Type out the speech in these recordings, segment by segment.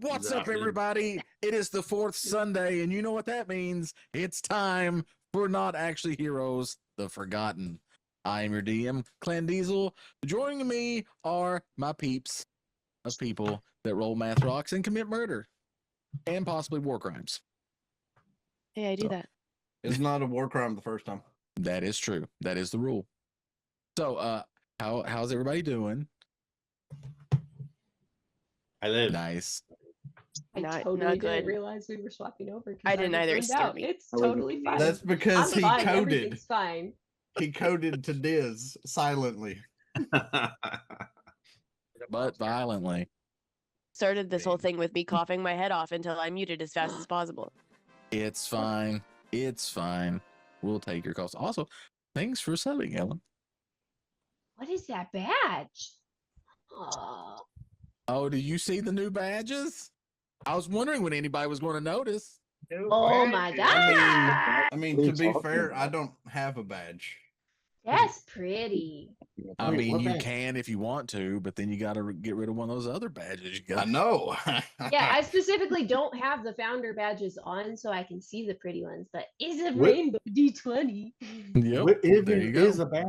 What's up, everybody? It is the fourth Sunday, and you know what that means. It's time for Not Actually Heroes, The Forgotten. I am your DM, Clan Diesel. Joining me are my peeps of people that roll math rocks and commit murder and possibly war crimes. Hey, I do that. It's not a war crime the first time. That is true. That is the rule. So, how's everybody doing? I live. Nice. I Not totally good. didn't realize we were swapping over. I didn't either. It It scared me. It's I wasn't totally thinking fine. That's because I'm he fine. coded. Everything's fine. He coded to Diz silently. But violently. Started this whole thing with me coughing my head off until I muted as fast as possible. It's fine. It's fine. We'll take your calls. Also, thanks for subbing, Ellen. What is that badge? Oh, Oh, do you see the new badges? I was wondering when anybody was going to notice. oh my god. I mean, What are to you be talking fair, about? I don't have a badge. That's pretty. I Wait, mean, what you badge? can if you want to, but then you got to get rid of one of those other badges you got. I know. Yeah, I specifically don't have the founder badges on so I can see the pretty ones, but is a What- rainbow D20. Yep. What There even you go. is a badge?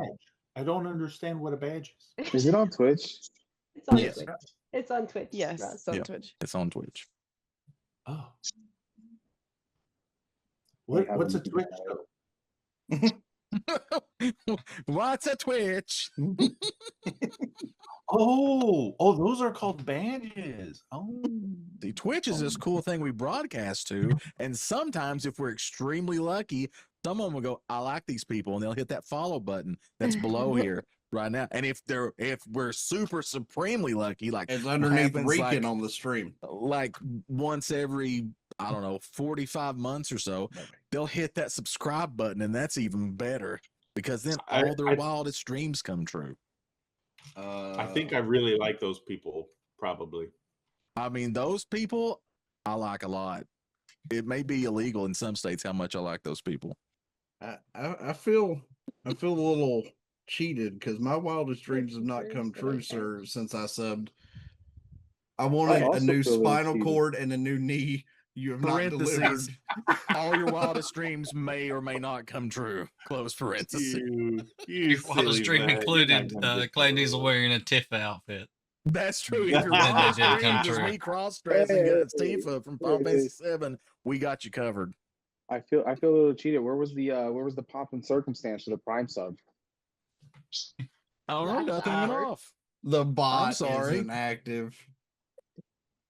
I don't understand what a badge is. Is it on Twitch? It's on Yes. Twitch. It's on Twitch. Yes, Russ. it's on Yep. Twitch. It's on Twitch. Oh. We What's a haven't Twitch figured though? What's a Twitch? Oh, those are called badges. Oh. The Twitch is this cool thing we broadcast to, and sometimes if we're extremely lucky, someone will go, "I like these people," and they'll hit that follow button that's below here right now. And if we're super supremely lucky, like It's underneath happens Reekin like- on the stream. like once every, I don't know, 45 months or so, they'll hit that subscribe button, and that's even better because then all their I- wildest dreams come true. I think I really like those people, probably. I mean, those people I like a lot. It may be illegal in some states how much I like those people. I feel a little cheated because my wildest dreams have not come true, Okay. sir, since I subbed. I wanted a also new feel a little spinal cheated. cord and a new knee. You have not delivered. Parentheses. All your wildest dreams may or may not come true. Close parentheses. You Wildest dream silly included bag. Clay Diesel wearing a Tifa outfit. That's true. If your That wildest did come dreams is true. me cross-dressing as Hey, Tifa from Final Fantasy 7, we got you covered. I feel a little cheated. Where was the pomp and circumstance for the Prime sub? I don't know. Nothing went off. The bot sorry. isn't active.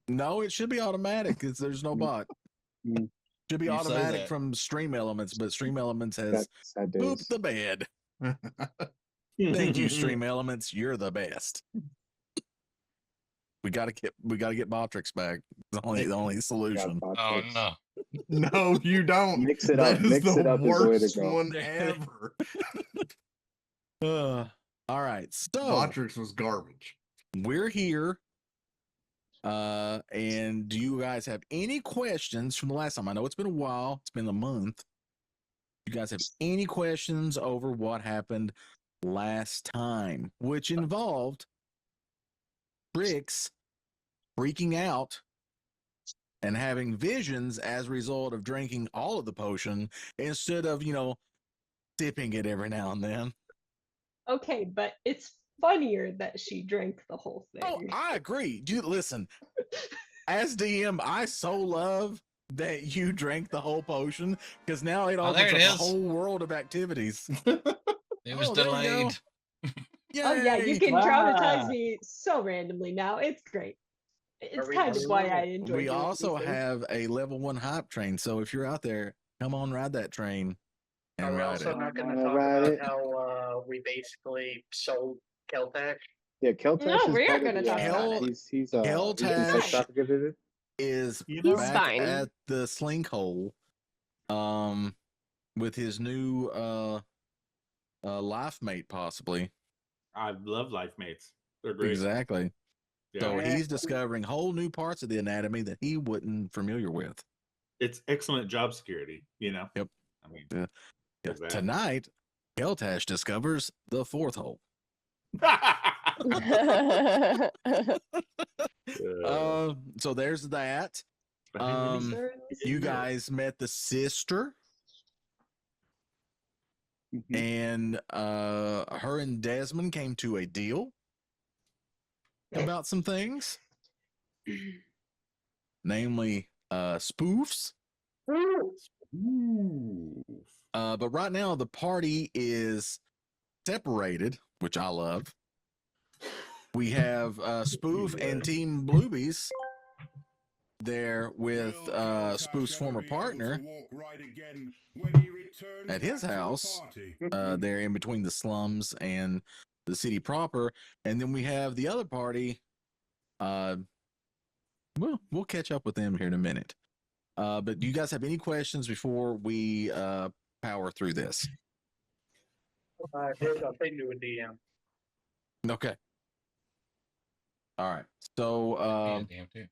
No, it should be automatic. There's no bot. Mm. Should be You say automatic that. from Stream Elements, but Stream Elements has That's sad pooped days. the bed. Thank you, Stream Elements. You're the best. We gotta get Botrix back. The only solution. God, Oh Botrix. no. No, you don't. Mix it That up. is Mix the it up is the way to worst go. one ever. All right, so Botrix was garbage. we're here. And do you guys have any questions from the last time? I know it's been a while. It's been a month. You guys have any questions over what happened last time, which involved Trix freaking out and having visions as a result of drinking all of the potion instead of, dipping it every now and then. Okay, but it's funnier that she drank the whole thing. Oh, I agree. Listen, as DM, I so love that you drank the whole potion because now it opens there up it a is. whole world of activities. It was Oh, there you go. delayed. Oh yeah, you Yay! can Wow. traumatize me so randomly now. It's great. It's we kind of why doing? I enjoy. We doing also these things. have a level 1 hype train, so if you're out there, come on, ride that train and We're ride also it. not going to Wanna talk ride about it? how we basically sold Keltash. Yeah, Keltash No, is we are part of gonna the, talk about it. He's Keltash- sex trafficker. Is You He's back fine. at the slink hole, with his new life mate, possibly. I love life mates. They're great. Exactly. So Yeah. he's discovering whole new parts of the anatomy that he wasn't familiar with. It's excellent job security, Yep. I mean, Yeah. there's that. Tonight, Keltash discovers the fourth hole. So there's that. You guys met the sister, Mhm. and her and Desmond came to a deal about some things, namely spoofs. Ooh. But right now the party is separated, which I love. We have Spoof and Team Bluebies there with Spoof's former partner at his house. They're in between the slums and the city proper. And then we have the other party. We'll catch up with them here in a minute. But do you guys have any questions before we power through this? There's a thing to a DM. Okay. All right. So Damn too.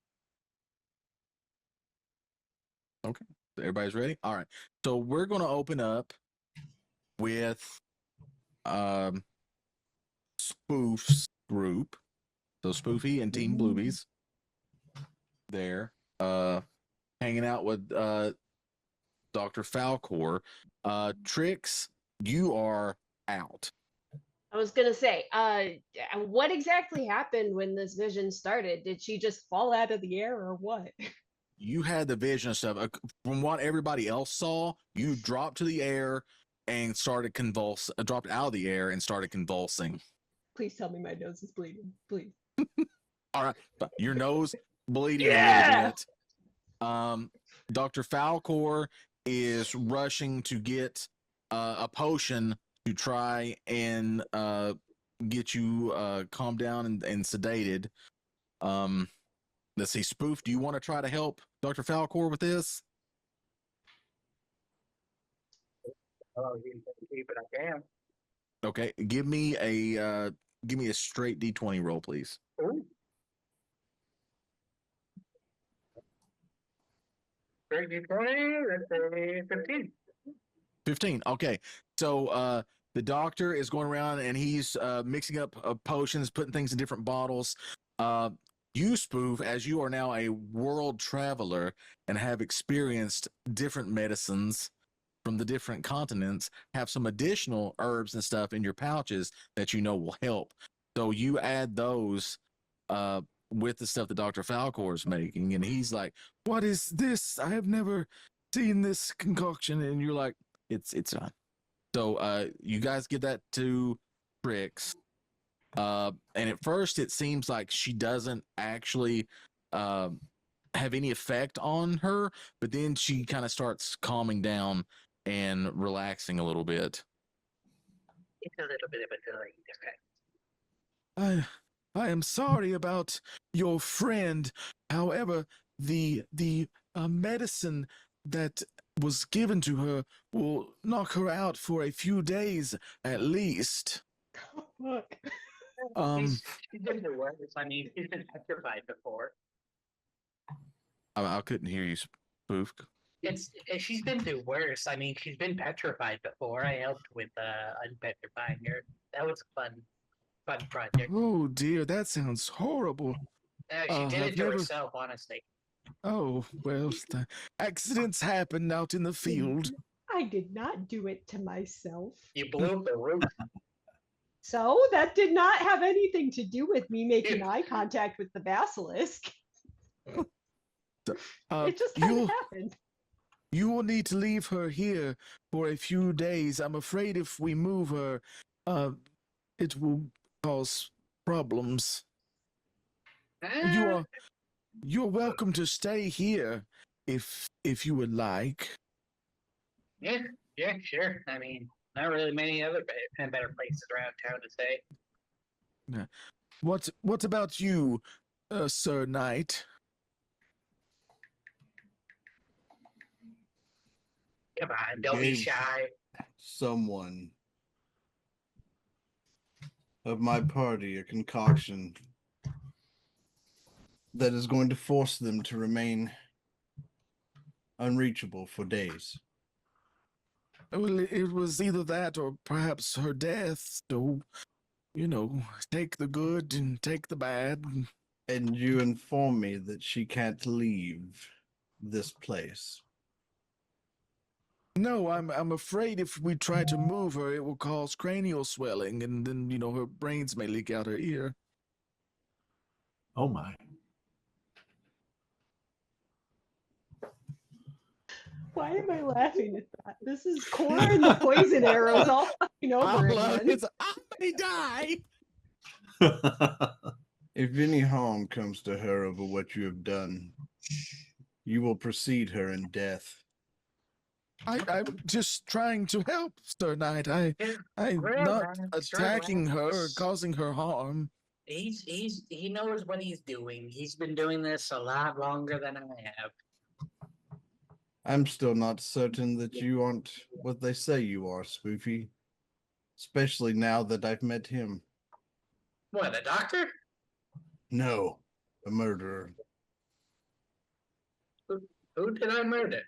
everybody's ready? All right. So we're going to open up with Spoof's group. So Spoofy and Team Bluebies there hanging out with Dr. Falcor. Trix, you are out. I was gonna say, what exactly happened when this vision started? Did she just fall out of the air or what? You had the vision stuff. From what everybody else saw, you dropped to the air and started dropped out of the air and started convulsing. Please tell me my nose is bleeding, please. All right. Your nose bleeding a Yeah! little bit. Dr. Falcor is rushing to get a potion to try and get you calmed down and sedated. Let's see, Spoof, do you want to try to help Dr. Falcor with this? Oh, you keep it, I can. Okay, give me a straight D20 roll, please. Ooh. Great D20, let's say 15. 15. Okay. So the doctor is going around and he's mixing up potions, putting things in different bottles. You, Spoof, as you are now a world traveler and have experienced different medicines from the different continents, have some additional herbs and stuff in your pouches that you know will help. So you add those with the stuff that Dr. Falcor is making, and he's like, "What is this? I have never seen this concoction." And you're like, It's fine. So you guys give that to Trix. And at first it seems like she doesn't actually have any effect on her, but then she kind of starts calming down and relaxing a little bit. It's a little bit of a delayed effect. I am sorry about your friend. However, the medicine that was given to her will knock her out for a few days at least. Look. She's been the worst. I mean, she's been petrified before. I couldn't hear you, Spoof. She's been through worse. I mean, she's been petrified before. I helped with unpetrifying her. That was a fun project. Oh dear, that sounds horrible. She did it to herself, honestly. Oh, well, accidents happen out in the field. I did not do it to myself. You blew up the roof. So that did not have anything to do with me making eye contact with the basilisk. It just kind of happened. You will need to leave her here for a few days. I'm afraid if we move her, it will cause problems. You're welcome to stay here if you would like. Yeah, sure. I mean, not really many other better places around town to stay. What about you, Sir Knight? Come on, don't be shy. Someone of my party a concoction that is going to force them to remain unreachable for days. Well, it was either that or perhaps her death. So take the good and take the bad. And you inform me that she can't leave this place. No, I'm afraid if we try to move her, it will cause cranial swelling, and then her brains may leak out her ear. Oh my. Why am I laughing at that? This is Cora and the poison arrows all fucking over again. I may die. If any harm comes to her over what you have done, you will precede her in death. I'm just trying to help, Sir Knight. I'm not attacking her or causing her harm. He knows what he's doing. He's been doing this a lot longer than I have. I'm still not certain that you aren't what they say you are, Spoofy. Especially now that I've met him. What, a doctor? No, a murderer. Who did I murder?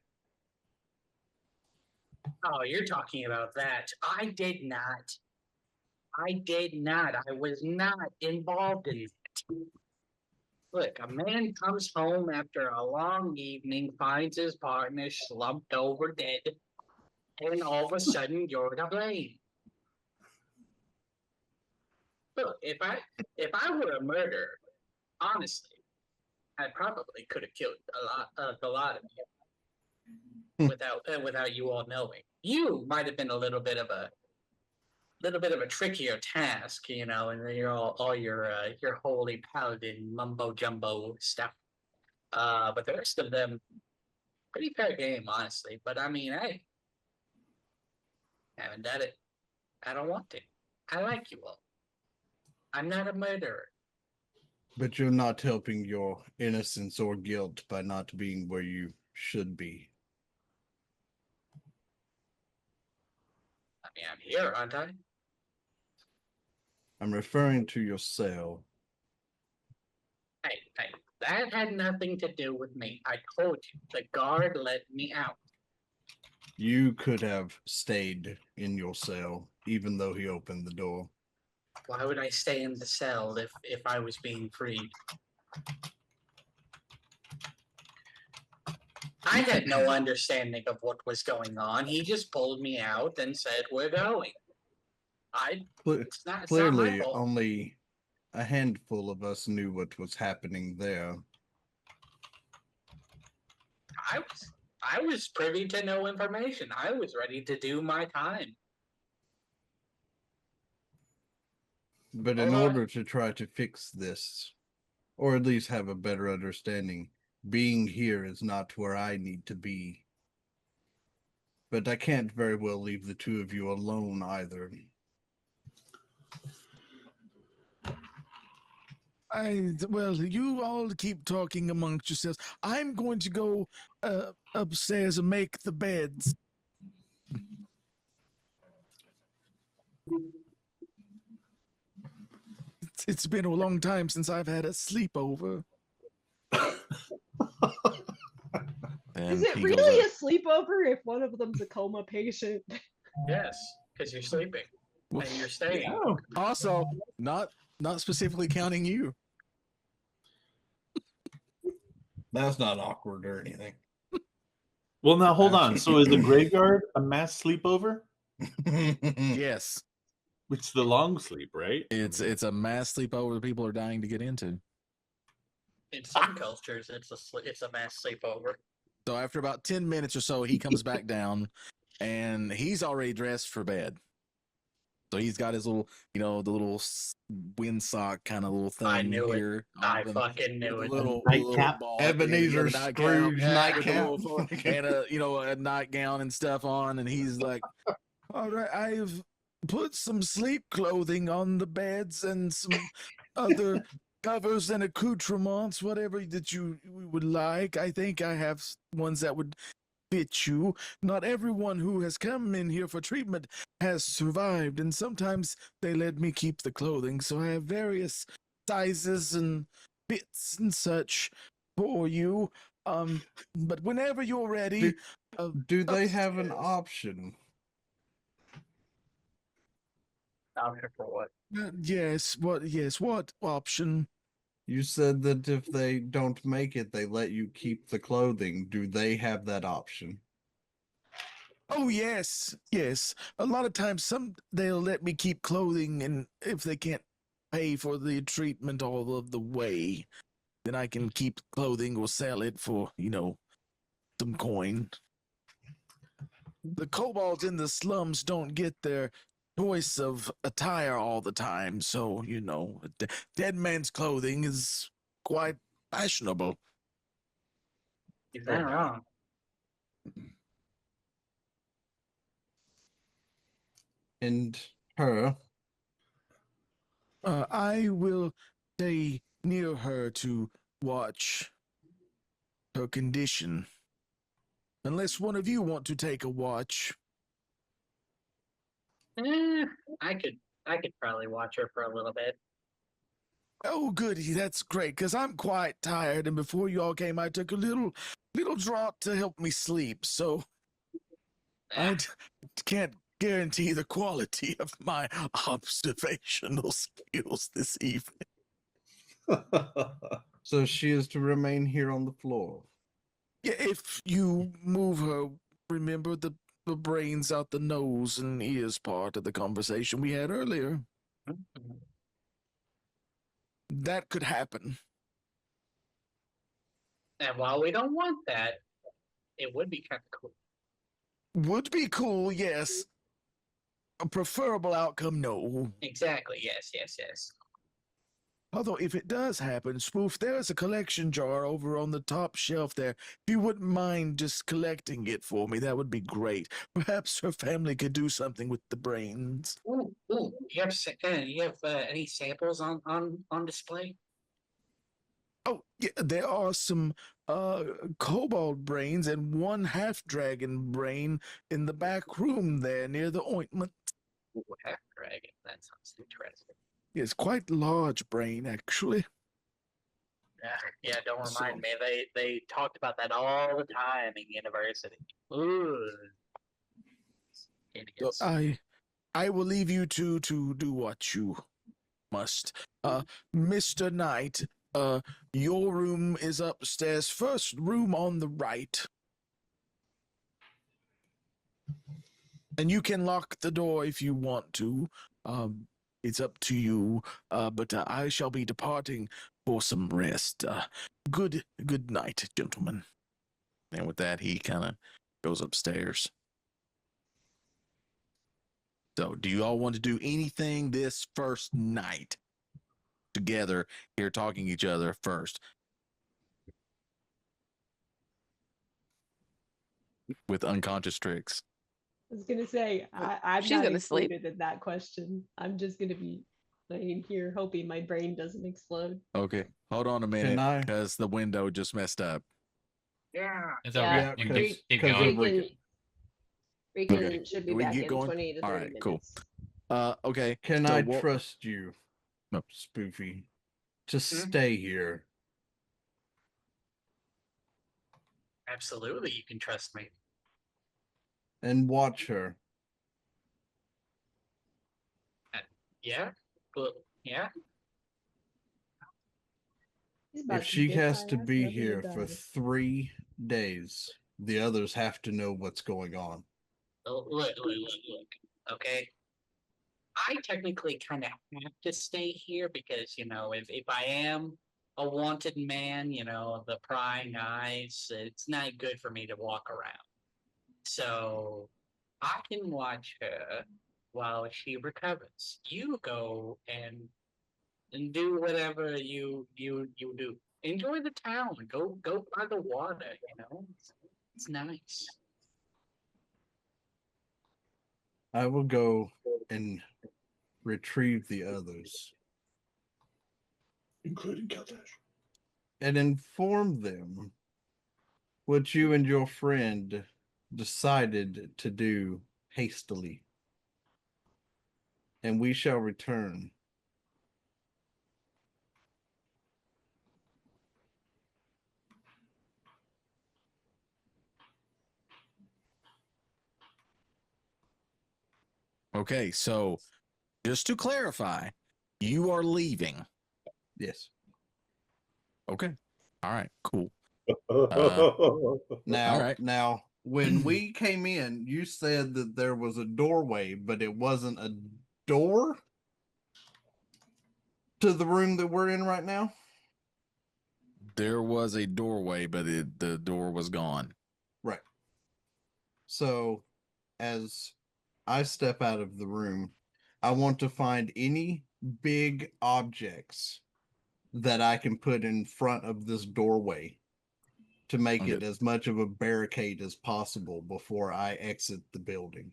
Oh, you're talking about that. I did not. I was not involved in it. Look, a man comes home after a long evening, finds his partner slumped over dead, and all of a sudden you're to blame. Look, if I were a murderer, honestly, I probably could have killed a lot of you without you all knowing. You might have been a little bit of a trickier task, and you're all your holy paladin mumbo jumbo stuff. But the rest of them, pretty fair game, honestly. But I mean, I haven't done it. I don't want to. I like you all. I'm not a murderer. But you're not helping your innocence or guilt by not being where you should be. I mean, I'm here, aren't I? I'm referring to your cell. Hey, that had nothing to do with me. I told you, the guard let me out. You could have stayed in your cell, even though he opened the door. Why would I stay in the cell if I was being freed? I had no understanding of what was going on. He just pulled me out and said, "We're going." It's not Clearly, my fault. only a handful of us knew what was happening there. I was privy to no information. I was ready to do my time. But in order to try to fix this, or at least have a better understanding, being here is not where I need to be. But I can't very well leave the two of you alone either. Well, you all keep talking amongst yourselves. I'm going to go upstairs and make the beds. It's been a long time since I've had a sleepover. Is it really a sleepover if one of them's a coma patient? Yes, because you're sleeping and you're staying. Yeah. Also, not specifically counting you. That's not awkward or anything. Well, now hold on. So is the graveyard a mass sleepover? Yes. It's the long sleep, right? It's a mass sleepover people are dying to get into. In some cultures, it's a mass sleepover. So after about 10 minutes or so, he comes back down, and he's already dressed for bed. So he's got his little, the little windsock kind of little thing. I knew here it. I fucking knew it. Little Nightcap. ball, Ebenezer Scrooge nightcap. And a nightgown and stuff on, and he's like, "All right, I've put some sleep clothing on the beds and some other covers and accoutrements, whatever that you would like. I think I have ones that would fit you. Not everyone who has come in here for treatment has survived, and sometimes they let me keep the clothing, so I have various sizes and bits and such for you. But whenever you're ready, do they have an option? Option for what? Yes. What? Yes. What option? You said that if they don't make it, they let you keep the clothing. Do they have that option? Oh yes, yes. A lot of times, they'll let me keep clothing, and if they can't pay for the treatment all of the way, then I can keep clothing or sell it for some coin. The kobolds in the slums don't get their choice of attire all the time, so dead man's clothing is quite fashionable. Is that wrong? And her, I will stay near her to watch her condition. Unless one of you want to take a watch. Eh, I could probably watch her for a little bit. Oh, goody, that's great, because I'm quite tired, and before you all came, I took a little draught to help me sleep, so I can't guarantee the quality of my observational skills this evening. so she is to remain here on the floor. Yeah, if you move her, remember the brains out the nose and ears part of the conversation we had earlier. That could happen. And while we don't want that, it would be kind of cool. Would be cool, yes. A preferable outcome, no. Exactly. Yes. Yes. Yes. Although, if it does happen, Spoof, there is a collection jar over on the top shelf there. If you wouldn't mind just collecting it for me, that would be great. Perhaps her family could do something with the brains. Ooh. You have any samples on display? Oh, yeah, there are some kobold brains and one half-dragon brain in the back room there near the ointment. Ooh, half dragon. That sounds interesting. It's quite large brain, actually. Yeah. Don't remind me. They talked about that all the time in university. Ooh. So Idiots. I will leave you two to do what you must. Mr. Knight, your room is upstairs. First room on the right. And you can lock the door if you want to. It's up to you. But I shall be departing for some rest. Good night, gentlemen. And with that, he kind of goes upstairs. So, do you all want to do anything this first night together here, talking to each other first? With unconscious tricks. I was gonna say I'm She's not gonna sleep. included in that question. I'm just gonna be laying here hoping my brain doesn't explode. Okay, hold on a minute, Can I? because the window just messed up. Yeah. It's Yeah. over. Yeah, You can because keep of going. Rican Okay. should be We back get in going? 20 to 30 All right, cool. minutes. Okay. Can so I what- trust you, No. Spoofy, to stay here? Absolutely, you can trust me. And watch her. Yeah. Well, yeah. He's about If she kick has my to ass, be nothing here about for it. 3 days, the others have to know what's going on. Look. Okay. I technically kind of have to stay here because, if I am a wanted man, the prying eyes, it's not good for me to walk around. So I can watch her while she recovers. You go and do whatever you do. Enjoy the town. Go by the water, It's nice. I will go and retrieve the others Including Keltash. and inform them what you and your friend decided to do hastily. And we shall return. Okay, so Just to clarify, you are leaving. Yes. Okay. All right. Cool. Now, All right. now, when we came in, you said that there was a doorway, but it wasn't a door to the room that we're in right now. There was a doorway, but the door was gone. Right. So, as I step out of the room, I want to find any big objects that I can put in front of this doorway to make it Okay. as much of a barricade as possible before I exit the building.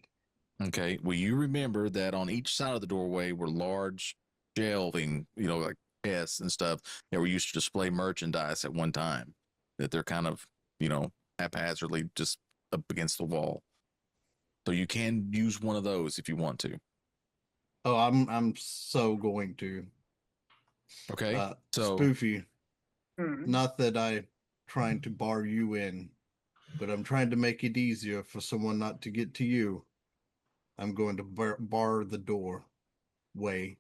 Okay. Well, you remember that on each side of the doorway were large shelving, like chests and stuff that were used to display merchandise at one time. That they're kind of, haphazardly just up against the wall. So you can use one of those if you want to. Oh, I'm so going to. Okay. So Spoofy, Hmm. not that I'm trying to bar you in, but I'm trying to make it easier for someone not to get to you. I'm going to bar the doorway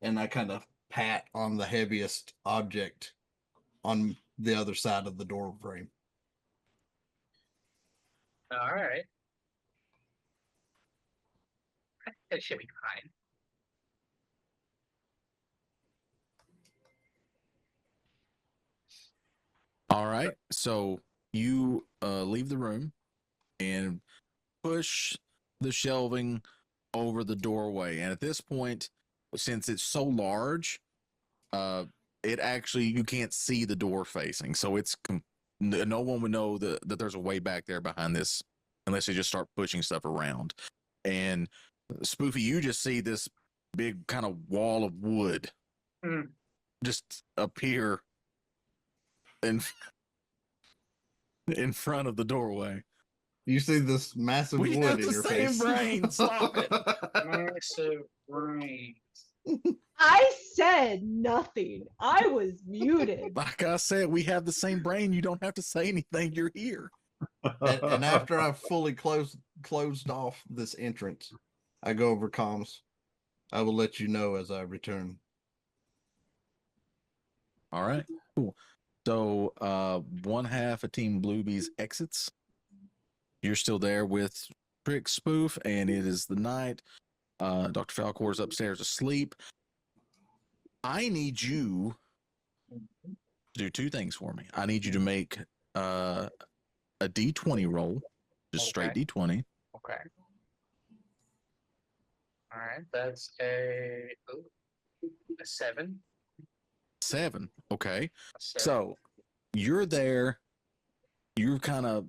and I kind of pat on the heaviest object on the other side of the door frame. All right. It should be fine. all right. So you leave the room and push the shelving over the doorway. And at this point, since it's so large, it actually, you can't see the door facing. So no one would know that there's a way back there behind this unless you just start pushing stuff around. And Spoofy, you just see this big kind of wall of wood just appear in front of the doorway. You see this massive We wood have in the your same face. brain. Stop it. Massive brains. I said nothing. I was muted. Like I said, we have the same brain. You don't have to say anything. You're here. And after I've fully closed off this entrance, I go over comms. I will let you know as I return. All right, cool. So one half of Team Bluebees exits. You're still there with Trick Spoof, and it is the night. Dr. Falcor's upstairs asleep. I need you to do two things for me. I need you to make a D20 roll, just straight Okay. D20. Okay. All right. That's a 7. 7. Okay. A 7. So you're there. You're kind of,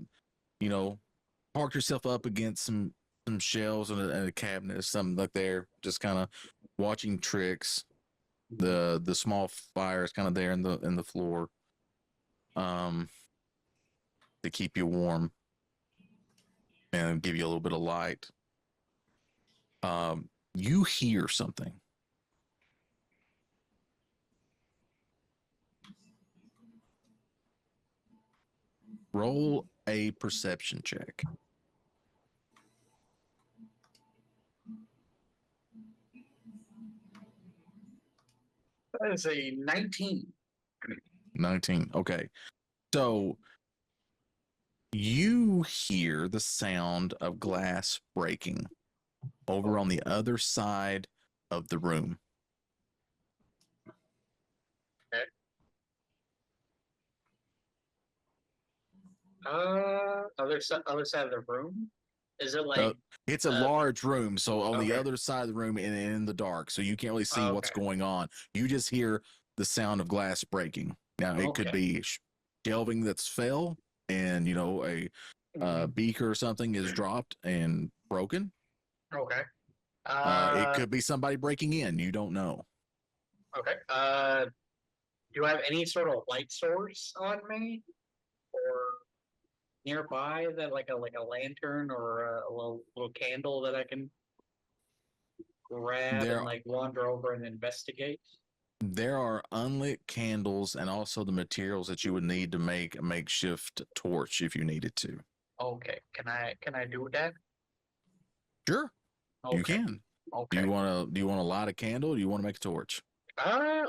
parked yourself up against some shelves and a cabinet or something like there, just kind of watching Tricks. The small fire is kind of there in the floor, to keep you warm and give you a little bit of light. You hear something. Roll a perception check. That is a 19. 19. Okay. So you hear the sound of glass breaking over on the other side of the room. Okay. Other side of the room? Is it like It's a large room, so on the okay. other side of the room and in the dark, so you can't really see what's Okay. going on. You just hear the sound of glass breaking. Now it could Okay. be shelving that's fell, and a beaker or something is dropped and broken. Okay. It could be somebody breaking in. You don't know. Okay. Do I have any sort of light source on me, or nearby that like a lantern or a little candle that I can grab There- and like wander over and investigate? There are unlit candles and also the materials that you would need to make a makeshift torch if you needed to. Okay. Can I do that? Sure, you Okay. can. Do Okay. you want to light a candle? Or do you want to make a torch? I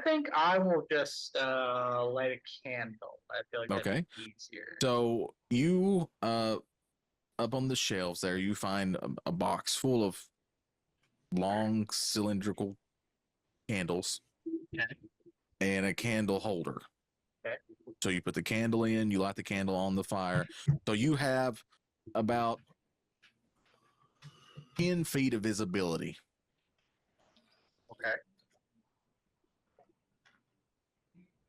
think I will just light a candle. I feel like Okay. that'd be easier. So you up on the shelves there, you find a box full of long cylindrical candles Okay. and a candle holder. Okay. So you put the candle in, you light the candle on the fire. So you have about 10 feet of visibility. Okay.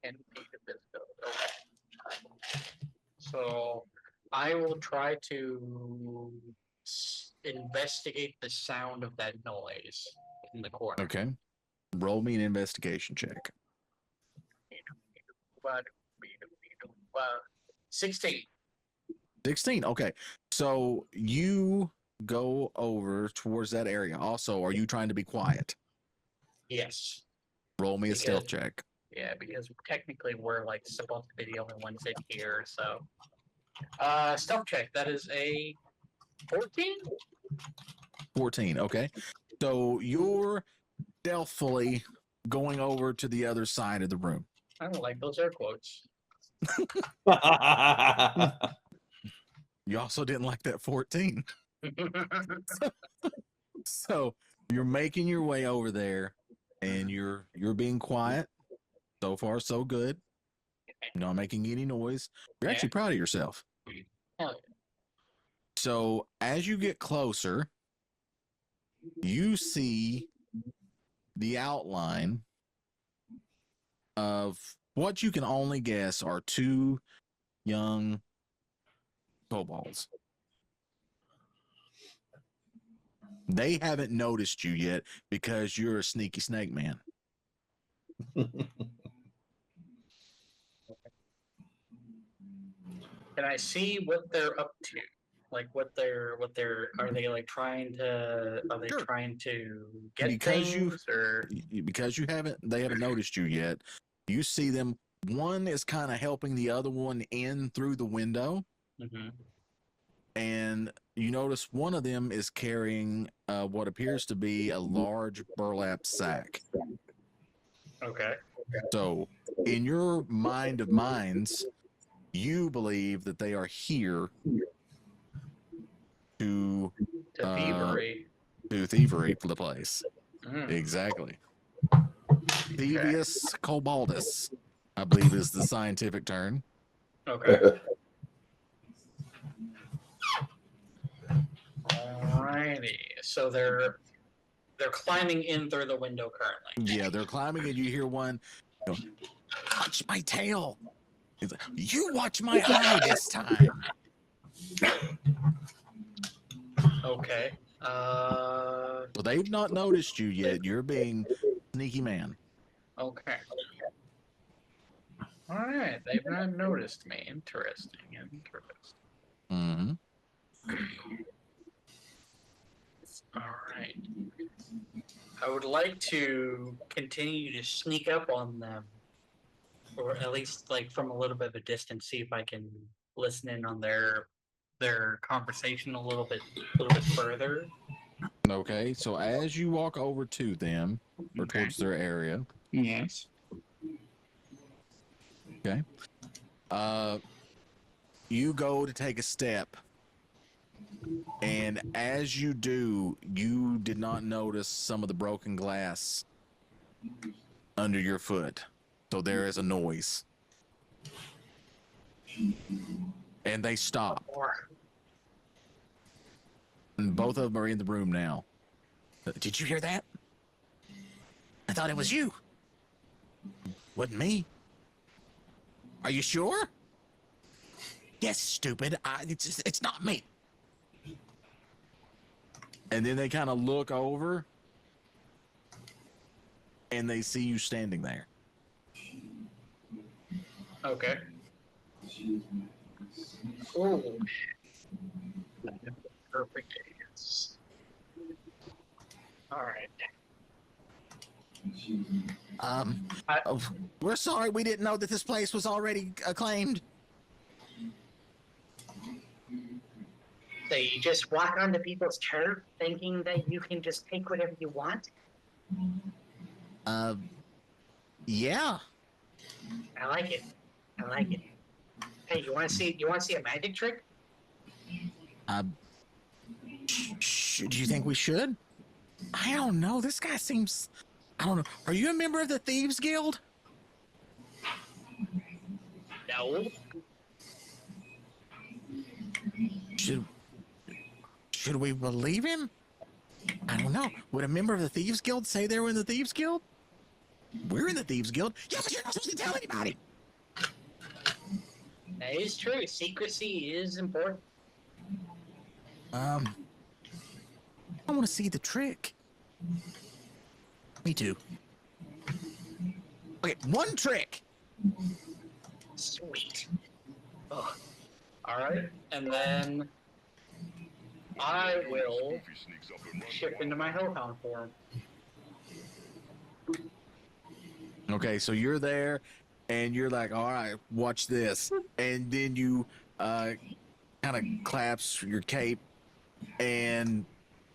And feet of visibility. Okay. So I will try to investigate the sound of that noise in the corner. Okay. Roll me an investigation check. But 16. 16. Okay. So you go over towards that area. Also, are you trying to be quiet? Yes. Roll me a stealth Because- check. Yeah, because technically we're like supposed to be the only ones in here, so stealth check. That is a 14? 14. Okay. So you're stealthily going over to the other side of the room. I don't like those air quotes. You also didn't like that 14. So you're making your way over there and you're being quiet. So far, so good. You're not making any noise. You're actually proud of yourself. Hell So as you get closer, you see the outline of what you can only guess are two young kobolds. They haven't noticed you yet because you're a sneaky snake man. Can I see what they're up to? Like what they're are they like trying to Sure. trying to get Because you- things or Because they haven't noticed you yet. You see them. One is kind of helping the other one in through the window, Mhm. and you notice one of them is carrying what appears to be a large burlap sack. Okay. So, in your mind of minds, you believe that they are here to To thievery. do thievery for the place. Mm, Exactly. Thievius cobaldus, I believe, is the scientific term. okay. Alrighty. So they're climbing in through the window currently. Yeah, they're climbing, and you hear one, go, "Watch my tail." He's like, "You watch my eye this time." Okay. So they've not noticed you yet. You're being sneaky man. Okay. All right. They've not noticed me. Interesting. Mm-hmm. All right. I would like to continue to sneak up on them, or at least like from a little bit of a distance, see if I can listen in on their conversation a little bit further. Okay, so as you walk over to them or towards their area, Yes. you go to take a step, and as you do, you did not notice some of the broken glass under your foot. So there is a noise. And they stop. And both of them are in the room now. Did you hear that? I thought it was you. Wasn't me. Are you sure? Yes, stupid. It's not me. And then they kind of look over and they see you standing there. Okay. Oh. Perfect. Yes. All right. We're sorry, we didn't know that this place was already acclaimed. So you just walk onto people's turf thinking that you can just take whatever you want? Yeah. I like it. I like it. Hey, you want to see? You want to see a magic trick? Do you think we should? I don't know. This guy seems. I don't know. Are you a member of the Thieves Guild? No. Should we believe him? I don't know. Would a member of the Thieves Guild say they were in the Thieves Guild? We're in the Thieves Guild. Yeah, but you're not supposed to tell anybody. That is true. Secrecy is important. I want to see the trick. Me too. Okay, one trick. Sweet. Oh. All right, and then I will shift into my Hellhound form. Okay, so you're there, and you're like, all right, watch this. And then you kind of collapse your cape, and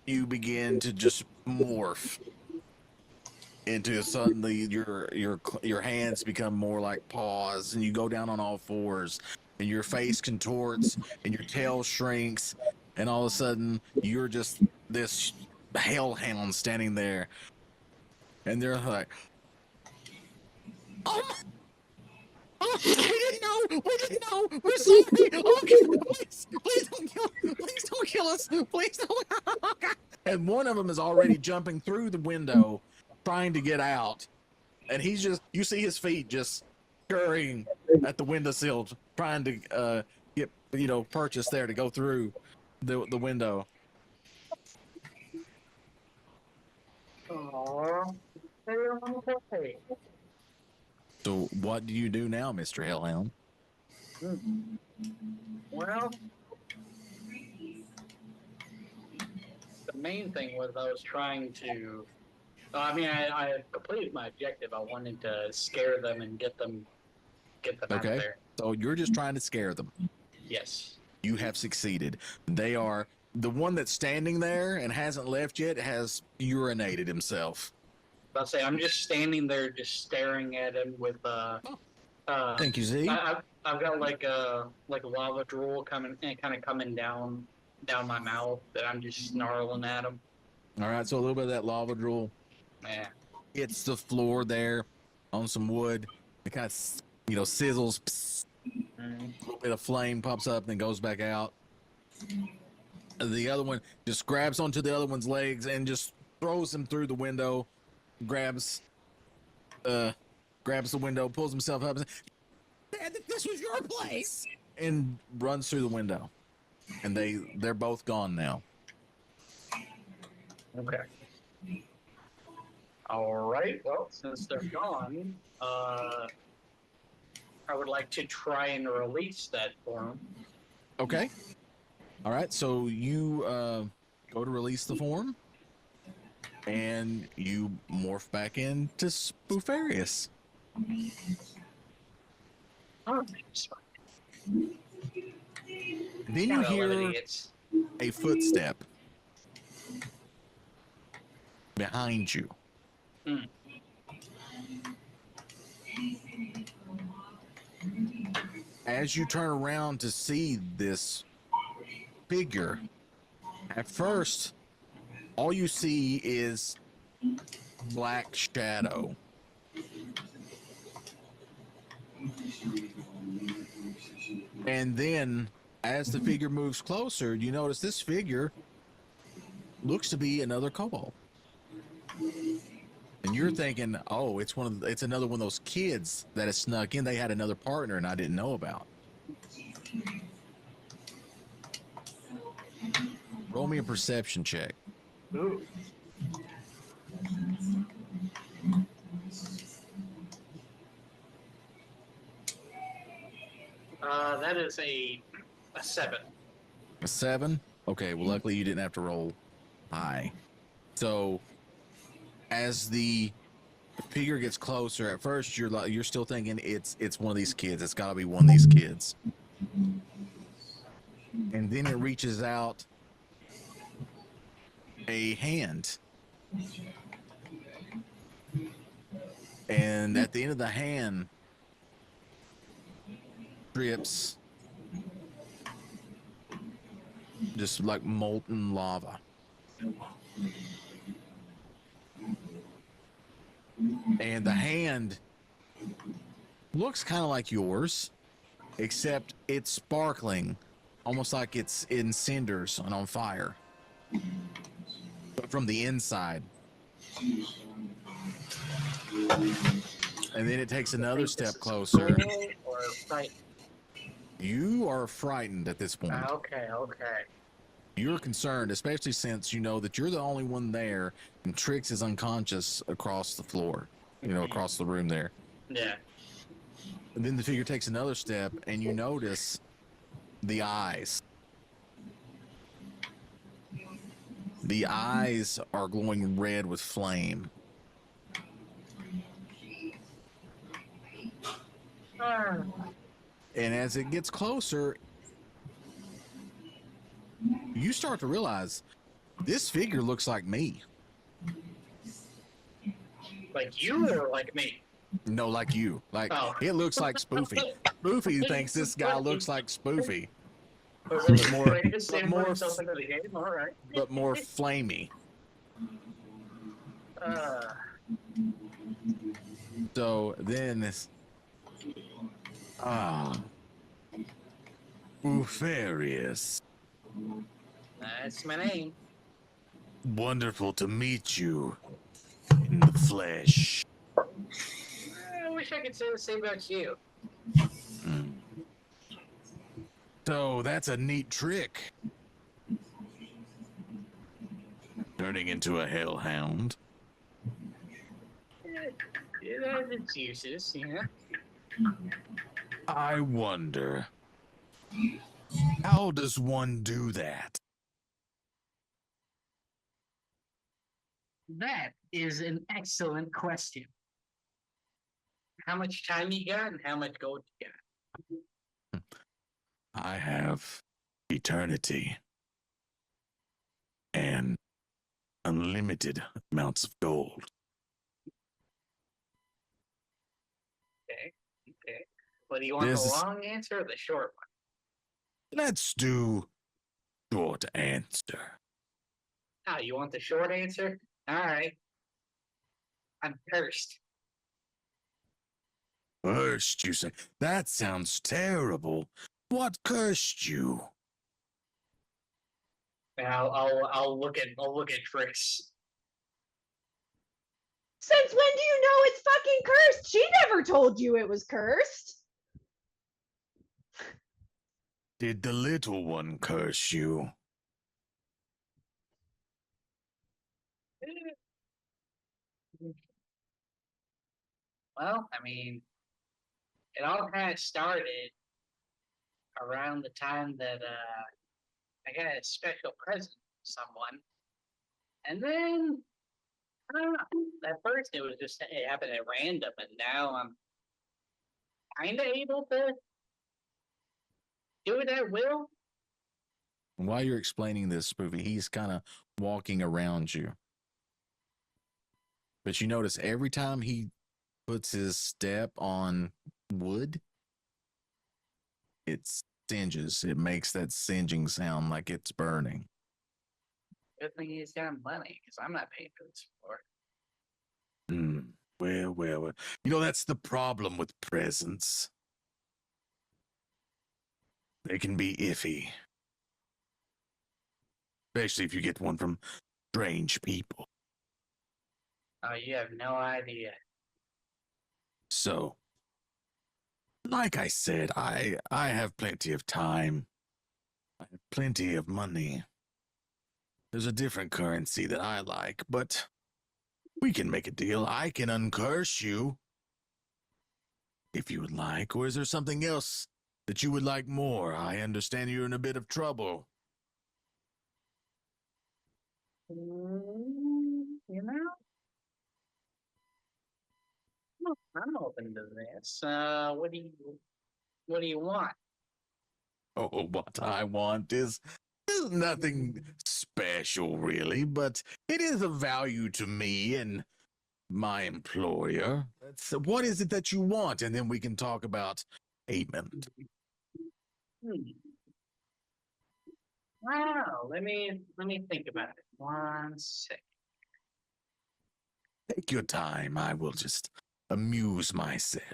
you begin to just morph into suddenly your hands become more like paws, and you go down on all fours, and your face contorts, and your tail shrinks, and all of a sudden you're just this hellhound standing there, and they're like, oh, we didn't know, we're sorry, okay, please don't kill us, please don't. And one of them is already jumping through the window trying to get out, and he's just, you see his feet just scurrying at the windowsill trying to get purchase there to go through the window. Aww. So what do you do now, Mr. Hellhound? Well, the main thing was I was trying to. I completed my objective. I wanted to scare them and get them out of Okay, there. so you're just trying to scare them. Yes. You have succeeded. They are, the one that's standing there and hasn't left yet has urinated himself. I'll say I'm just standing there, just staring at him with Thank you, Z. I've got like a lava drool coming down my mouth that I'm just snarling at him. All right, so a little bit of that lava drool Yeah. hits the floor there on some wood. It kind of sizzles. Psst. A little bit of flame pops up and then goes back out. The other one just grabs onto the other one's legs and just throws him through the window. Grabs the window, pulls himself up, and says, "Dad, this was your place," and runs through the window. And they're both gone now. Okay. All right. Well, since they're gone, I would like to try and release that form. Okay. All right. So you go to release the form, and you morph back into Spoofarius. Oh, Then you hear a footstep behind you. As you turn around to see this figure, at first, all you see is black shadow. And then, as the figure moves closer, you notice this figure looks to be another kobold. And you're thinking, oh, it's another one of those kids that has snuck in. They had another partner and I didn't know about. Roll me a perception check. Ooh. That is a 7. A 7? Okay, well, luckily you didn't have to roll high. So, as the figure gets closer, at first you're still thinking it's one of these kids. It's got to be one of these kids. and then it reaches out a hand. And at the end of the hand drips just like molten lava. And the hand looks kind of like yours, except it's sparkling, almost like it's in cinders and on fire. But from the inside. And then it takes another step closer. Or frightened? You are frightened at this point. Okay, okay. You're concerned, especially since you know that you're the only one there and Trix is unconscious across the floor, across the room there. Yeah. And then the figure takes another step and you notice the eyes. The eyes are glowing red with flame. And as it gets closer, you start to realize this figure looks like me. Like you or like me? No, like you. Like, It looks like Spoofy. Spoofy thinks this guy looks like Spoofy. But more all right. But more flamey. So then this Ufarius. That's my name. Wonderful to meet you in the flesh. I wish I could say the same about you. So that's a neat trick. Turning into a hellhound. It has its uses, I wonder, how does one do that? That is an excellent question. How much time you got and how much gold you got? I have eternity and unlimited amounts of gold. Okay. Well, do you want the long answer or the short one? Let's do short answer. Oh, you want the short answer? All right. I'm cursed. Cursed, you say? That sounds terrible. What cursed you? I'll look at Trix. Since when do you know it's fucking cursed? She never told you it was cursed. Did the little one curse you? Well, I mean, it all kind of started around the time that I got a special present from someone, and then I don't know. At first, it happened at random, and now I'm kind of able to do it at will. While you're explaining this, Spoofy, he's kind of walking around you. But you notice every time he puts his step on wood, it singes. It makes that singeing sound like it's burning. Good thing he's got money, because I'm not paying for this floor. Well. That's the problem with presents. They can be iffy. Especially if you get one from strange people. Oh, you have no idea. So, like I said, I have plenty of time. I have plenty of money. There's a different currency that I like, but we can make a deal. I can uncurse you if you would like. Or is there something else that you would like more? I understand you're in a bit of trouble. You know? I'm open to this. What do you want? Oh, what I want is nothing special, really, but it is of value to me and my employer. What is it that you want? And then we can talk about payment. Wow, let me think about it. 1 sec. Take your time. I will just amuse myself.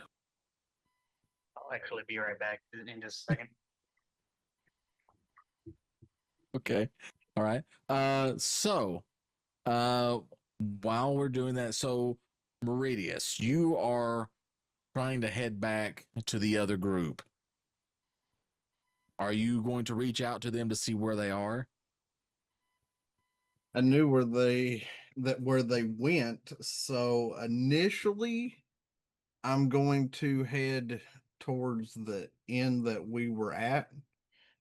I'll actually be right back in just a second. Okay. All right. While we're doing that, so Meridius, you are trying to head back to the other group. Are you going to reach out to them to see where they are? I knew where they went, so initially I'm going to head towards the inn that we were at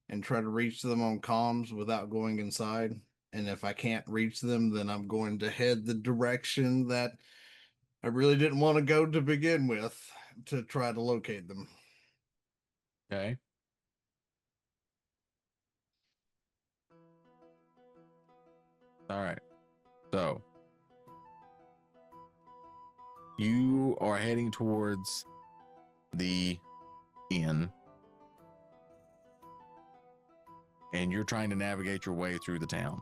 and try to reach them on comms without going inside. And if I can't reach them, then I'm going to head the direction that I really didn't want to go to begin with to try to locate them. Okay. All right. So you are heading towards the inn and you're trying to navigate your way through the town.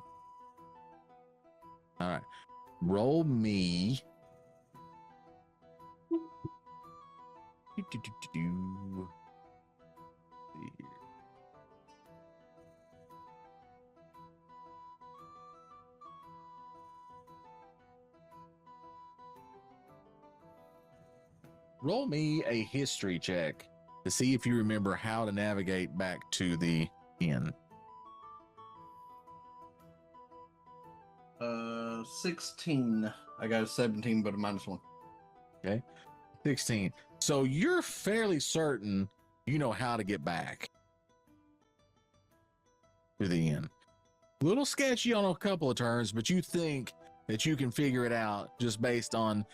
All right. Roll me. Do. Roll me a history check to see if you remember how to navigate back to the inn. 16. I got a 17, but a -1. Okay. 16. So you're fairly certain you know how to get back to the inn. A little sketchy on a couple of turns, but you think that you can figure it out just based on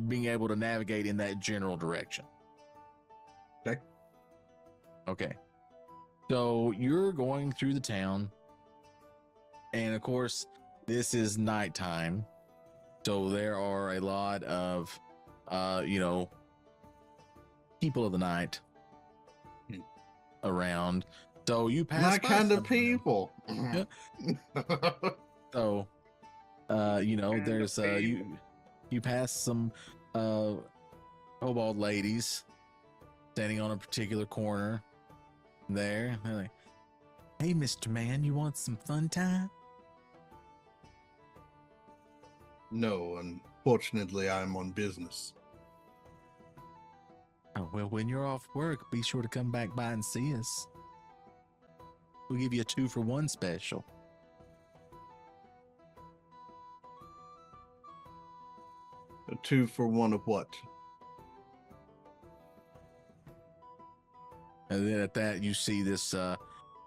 being able to navigate in that general direction. Okay. Okay. So you're going through the town, and of course, this is nighttime. So there are a lot of, people of the night around. So you pass My by kind some of them. people. Yeah. So, there's you pass some kobold ladies standing on a particular corner there. They're like, "Hey, Mr. Man, you want some fun time?" No, unfortunately, I'm on business. Oh, well, when you're off work, be sure to come back by and see us. We'll give you a 2-for-1 special. A 2-for-1 of what? And then at that, you see this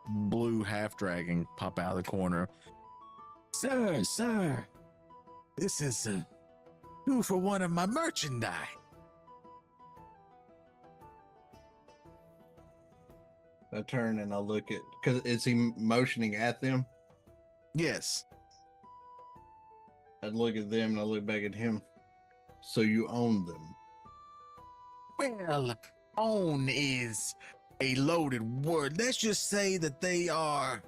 blue half dragon pop out of the corner. Sir, this is a 2-for-1 of my merchandise. I turn and I look at, because is he motioning at them? Yes. I look at them and I look back at him. So you own them? Well, own is a loaded word. Let's just say that they are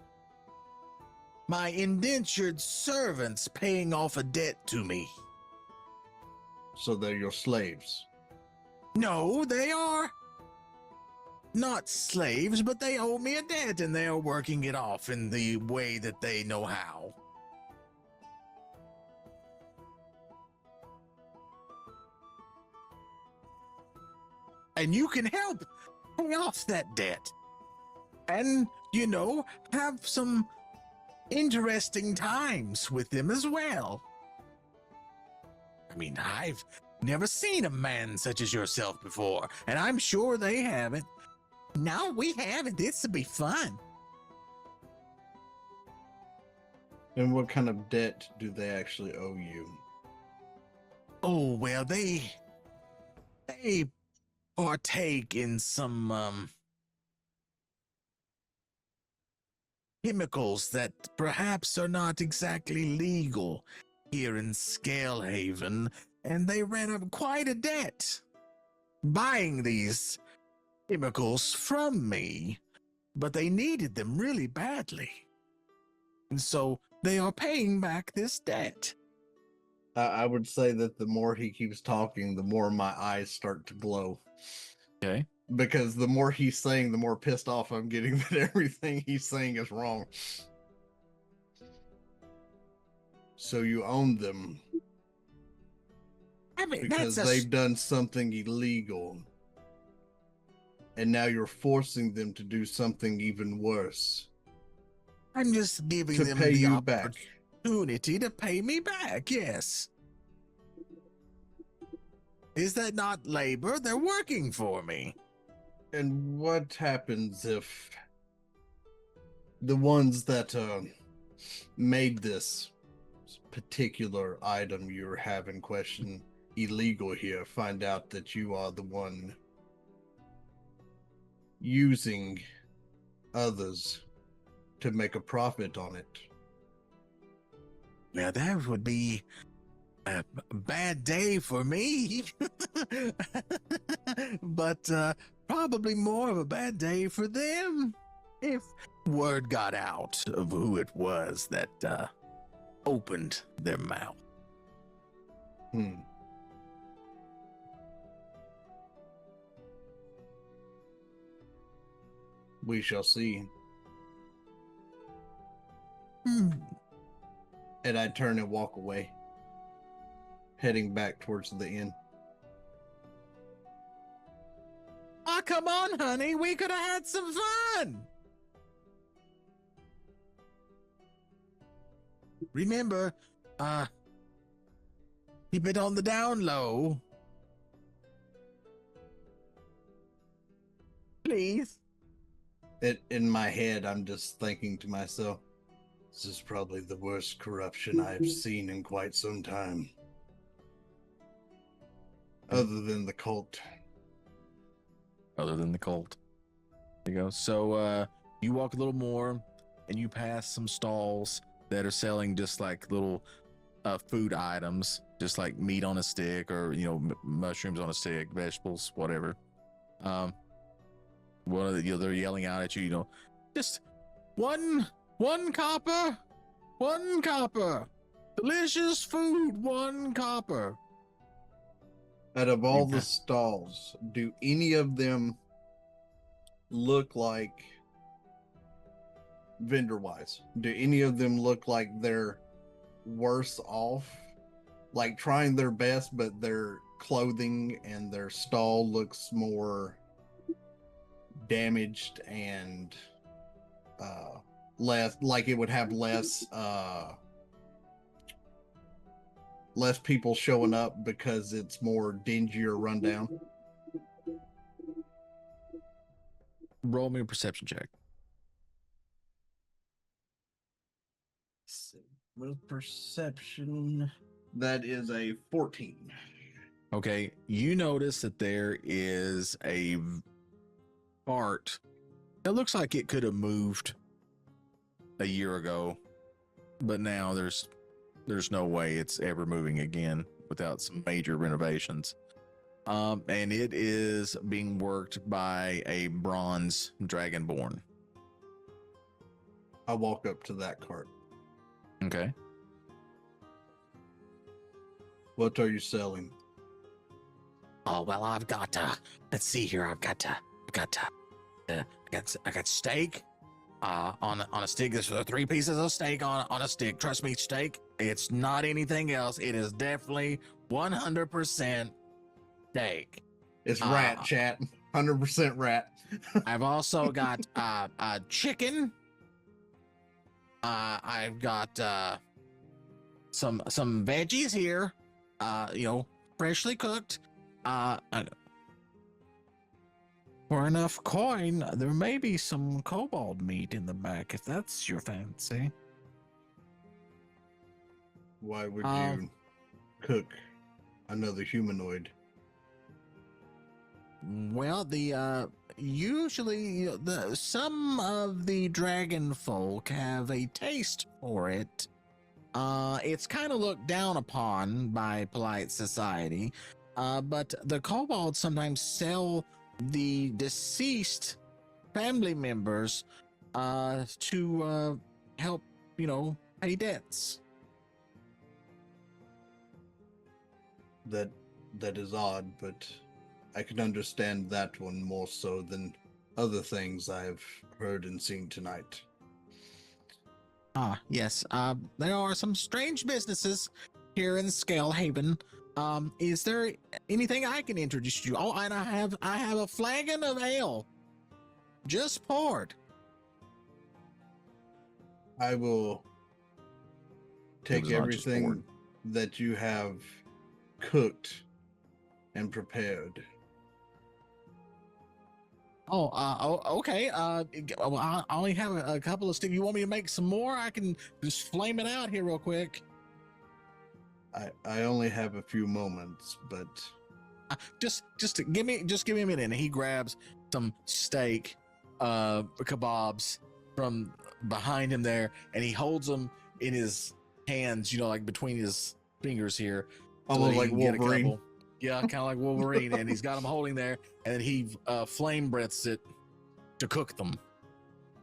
my indentured servants paying off a debt to me. So they're your slaves? No, they are not slaves, but they owe me a debt and they are working it off in the way that they know how. And you can help pay off that debt. And, have some interesting times with them as well. I mean, I've never seen a man such as yourself before, and I'm sure they haven't. No, we haven't. This will be fun. And what kind of debt do they actually owe you? Oh, well, they partake in some chemicals that perhaps are not exactly legal here in Scalehaven, and they ran up quite a debt buying these chemicals from me, but they needed them really badly. And so they are paying back this debt. I would say that the more he keeps talking, the more my eyes start to glow. Okay. Because the more he's saying, the more pissed off I'm getting that everything he's saying is wrong. So you own them I mean, because they've done something illegal. And now you're forcing them to do something even worse. I'm just giving To them pay the you back. opportunity to pay me back, yes. Is that not labor? They're working for me. And what happens if the ones that made this particular item you have in question illegal here find out that you are the one using others to make a profit on it? Now that would be a bad day for me. But probably more of a bad day for them if word got out of who it was that opened their mouth. We shall see. And I turn and walk away, heading back towards the inn. Oh, come on, honey. We could have had some fun. Remember, keep it on the down low. Please. In my head, I'm just thinking to myself, this is probably the worst corruption I've seen in quite some time. Other than the cult. Other than the cult. There you go. So you walk a little more and you pass some stalls that are selling just like little food items, just like meat on a stick or, mushrooms on a stick, vegetables, whatever. They're yelling out at you, just one copper, delicious food, 1 copper. Out of all the stalls, do any of them look like, vendor-wise, do any of them look like they're worse off? Like trying their best, but their clothing and their stall looks more damaged and less, like it would have less people showing up because it's more dingy or rundown? Roll me a perception check. With perception, that is a 14. Okay, you notice that there is a cart that looks like it could have moved a year ago, but now there's no way it's ever moving again without some major renovations. And it is being worked by a bronze dragonborn. I walk up to that cart. Okay. What are you selling? Oh, well, I've got let's see here. I got steak on a stick. There's 3 pieces of steak on a stick. Trust me, steak. It's not anything else. It is definitely 100% steak. It's rat, chat. 100% rat. I've also got chicken. I've got some veggies here. Freshly cooked. For enough coin, there may be some kobold meat in the back, if that's your fancy. Why would you cook another humanoid? Well, usually some of the dragon folk have a taste for it. It's kind of looked down upon by polite society, but the kobolds sometimes sell the deceased family members to help, pay debts. That is odd, but I can understand that one more so than other things I've heard and seen tonight. Ah, yes. There are some strange businesses here in Scalehaven. Is there anything I can introduce you? Oh, and I have a flagon of ale, just poured. I will take was not just everything poured. that you have cooked and prepared. Okay. Well, I only have a couple of sticks. You want me to make some more? I can just flame it out here real quick. I only have a few moments, but Just give me a minute. And he grabs some steak, kebabs from behind him there, and he holds them in his hands, like between his fingers here. so that almost he like can get a Wolverine. couple. Yeah, kind of like Wolverine, and he's got them holding there, and then he flame breaths it to cook them.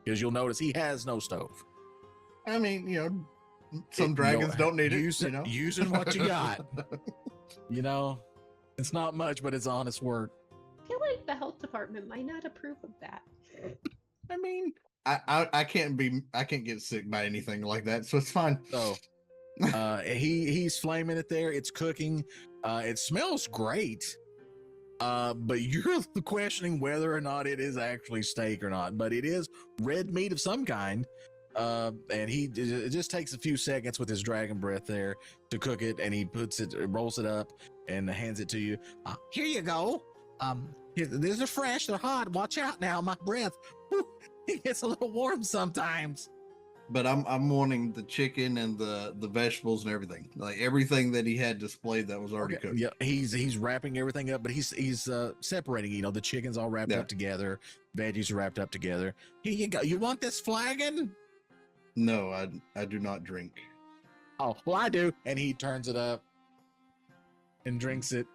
Because you'll notice he has no stove. I mean, some dragons don't need using, it. Using what you got. It's not much, but it's honest work. I feel like the health department might not approve of that. I mean, I can't get sick by anything like that, so it's fine. So he's flaming it there. It's cooking. It smells great. But you're questioning whether or not it is actually steak or not. But it is red meat of some kind. And it just takes a few seconds with his dragon breath there to cook it, and he rolls it up and hands it to you. Here you go. These are fresh. They're hot. Watch out now. My breath. It gets a little warm sometimes. But I'm wanting the chicken and the vegetables and everything, like everything that he had displayed that was already cooked. Yeah, he's wrapping everything up, but he's separating. The chicken's all wrapped up together, veggies are wrapped up together. Here you go. You want this flagon? No, I do not drink. Oh, well, I do. And he turns it up and drinks it.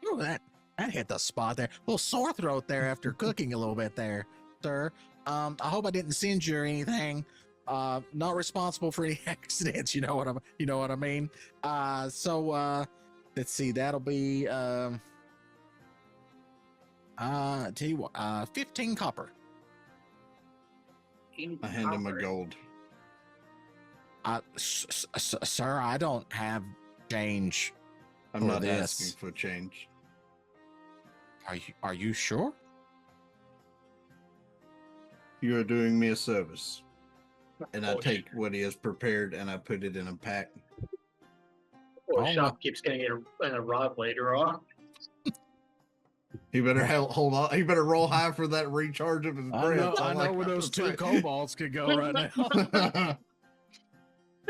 Oh, that hit the spot there. A little sore throat there after cooking a little bit there, sir. I hope I didn't singe you or anything. Not responsible for any accidents. You know what I mean? So let's see. That'll be tell you what, 15 copper. I hand him a gold. Sir, I don't have change. I'm for not this. asking for change. Are you sure? You are doing me a service. And I take what he has prepared and I put it in a pack. Poor Oh, shopkeep's gonna get a rod later on. He better hold on. He better roll high for that recharge of his breath. I know where those two kobolds could go right now.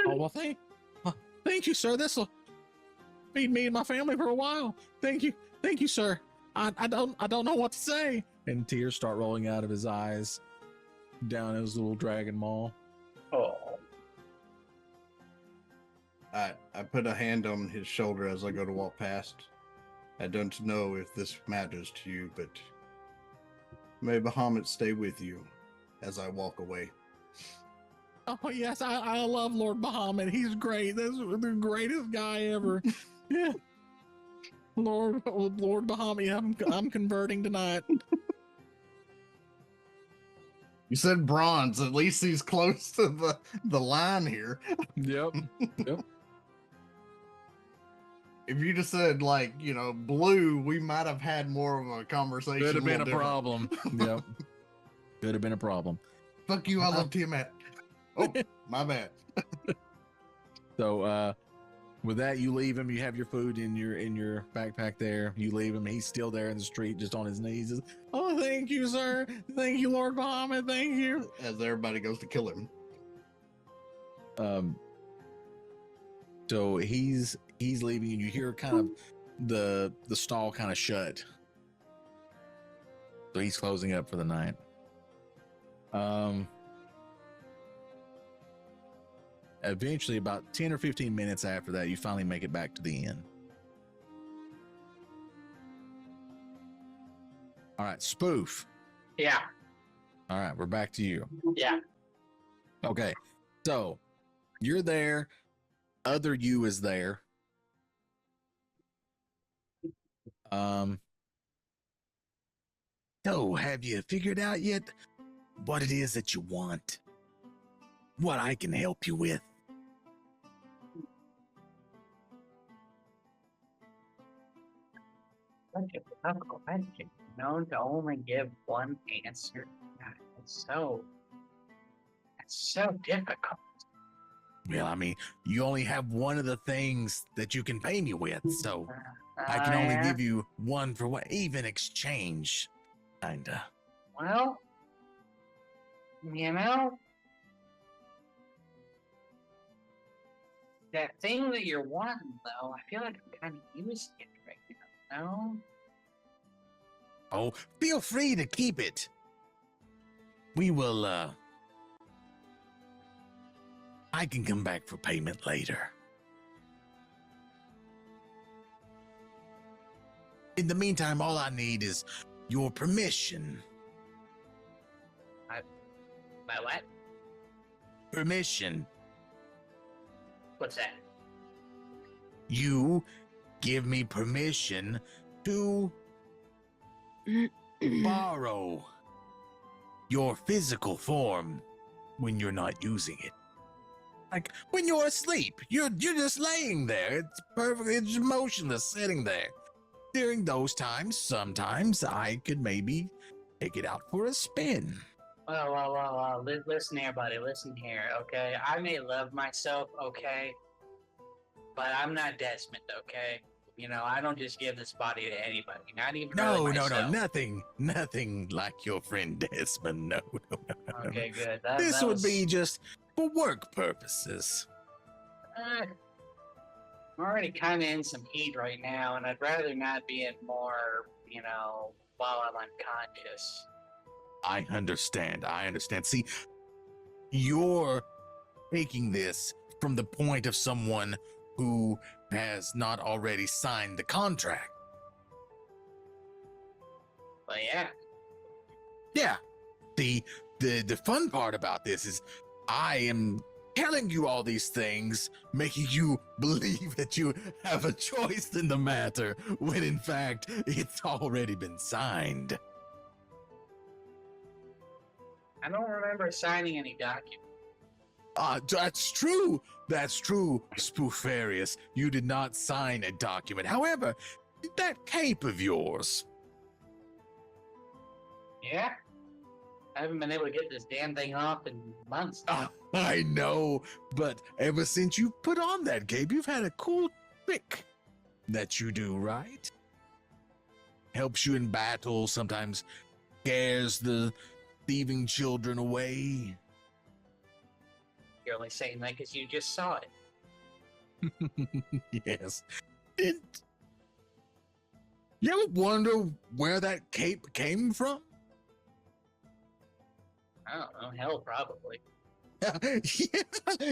Oh, well, thank you, sir. This will feed me and my family for a while. Thank you, sir. I don't know what to say. And tears start rolling out of his eyes down his little dragon maw. Oh, I put a hand on his shoulder as I go to walk past. I don't know if this matters to you, but may Bahamut stay with you as I walk away. Oh, yes, I love Lord Bahamut. He's great. This is the greatest guy ever. Yeah. Lord Bahamut, I'm converting tonight. You said bronze. At least he's close to the line here. Yep. If you just said blue, we might have had more of a conversation. Could have been a different. problem. Yep. Could have been a problem. Fuck you, I love Tiamat. Oh, my bad. So with that, you leave him. You have your food in your backpack there. You leave him. He's still there in the street, just on his knees. Says, oh, thank you, sir. Thank you, Lord Bahamut. Thank you. As everybody goes to kill him. So he's leaving, and you hear kind of the stall kind of shut. So he's closing up for the night. Eventually, about 10 or 15 minutes after that, you finally make it back to the inn. All right, Spoof. Yeah. All right, we're back to you. Yeah. Okay, so you're there. Other you is there. So have you figured out yet what it is that you want? What I can help you with? Such a tough question. Known to only give one answer. God, it's so difficult. Well, I mean, you only have one of the things that you can pay me with, so I can only Yeah. give you one for what even exchange, kinda. Well, you know, that thing that you're wanting, though, I feel like I'm kind of using it right now. No? Oh, feel free to keep it. We will, I can come back for payment later. In the meantime, all I need is your permission. My what? Permission. What's that? You give me permission to borrow your physical form when you're not using it. Like when you're asleep, you're just laying there. It's perfectly, it's motionless, sitting there. During those times, sometimes I could maybe take it out for a spin. Well. Listen here, buddy. Listen here, okay? I may love myself, okay? But I'm not Desmond, okay? You know, I don't just give this body to anybody. Not even really No, myself. nothing like your friend Desmond. No. Okay, good. This that would was- be just for work purposes. I'm already kind of in some heat right now, and I'd rather not be in more, you know, while I'm unconscious. I understand. See, you're taking this from the point of someone who has not already signed the contract. But yeah, Yeah. The fun part about this is I am telling you all these things, making you believe that you have a choice in the matter, when in fact it's already been signed. I don't remember signing any document. That's true. That's true, Spoofarius. You did not sign a document. However, that cape of yours. Yeah? I haven't been able to get this damn thing off in months. I know, but ever since you put on that cape, you've had a cool trick that you do, right? Helps you in battle, sometimes scares the thieving children away. You're only saying that because you just saw it. Yes. You ever wonder where that cape came from? I don't know. Hell, probably. Yeah,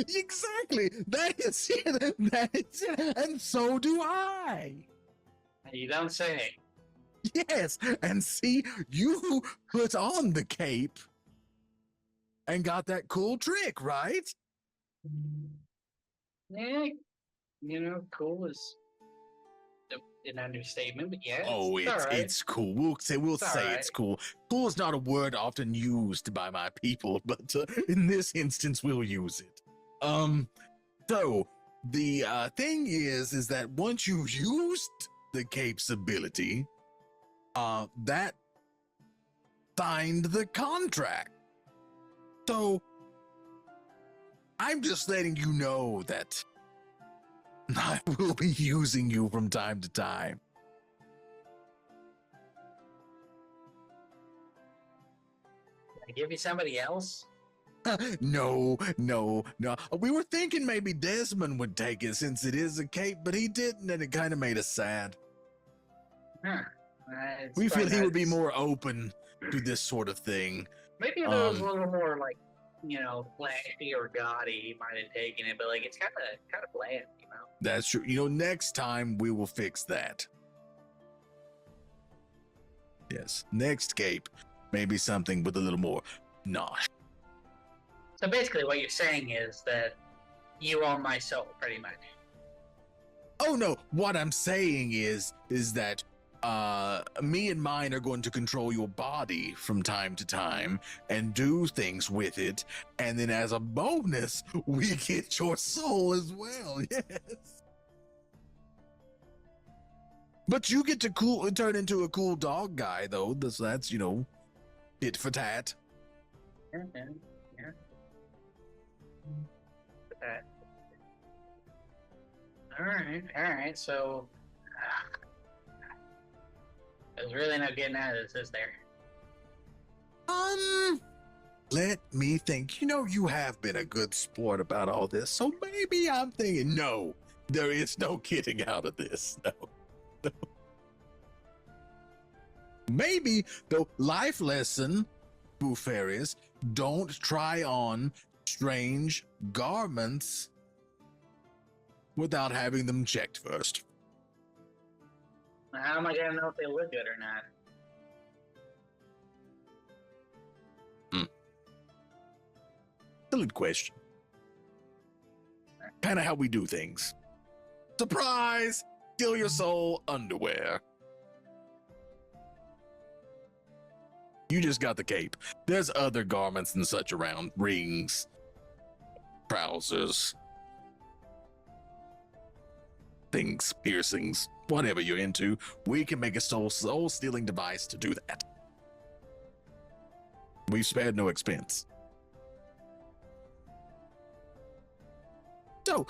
exactly. That is it. That is it. And so do I. You don't say. Yes. And see, you put on the cape and got that cool trick, right? Yeah, you know, cool is an understatement, but yeah. Oh, all right. it's cool. We'll say all it's right. cool. Cool is not a word often used by my people, but in this instance, we'll use it. So the thing is that once you used the cape's ability, that signed the contract. So I'm just letting you know that I will be using you from time to time. Can I give you somebody else? No. We were thinking maybe Desmond would take it since it is a cape, but he didn't, and it kind of made us sad. Huh. We feel probably he would be not- more open to this sort of thing. Maybe if it was a Um, little more like, flashy or gaudy, he might have taken it. But like, it's kind of bland, you know. That's true. Next time we will fix that. Yes, next cape, maybe something with a little more nosh. So basically, what you're saying is that you own my soul, pretty much. Oh no, what I'm saying is that me and mine are going to control your body from time to time and do things with it, and then as a bonus, we get your soul as well. Yes. But you get to turn into a cool dog guy though. That's tit for tat. Yeah. All right. So there's really no getting out of this, is there? Let me think. You have been a good sport about all this, so maybe I'm thinking, no, there is no getting out of this. No. Maybe the life lesson, Spoofarius, don't try on strange garments without having them checked first. How am I gonna know if they look good or not? Silly question. Kind of how we do things. Surprise! Steal your soul underwear. You just got the cape. There's other garments and such around. Rings, trousers, things, piercings, whatever you're into. We can make a soul stealing device to do that. We've spared no expense. So,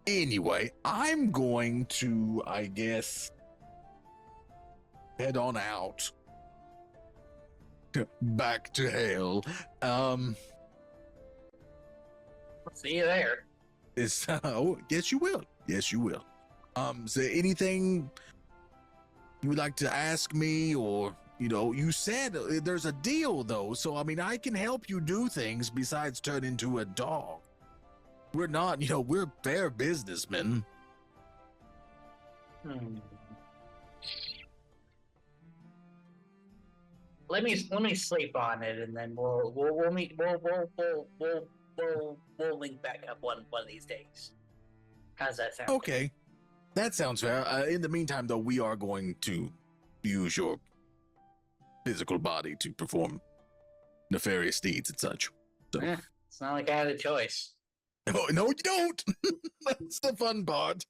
anyway, I'm going to, I guess, head on out. Back to hell. See you there. Yes, you will. Yes, you will. Is there anything you would like to ask me, or you said there's a deal though, so I can help you do things besides turn into a dog. We're not, we're fair businessmen. Let me sleep on it, and then we'll link back up one of these days. How's that sound? Okay, that sounds fair. In the meantime, though, we are going to use your physical body to perform nefarious deeds and such. So, It's not like I had a choice. no, you don't. That's the fun part.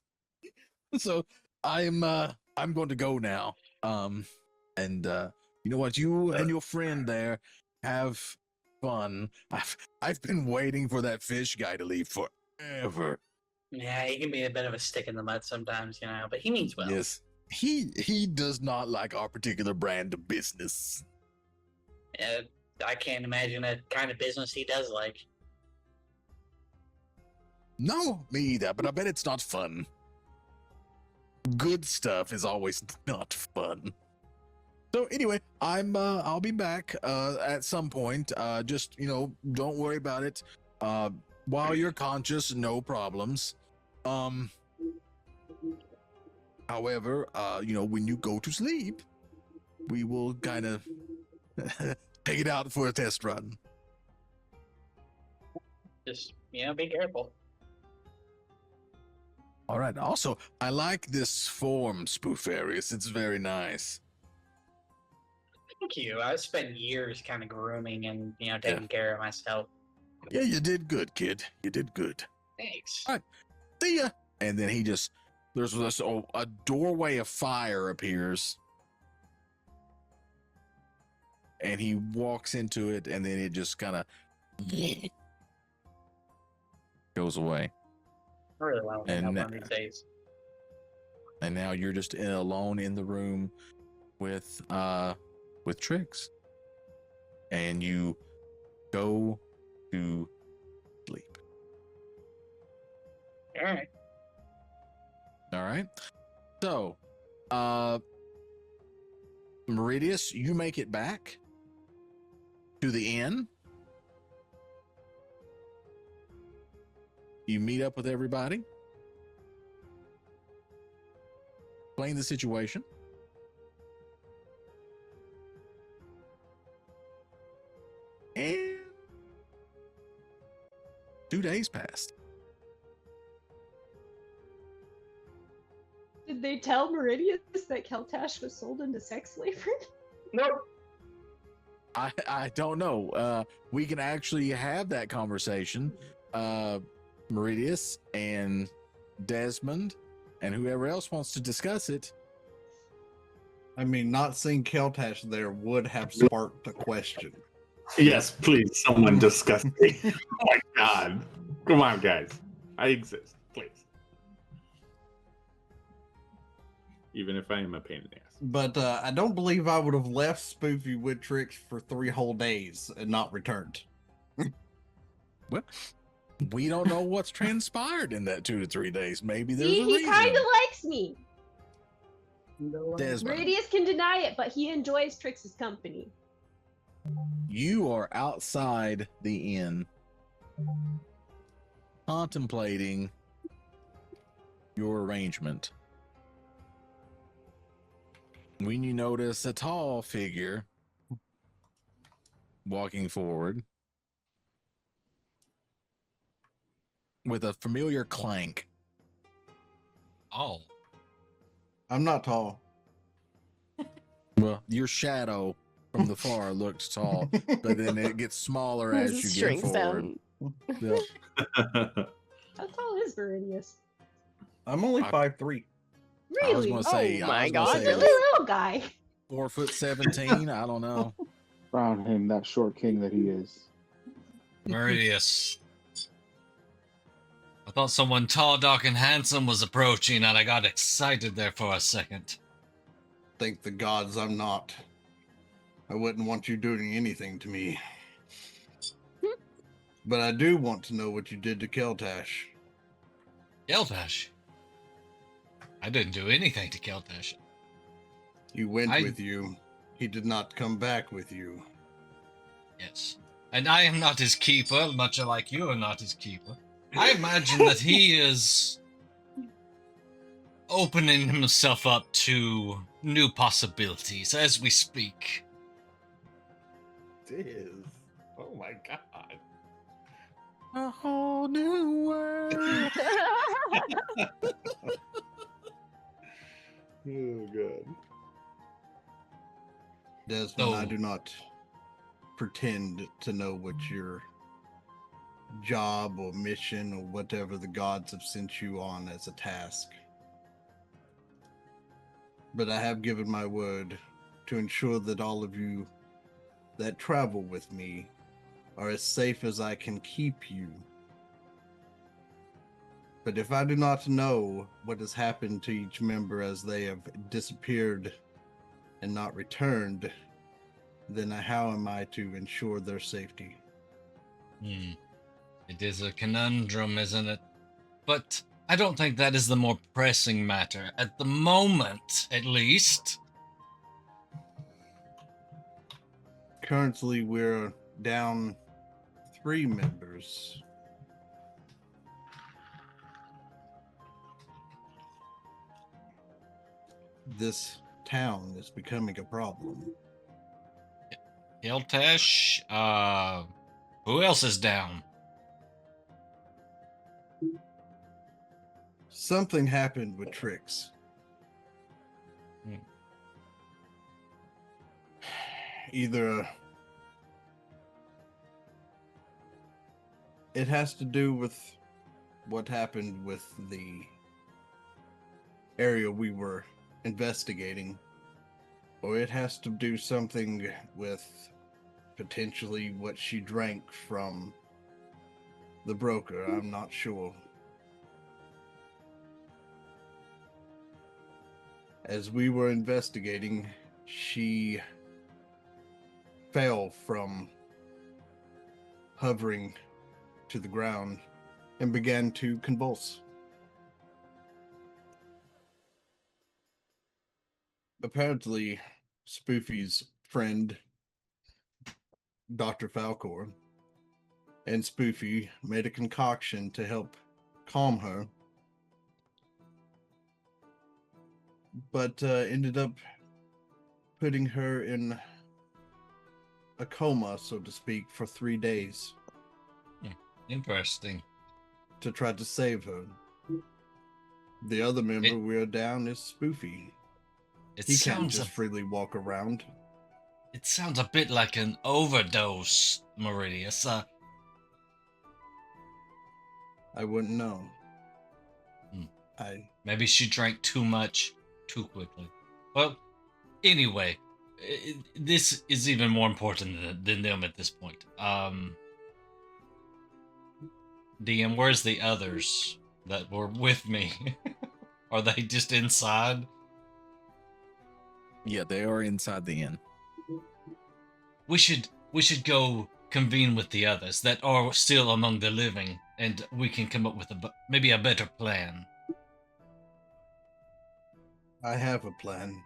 So I'm going to go now. And you know what? You and your friend there have fun. I've been waiting for that fish guy to leave forever. Yeah, he can be a bit of a stick in the mud sometimes, but he means well. Yes, he does not like our particular brand of business. I can't imagine a kind of business he does like. No, me either. But I bet it's not fun. Good stuff is always not fun. So anyway, I'll be back at some point. Just don't worry about it. While you're conscious, no problems. However, when you go to sleep, we will kind of take it out for a test run. Just be careful. All right. Also, I like this form, Spoofarius. It's very nice. Thank you. I've spent years kind of grooming and taking care of myself. Yeah, you did good, kid. You did good. Thanks. All right. See ya. And then there's this a doorway of fire appears, and he walks into it, and then it just kind of goes away. I really want to And one of these days. And now you're just alone in the room with Trix, and you go to sleep. All right. All right. So, Meridius, you make it back to the inn. You meet up with everybody. Explain the situation. And 2 days passed. Did they tell Meridius that Keltash was sold into sex slavery? Nope. I don't know. We can actually have that conversation. Meridius and Desmond and whoever else wants to discuss it. I mean, not seeing Keltash there would have sparked a question. Yes, please, someone discuss me. Oh my god. Come on, guys. I exist, please. Even if I am a pain in the ass. But I don't believe I would have left Spoofy with Tricks for 3 whole days and not returned. Well, we don't know what's transpired in that 2 to 3 days. Maybe there's See, a he reason. kind of likes me. Desmond, Meridius can deny it, but he enjoys Trix's company. you are outside the inn, contemplating your arrangement. When you notice a tall figure walking forward with a familiar clank. Oh, I'm not tall. Well, your shadow from the far looked tall, but then it gets smaller as you get Shrinks forward. down. Yeah. How tall is Meridius? I'm only I- 5'3". I was Really? going to say, Oh my I was God, gonna He's a say little guy. 4'17". I don't know. Crown him that short king that he is. Meridius. I thought someone tall, dark, and handsome was approaching, and I got excited there for a second. Thank the gods I'm not. I wouldn't want you doing anything to me. But I do want to know what you did to Keltash. Keltash. I didn't do anything to Keltash. He went I- with you. He did not come back with you. Yes. And I am not his keeper, much like you are not his keeper. I imagine that he is opening himself up to new possibilities as we speak. It is. Oh my god. A whole new world. Oh god. Desmond, I No. do not pretend to know what your job or mission or whatever the gods have sent you on as a task. But I have given my word to ensure that all of you that travel with me are as safe as I can keep you. But if I do not know what has happened to each member as they have disappeared and not returned, then how am I to ensure their safety? It is a conundrum, isn't it? But I don't think that is the more pressing matter. At the moment, at least. Currently, we're down 3 members. This town is becoming a problem. Keltash, who else is down? Something happened with Trix. Hmm. Either it has to do with what happened with the area we were investigating, or it has to do something with potentially what she drank from the broker. I'm not sure. As we were investigating, she fell from hovering to the ground and began to convulse. Apparently, Spoofy's friend Dr. Falcor and Spoofy made a concoction to help calm her, but ended up putting her in a coma, so to speak, for 3 days Interesting. to try to save her. The other member we're down is Spoofy. It He can't sounds just freely walk around. it sounds a bit like an overdose, Meridius. I wouldn't know. Hmm. Maybe she drank too much too quickly. Well, anyway, this is even more important than them at this point. DM, where's the others that were with me? Are they just inside? Yeah, they are inside the inn. We should go convene with the others that are still among the living, and we can come up with maybe a better plan. I have a plan.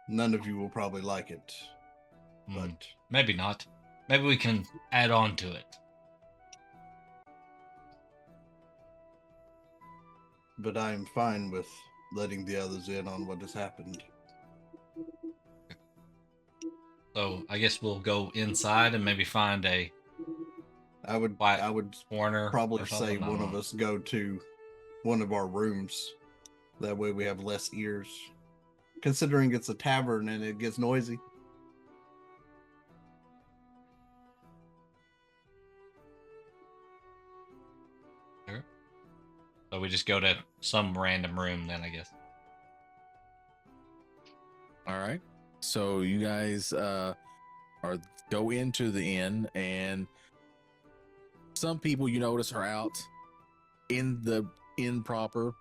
None of you will probably like it, but Maybe not. Maybe we can add on to it. But I am fine with letting the others in on what has happened. So I guess we'll go inside and maybe find a. I would corner. probably say one of us go to one of our rooms. That way we have less ears. Considering it's a tavern and it gets noisy. Sure. So we just go to some random room then, I guess. All right. So you guys go into the inn, and some people you notice are out in the inn proper,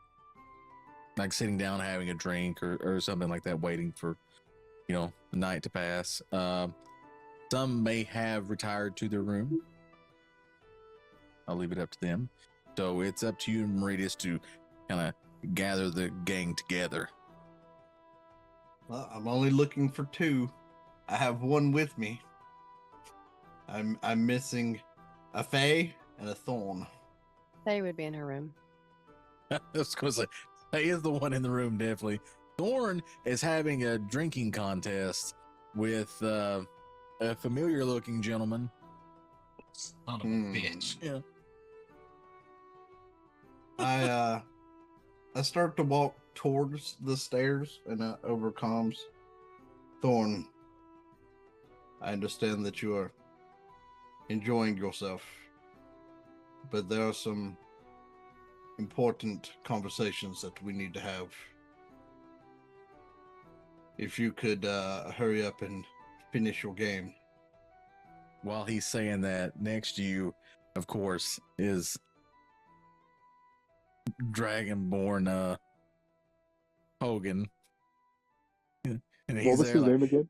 like sitting down having a drink or something like that, waiting for the night to pass. Some may have retired to their room. I'll leave it up to them. So it's up to you, Meridius, to kind of gather the gang together. Well, I'm only looking for 2. I have 1 with me. I'm missing a Fae and a Thorn. They would be in her room. I was going to say, Faye is the one in the room, definitely. Thorn is having a drinking contest with a familiar-looking gentleman. Son of a bitch. Yeah. I start to walk towards the stairs and over comms. Thorn, I understand that you are enjoying yourself, but there are some important conversations that we need to have. If you could hurry up and finish your game. While he's saying that, next to you, of course, is Dragonborn Hogan. And he's What was there his like, name again?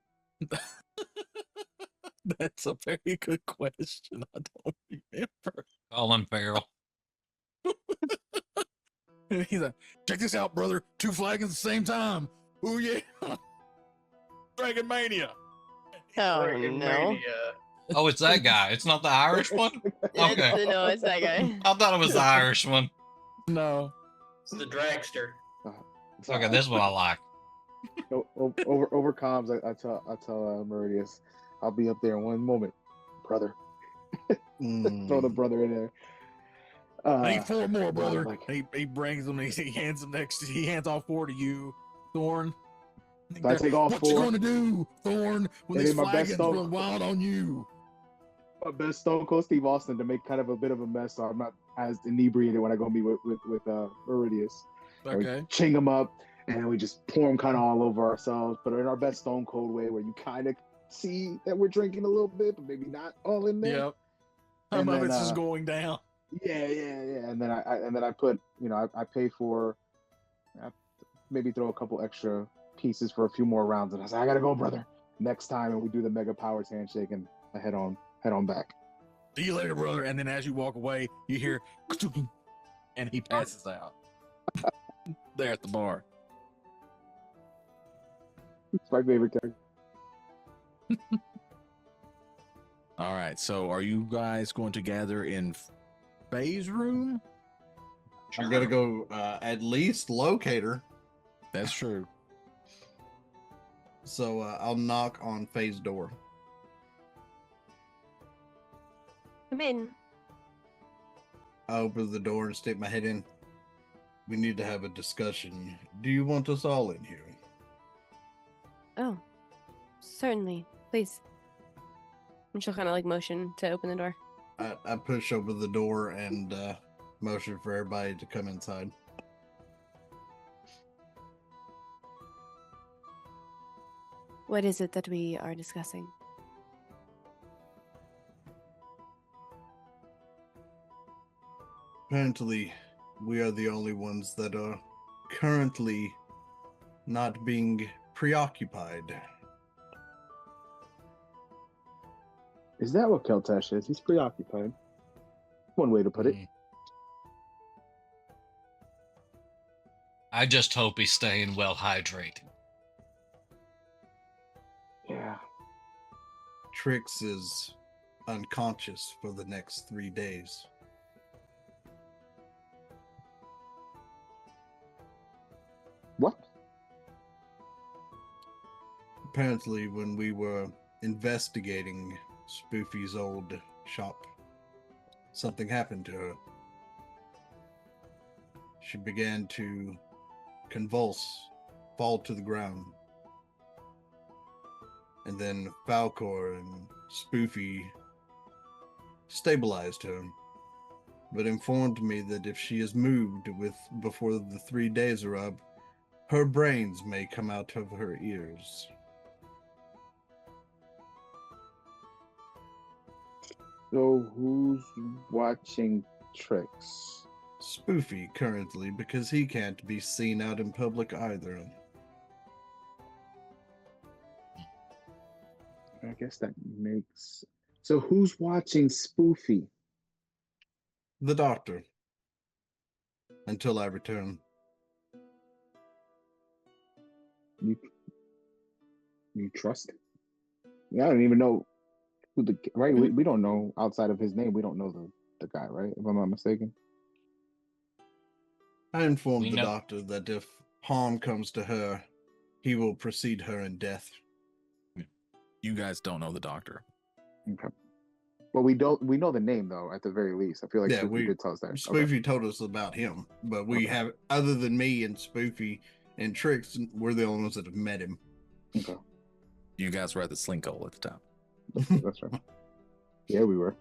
That's a very good question. I don't remember. Colin Farrell. And he's like, check this out, brother. 2 flagons at the same time. Ooh, yeah. Dragon Mania. Oh, no. Oh, it's that guy. It's not the Irish one? Okay. No, it's that guy. I thought it was the Irish one. No. It's the dragster. Okay, this one I like. Over comms, I tell Meridius, I'll be up there in 1 moment, brother. Throw the brother in there. I need 4 more, brother. Like, He brings them. He hands them he hands all 4 to you, Thorn. I take all what 4. you gonna do, Thorn, when It these ain't my best flagons stone. run wild on you? My best Stone Cold Steve Austin to make kind of a bit of a mess, so I'm not as inebriated when I go meet with Meridius. And we Okay. ching him up, and we just pour him kind of all over ourselves, but in our best Stone Cold way, where you kind of see that we're drinking a little bit, but maybe not all in there. Yep. Some And of then, it's just going down. Yeah. And then I put, I pay for, maybe throw a couple extra pieces for a few more rounds, and I say, I gotta go, brother. Next time, and we do the Mega Powers handshake, and I head on back. See you later, brother. And then as you walk away, you hear, and he passes out there at the bar. It's my favorite character. All right. So, are you guys going to gather in Faye's room? I'm gonna go at least locate her. That's true. So I'll knock on Faye's door. Come in. I open the door and stick my head in. We need to have a discussion. Do you want us all in here? Oh, certainly. Please. And she'll kind of like motion to open the door. I push open the door and motion for everybody to come inside. What is it that we are discussing? Apparently, we are the only ones that are currently not being preoccupied. Is that what Keltash is? He's preoccupied. One way to put it. I just hope he's staying well hydrated. Yeah. Trix is unconscious for the next 3 days. What? Apparently, when we were investigating Spoofy's old shop, something happened to her. She began to convulse, fall to the ground. And then Falcor and Spoofy stabilized her, but informed me that if she is moved before the 3 days are up, her brains may come out of her ears. So who's watching Tricks? Spoofy currently, because he can't be seen out in public either. I guess that makes. So who's watching Spoofy? The doctor. Until I return. You trust him? Yeah, I don't even know who the right. We don't know outside of his name. We don't know the guy, right? If I'm not mistaken. I informed We the know- doctor that if harm comes to her, he will precede her in death. You guys don't know the doctor. Okay. Well, we don't. We know the name though. At the very least, I feel like Yeah, Spoofy did tell us that. Okay. Spoofy told us about him, but we Okay. have, other than me and Spoofy and Trix, we're the only ones that have met him. Okay. You guys were at the slink hole at the time. That's right. Yeah, we were.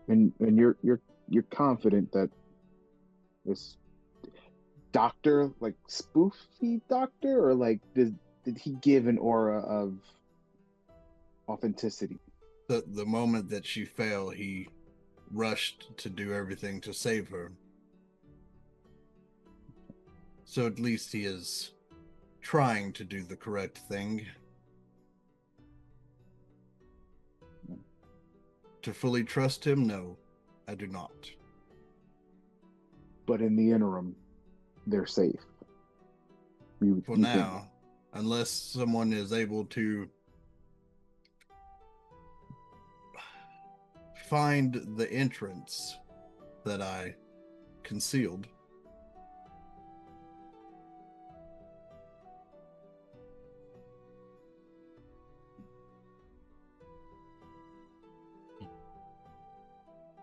and you're confident that this doctor, like Spoofy doctor, or like did he give an aura of authenticity? The moment that she fell, he rushed to do everything to save her. So at least he is trying to do the correct thing. To fully trust him, no, I do not. But in the interim, they're safe. You For think- now, unless someone is able to find the entrance that I concealed.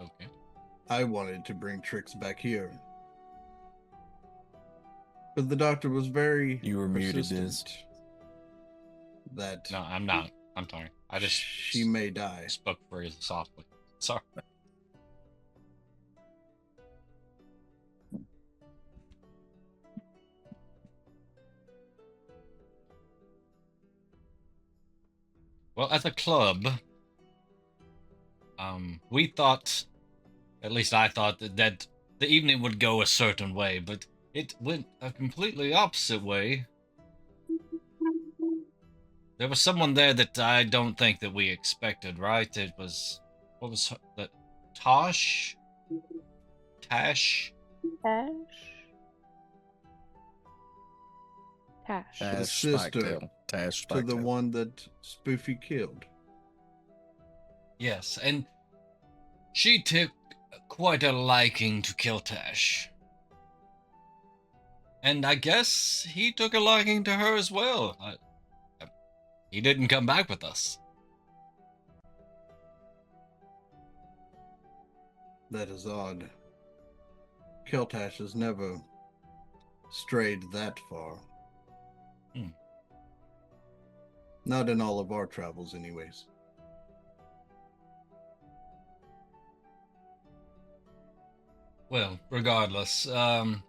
Okay. I wanted to bring Trix back here. But the doctor was very You were muted, persistent that No, I'm not. I'm sorry. I just she may die. spoke very softly. Sorry. Well, at the club, we thought, at least I thought, that the evening would go a certain way, but it went a completely opposite way. There was someone there that I don't think that we expected, right? It was, what was that? Tosh? Tash? Ash? Tash. The Tash sister Spiketail. Tash to the Spiketail. one that Spoofy killed. Yes, and she took quite a liking to Keltash. And I guess he took a liking to her as well. He didn't come back with us. That is odd. Keltash has never strayed that far. Hmm. Not in all of our travels, anyways. Well, regardless, I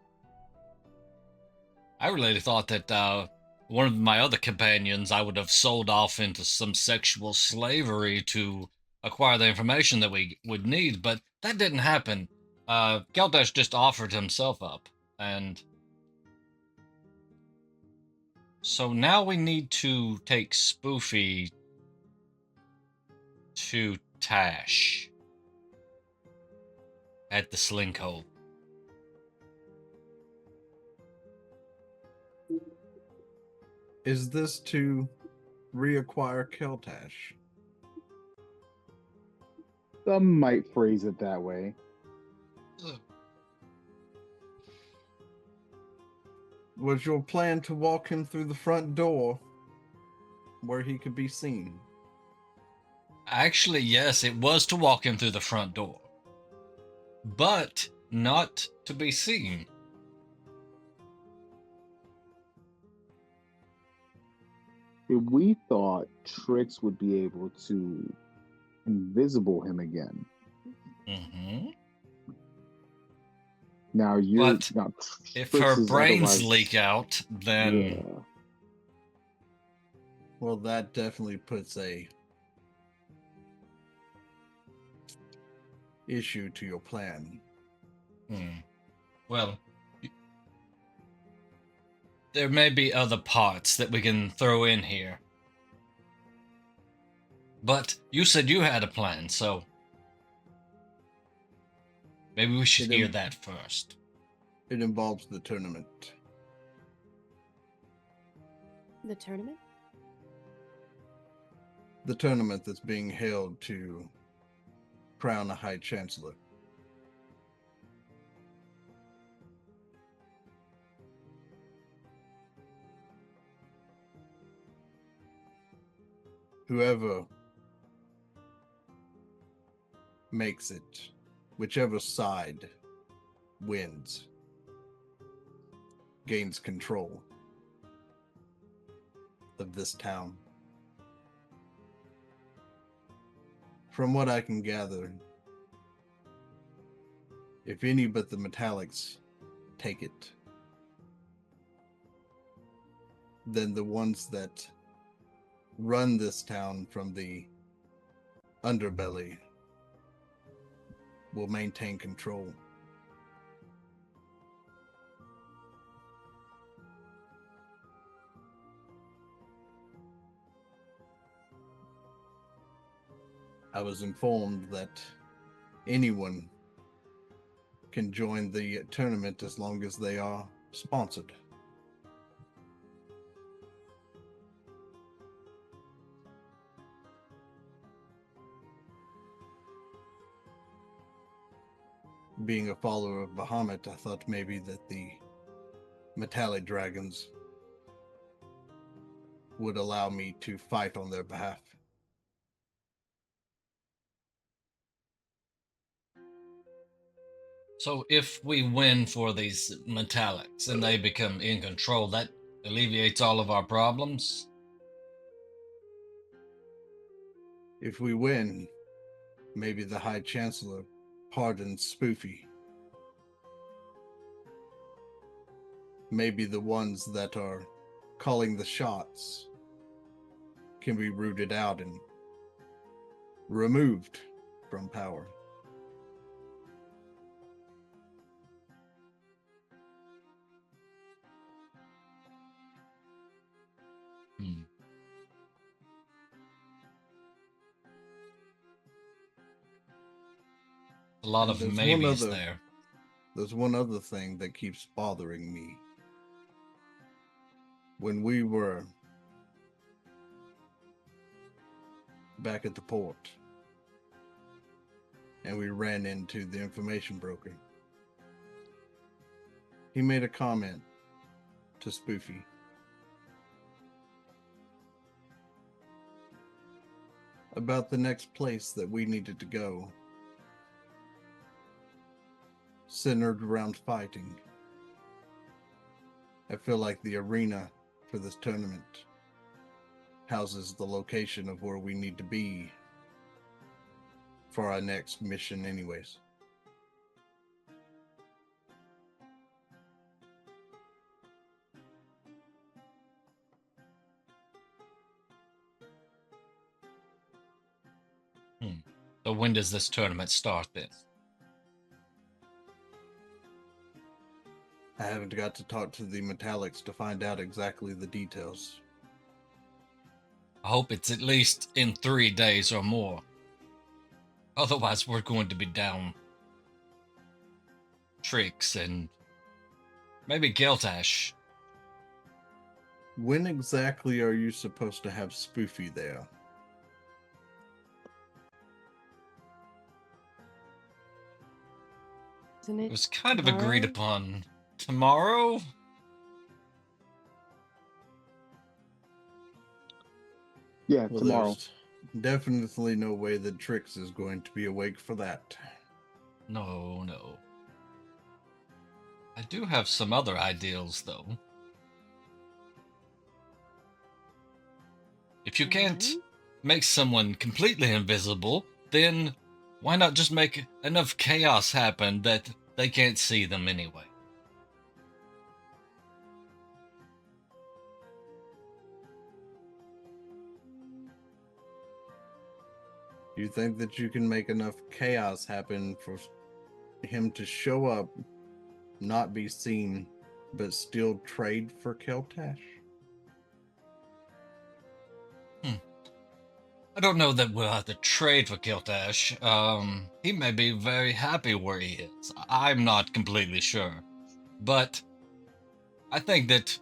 really thought that one of my other companions I would have sold off into some sexual slavery to acquire the information that we would need, but that didn't happen. Keltash just offered himself up, and so now we need to take Spoofy to Tash at the Slink Hole. Is this to reacquire Keltash? Some might phrase it that way. Was your plan to walk him through the front door where he could be seen? Actually, yes, it was to walk him through the front door, but not to be seen. We thought Trix would be able to invisible him again. Mm-hmm. Now you're But now, if Trix her is brains otherwise- leak out, then Yeah. Well, that definitely puts a issue to your plan. Well, there may be other parts that we can throw in here. But you said you had a plan, so maybe we should It hear im- that first. It involves the tournament. The tournament? The tournament that's being held to crown a High Chancellor. Whoever makes it, whichever side wins, gains control of this town. From what I can gather, if any but the metallics take it, then the ones that run this town from the underbelly will maintain control. I was informed that anyone can join the tournament as long as they are sponsored. Being a follower of Bahamut, I thought maybe that the metallic dragons would allow me to fight on their behalf. So if we win for these metallics and they become in control, that alleviates all of our problems? If we win, maybe the High Chancellor pardons Spoofy. Maybe the ones that are calling the shots can be rooted out and removed from power. A lot And of there's one maybes other- there. There's one other thing that keeps bothering me. when we were back at the port and we ran into the information broker, he made a comment to Spoofy. About the next place that we needed to go, centered around fighting. I feel like the arena for this tournament houses the location of where we need to be for our next mission anyways. So when does this tournament start then? I haven't got to talk to the Metallics to find out exactly the details. I hope it's at least in 3 days or more. Otherwise, we're going to be down Tricks and maybe Keltash. When exactly are you supposed to have Spoofy there? Isn't It it? was kind of agreed tomorrow? upon tomorrow. Yeah, Well, tomorrow. there's definitely no way that Trix is going to be awake for that. No. I do have some other ideals, though. If you can't Mhm. make someone completely invisible, then why not just make enough chaos happen that they can't see them anyway? You think that you can make enough chaos happen for him to show up, not be seen, but still trade for Keltash? I don't know that we'll have to trade for Keltash. He may be very happy where he is. I'm not completely sure. But I think that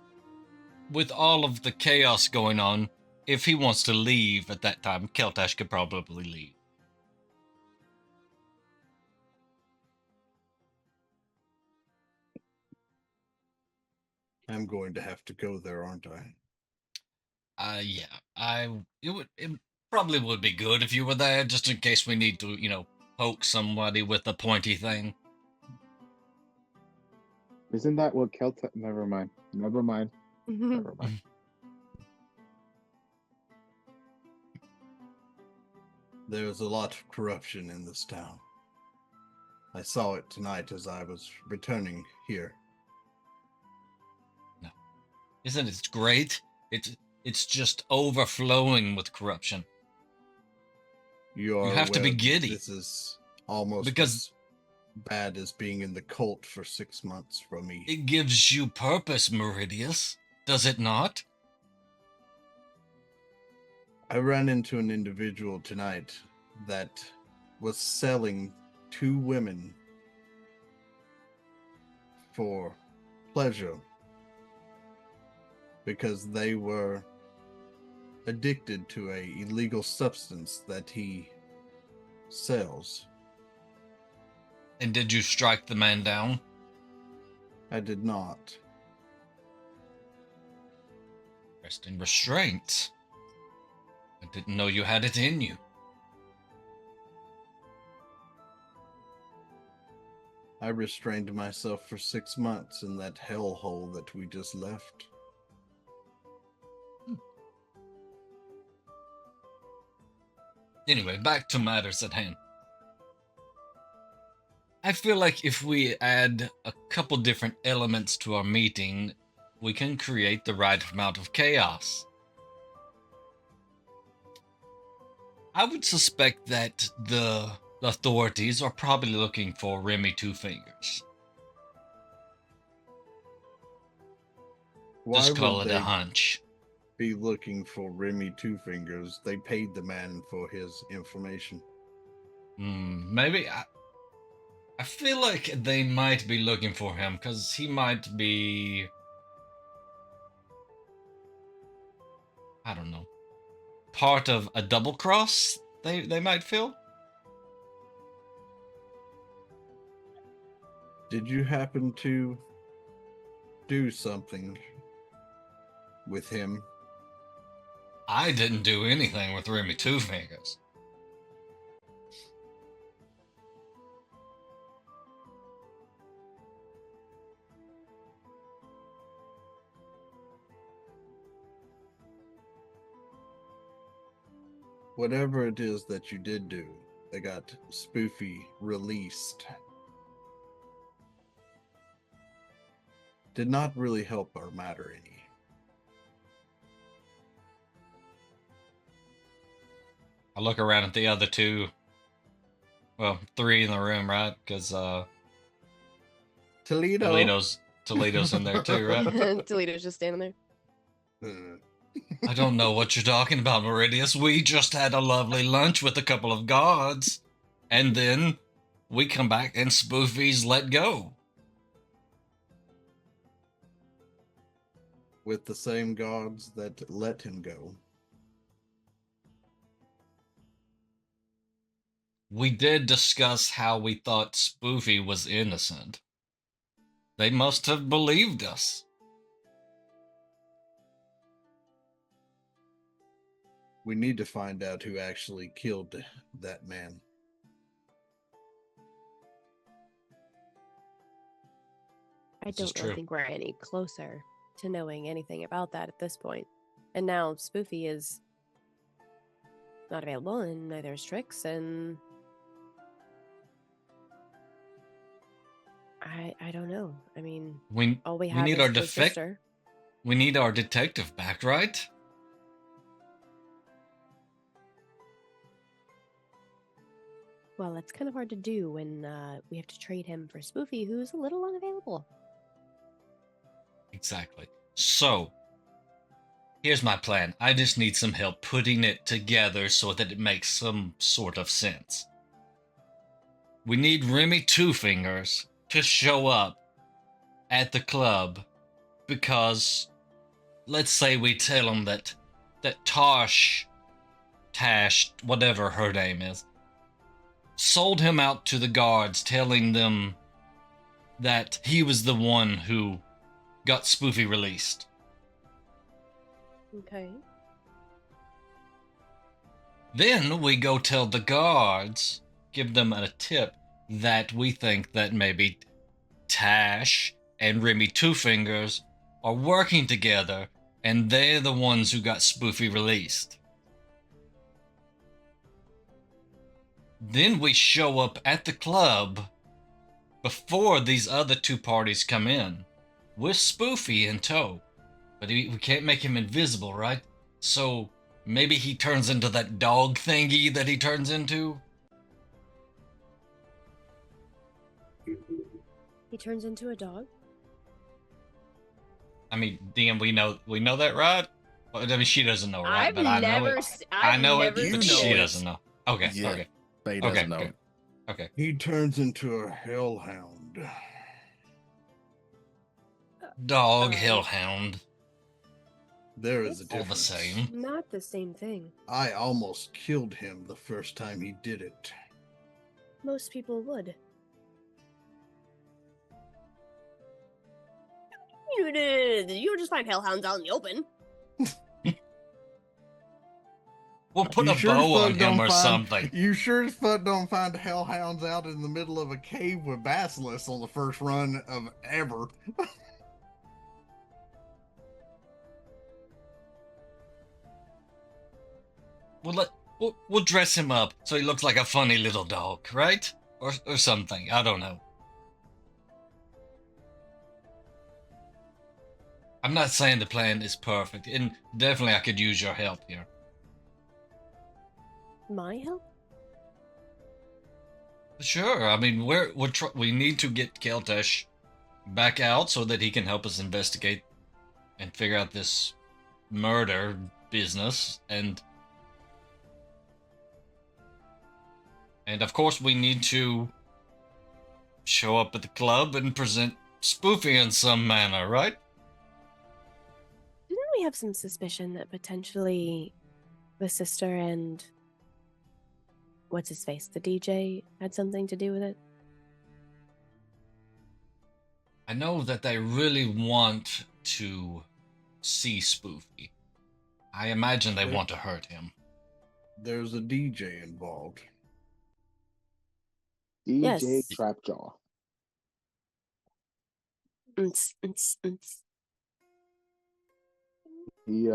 with all of the chaos going on, if he wants to leave at that time, Keltash could probably leave. I'm going to have to go there, aren't I? Yeah. It probably would be good if you were there, just in case we need to, poke somebody with a pointy thing. Isn't that what Kelta? Never mind. Never mind. Never mind. There's a lot of corruption in this town. I saw it tonight as I was returning here. Isn't it great? It's just overflowing with corruption. You are have to be aware that giddy. This is almost Because- as bad as being in the cult for 6 months from me. It gives you purpose, Meridius, does it not? I ran into an individual tonight that was selling 2 women for pleasure because they were addicted to a illegal substance that he sells. And did you strike the man down? I did not. Resting restraint. I didn't know you had it in you. I restrained myself for 6 months in that hellhole that we just left. Anyway, back to matters at hand. I feel like if we add a couple different elements to our meeting, we can create the right amount of chaos. I would suspect that the authorities are probably looking for Remy Two Fingers. Why Just call would it a they hunch. be looking for Remy Two Fingers? They paid the man for his information. Maybe I feel like they might be looking for him because he might be I don't know, part of a double cross they might feel. Did you happen to do something with him? I didn't do anything with Remy Two Fingers. Whatever it is that you did do, they got Spoofy released. Did not really help our matter any. I look around at the other two. Well, three in the room, right? Because Toledo. Toledo's in there too, right? Toledo's just standing there. I don't know what you're talking about, Meridius. We just had a lovely lunch with a couple of guards, and then we come back and Spoofy's let go. With the same gods that let him go. We did discuss how we thought Spoofy was innocent. They must have believed us. We need to find out who actually killed that man. I This is don't really true. think we're any closer to knowing anything about that at this point. And now Spoofy is not available, and neither is Trix, and I don't know. I mean, We all we we have need is our the defect. sister. We need our detective back, right? Well, that's kind of hard to do when we have to trade him for Spoofy, who's a little unavailable. Exactly. So, here's my plan. I just need some help putting it together so that it makes some sort of sense. We need Remy Two Fingers to show up at the club because, let's say we tell him that Tash, whatever her name is, sold him out to the guards, telling them that he was the one who got Spoofy released. Okay. Then we go tell the guards, give them a tip that we think that maybe Tash and Remy Two Fingers are working together and they're the ones who got Spoofy released. Then we show up at the club before these other two parties come in with Spoofy in tow. But we can't make him invisible, right? So maybe he turns into that dog thingy that he turns into? He turns into a dog? I mean, DM, we know that, right? Well, I mean, she doesn't know, right? But I know it. I know it, You but know she it. doesn't know. Okay, Yeah. okay, Faye doesn't okay, know. okay. Okay. He turns into a hellhound. Dog Uh, hellhound. There is a It's All the difference. same. Not the same thing. I almost killed him the first time he did it. Most people would. You would just find hellhounds out in the open. We'll put You a sure as bow fuck on him don't or find- something. You sure as fuck don't find hellhounds out in the middle of a cave with basilisks on the first run of ever. We'll dress him up so he looks like a funny little dog, right? Or something. I don't know. I'm not saying the plan is perfect, and definitely I could use your help here. My help? Sure. I mean, we need to get Keltash back out so that he can help us investigate and figure out this murder business, and of course we need to show up at the club and present Spoofy in some manner, right? Didn't we have some suspicion that potentially the sister and what's his face, the DJ, had something to do with it. I know that they really want to see Spoofy. I imagine they want to hurt him. There's a DJ involved. DJ Yes. Trapjaw. Nts, nts, nts. He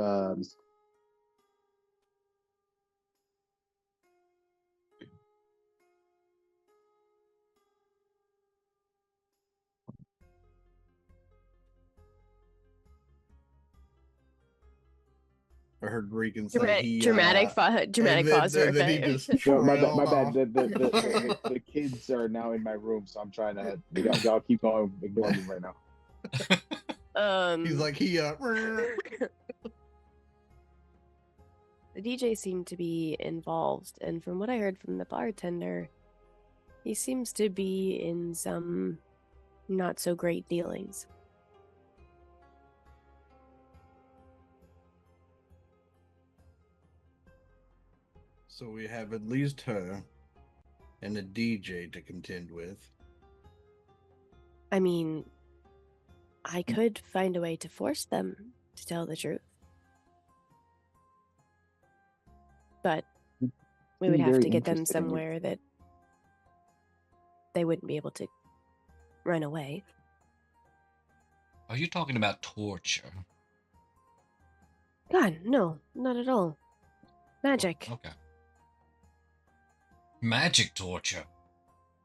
I heard Regan say Dramatic, he dramatic and then- pause for and then he effect. just no, my bad, trailed my bad. off. The kids are now in my room, so I'm trying to y'all keep going, ignore me right now. He's like The DJ seemed to be involved, and from what I heard from the bartender, he seems to be in some not so great dealings. So we have at least her and a DJ to contend with. I mean, I could find a way to force them to tell the truth. But we would Seem have very to get them interested in you. somewhere that they wouldn't be able to run away. Are you talking about torture? God, no, not at all. Magic. Okay. Magic torture.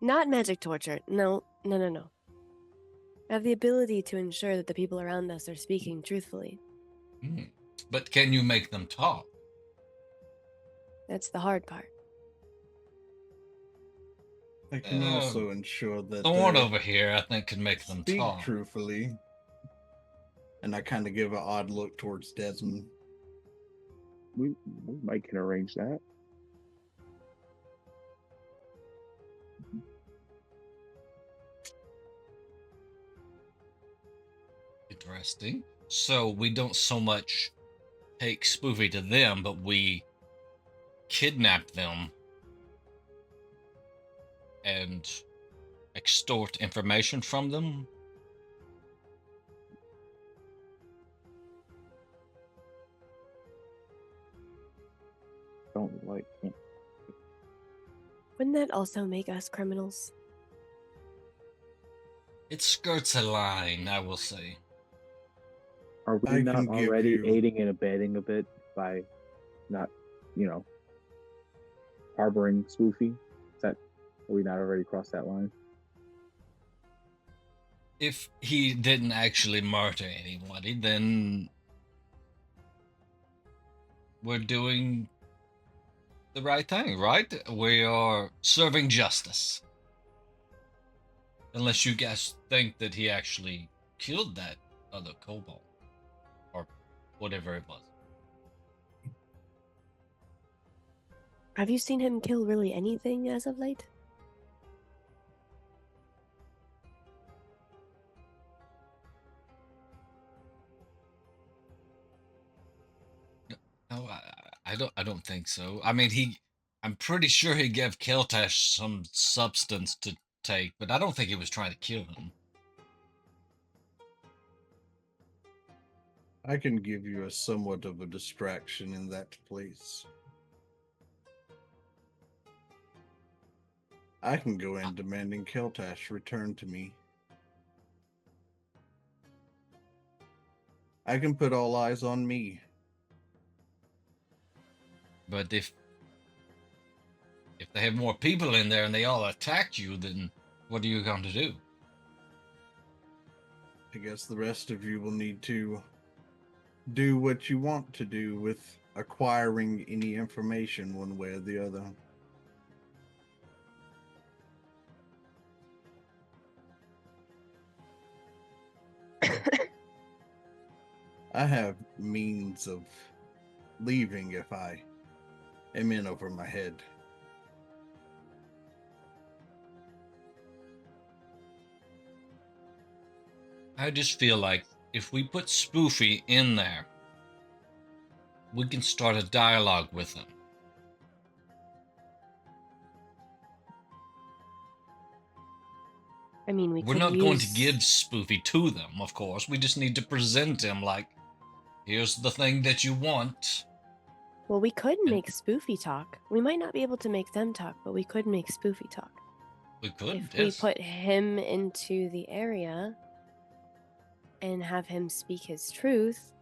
Not magic torture. No. I have the ability to ensure that the people around us are speaking truthfully. Hmm. But can you make them talk? That's the hard part. I can also ensure that Thorn they over here, I think, can make them speak talk. truthfully. And I kind of give an odd look towards Desmond. We might can arrange that. Interesting. So we don't so much take Spoofy to them, but we kidnap them and extort information from them. Don't like. Wouldn't that also make us criminals? It skirts a line, I will say. Are we I not can give already you- aiding and abetting a bit by not, harboring Spoofy? Are we not already crossed that line? If he didn't actually murder anybody, then we're doing the right thing, right? We are serving justice. Unless you guys think that he actually killed that other kobold. Or whatever it was. Have you seen him kill really anything as of late? No, I don't think so. I mean, I'm pretty sure he gave Keltash some substance to take, but I don't think he was trying to kill him. I can give you a somewhat of a distraction in that place. I can go in demanding Keltash return to me. I can put all eyes on me. But if they have more people in there and they all attack you, then what are you going to do? I guess the rest of you will need to do what you want to do with acquiring any information one way or the other. I have means of leaving if I am in over my head. I just feel like if we put Spoofy in there we can start a dialogue with them. I mean, we We're could not going to give use- Spoofy to them, of course. We just need to present him like, here's the thing that you want. Well, we could make Spoofy talk. We might not be able to make them talk, but we could make Spoofy talk. We could, If yes. we put him into the area and have him speak his truth,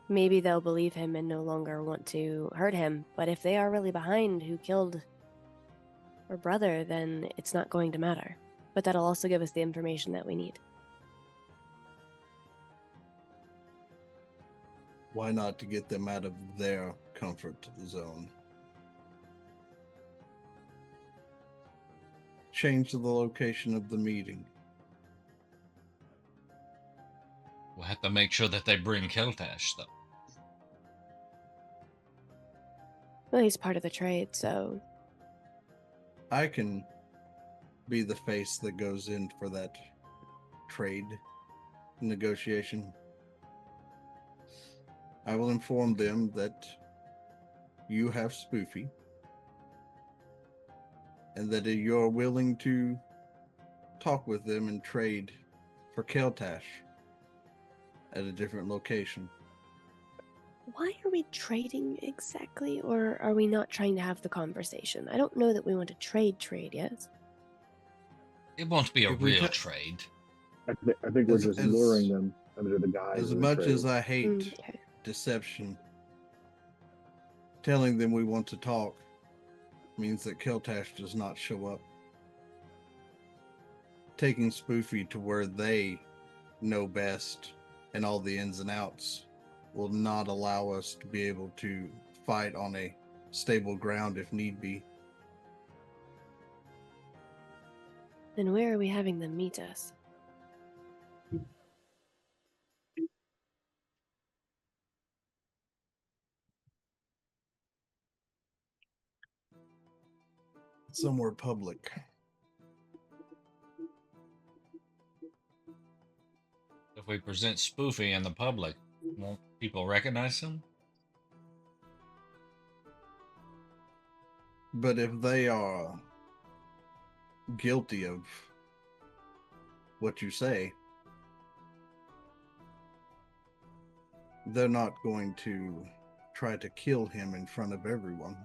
maybe they'll believe him and no longer want to hurt him. But if they are really behind who killed her brother, then it's not going to matter. But that'll also give us the information that we need. Why not to get them out of their comfort zone? Change the location of the meeting. We'll have to make sure that they bring Keltash, though. Well, he's part of the trade, so I can be the face that goes in for that trade negotiation. I will inform them that you have Spoofy and that you're willing to talk with them and trade for Keltash at a different location. why are we trading exactly? Or are we not trying to have the conversation? I don't know that we want to trade yet. It won't be a If we real ta- trade. I think we're As- just as- luring them under the guise As of the much trade. as I hate Okay. deception, telling them we want to talk means that Keltash does not show up. Taking Spoofy to where they know best and all the ins and outs will not allow us to be able to fight on a stable ground if need be. Then where are we having them meet us? Somewhere public. If we present Spoofy in the public, won't people recognize him? But if they are guilty of what you say, they're not going to try to kill him in front of everyone.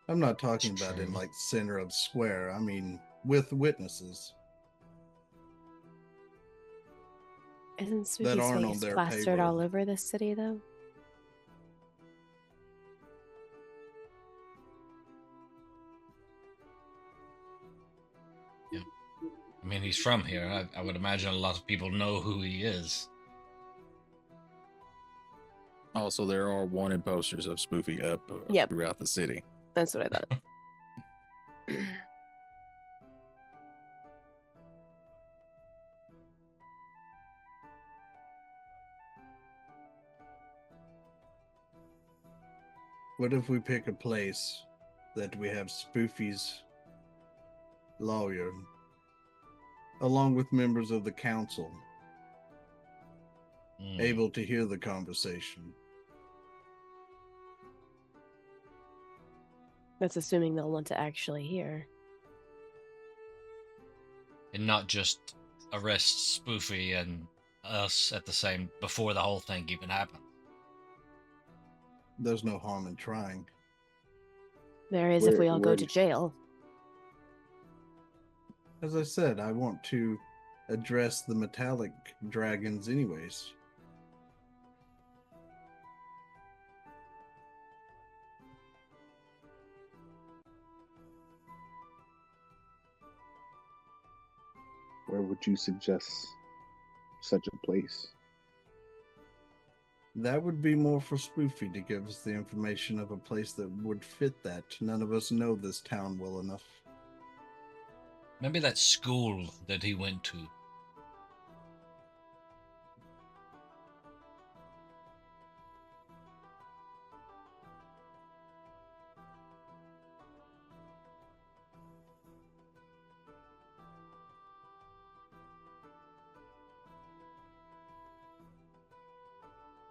I'm not talking It's about in true. like center of square. I mean with witnesses. Isn't That Spoofy's aren't on face their plastered all payroll. over this city, though? I mean, he's from here. I would imagine a lot of people know who he is. Also, there are wanted posters of Spoofy up Yep. throughout the city. That's what I thought. What if we pick a place that we have Spoofy's lawyer, along with members of the council, Hmm. able to hear the conversation? That's assuming they'll want to actually hear. And not just arrest Spoofy and us at the same before the whole thing even happened. There's no harm in trying. There is if we all go Where- to jail. As I said, I want to address the metallic dragons anyways. Where would you suggest such a place? That would be more for Spoofy to give us the information of a place that would fit that. None of us know this town well enough. Maybe that school that he went to.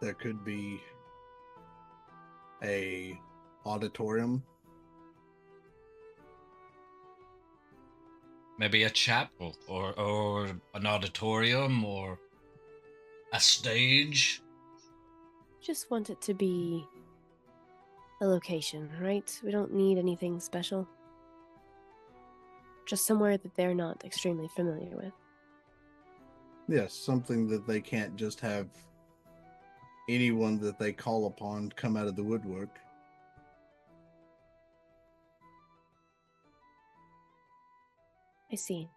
there could be a auditorium. Maybe a chapel or an auditorium or a stage. Just want it to be a location, right? We don't need anything special. Just somewhere that they're not extremely familiar with. Yes, something that they can't just have anyone that they call upon come out of the woodwork. I see.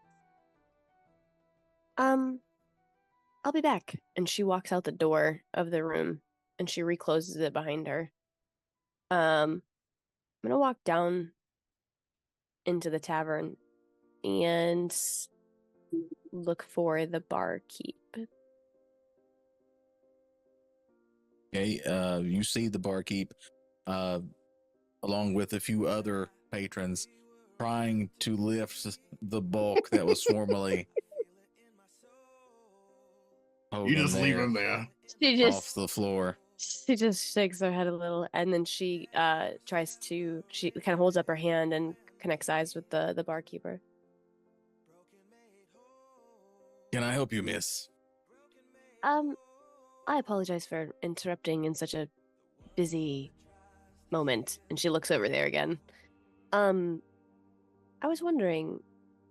I'll be back. And she walks out the door of the room and she recloses it behind her. I'm gonna walk down into the tavern and look for the barkeep. Okay, you see the barkeep, along with a few other patrons, trying to lift the bulk that was formerly. You just leave him there. She off just the floor. she just shakes her head a little, and then she she kind of holds up her hand and connects eyes with the barkeeper. Can I help you, miss? I apologize for interrupting in such a busy moment. And she looks over there again. I was wondering,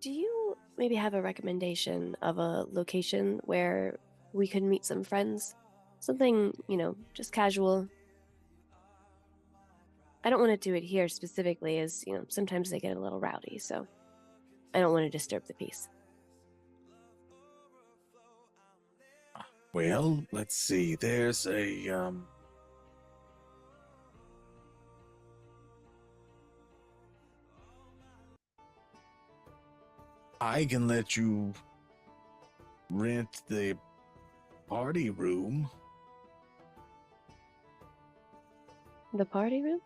do you maybe have a recommendation of a location where we could meet some friends? Something, just casual. I don't want to do it here specifically, as, sometimes they get a little rowdy, so I don't want to disturb the peace. Well, let's see. There's a I can let you rent the party room. The party room?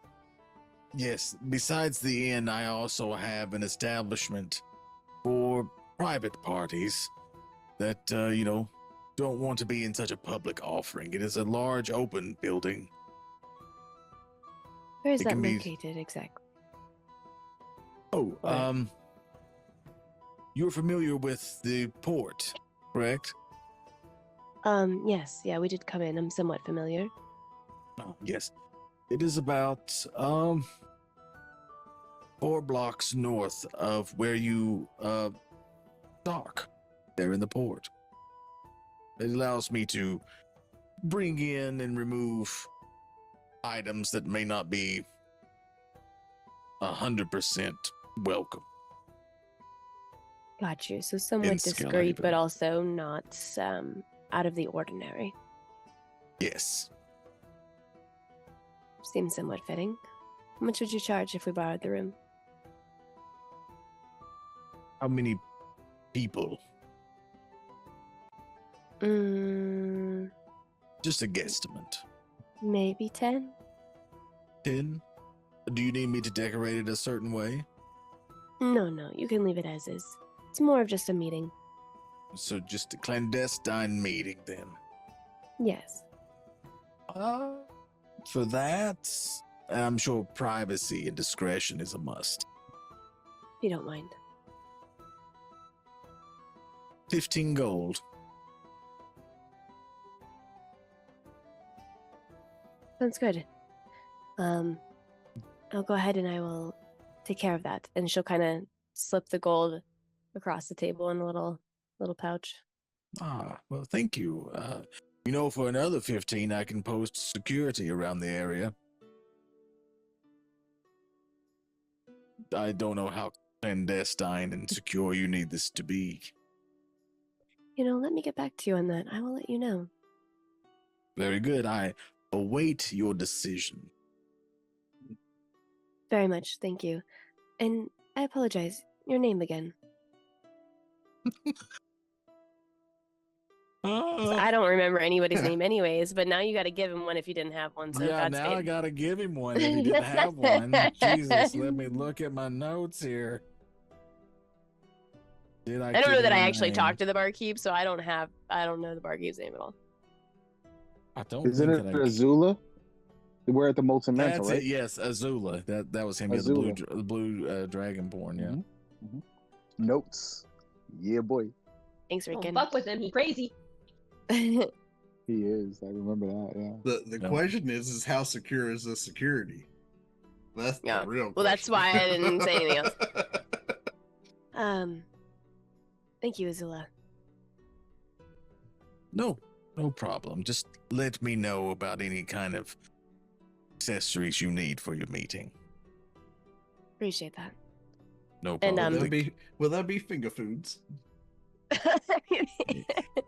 Yes, besides the inn, I also have an establishment for private parties that, don't want to be in such a public offering. It is a large open building. Where is It that can be- located exactly? Oh, Right. You're familiar with the port, correct? Yes, yeah, we did come in. I'm somewhat familiar. Oh, yes. It is about 4 blocks north of where you dock there in the port. It allows me to bring in and remove items that may not be 100% welcome. Got you. So somewhat discreet, but Scalahaven. also not out of the ordinary. Yes. Seems somewhat fitting. How much would you charge if we borrowed the room? How many people? Just a guesstimate. Maybe 10? 10? Do you need me to decorate it a certain way? No, you can leave it as is. It's more of just a meeting. So just a clandestine meeting then. Yes. For that, I'm sure privacy and discretion is a must. If you don't mind. 15 gold. Sounds good. I'll go ahead and I will take care of that. And she'll kind of slip the gold across the table in a little pouch. Well, thank you. For another 15, I can post security around the area. I don't know how clandestine and secure you need this to be. Let me get back to you on that. I will let you know. Very good. I await your decision. Very much, thank you. And I apologize. Your name again. 'Cause I don't remember anybody's name anyways, but now you got to give him one if you didn't have one. So Yeah, Godspeed. now I gotta give him one if he didn't have one. Jesus, let me look at my notes here. Did I don't know give that him I a actually name? talked to the barkeep, so I don't know the barkeep's name at all. I don't Isn't think it that I. Azula? We're at the Molten Mantle, That's right? it. Yes, Azula. That was him. Azula. Yeah, the blue dragonborn. Yeah. Mhm, mhm. Notes. Yeah, boy. Thanks, Don't Ricken. fuck with him. He crazy. He is. I remember that. Yeah. The No. question is how secure is the security? That's Yeah. the real Well, that's question. why I didn't say anything else. Thank you, Azula. No problem. Just let me know about any kind of accessories you need for your meeting. Appreciate that. No And, problem. Will that be finger foods?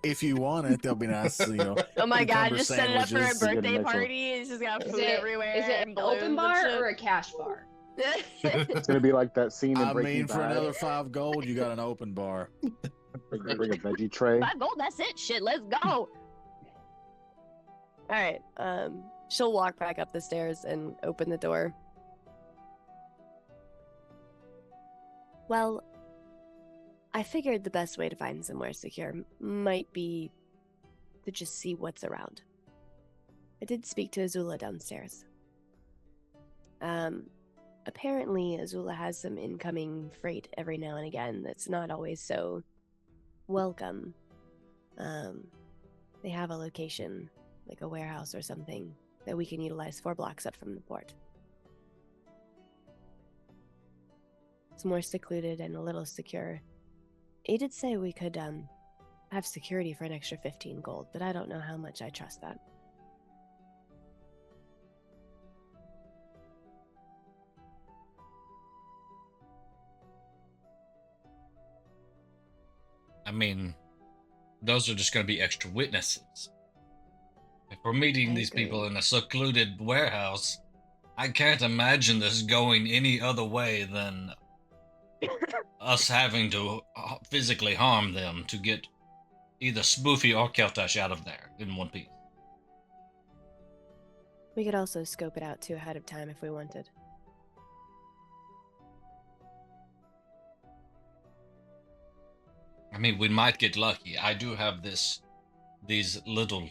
If you want it, they'll be nice. You know. Oh my god, cucumber just set it up for a sandwiches. You get a birthday mix of- party. It's just got Is food it everywhere. an and open balloons bar and or a cash bar? shit. It's gonna be like that scene in I Breaking mean, for Bad. another 5 gold, you got an open bar. Bring a veggie tray. 5 gold, that's it. Shit, let's go. Alright, she'll walk back up the stairs and open the door. Well, I figured the best way to find somewhere secure might be to just see what's around. I did speak to Azula downstairs. Apparently Azula has some incoming freight every now and again that's not always so welcome. They have a location, like a warehouse or something, that we can utilize 4 blocks up from the port. It's more secluded and a little secure. He did say we could have security for an extra 15 gold, but I don't know how much I trust that. I mean, those are just going to be extra witnesses. If we're meeting I these people agree. in a secluded warehouse, I can't imagine this going any other way than us having to physically harm them to get either Spoofy or Keltash out of there in one piece. We could also scope it out too ahead of time if we wanted. I mean, we might get lucky. I do have these little,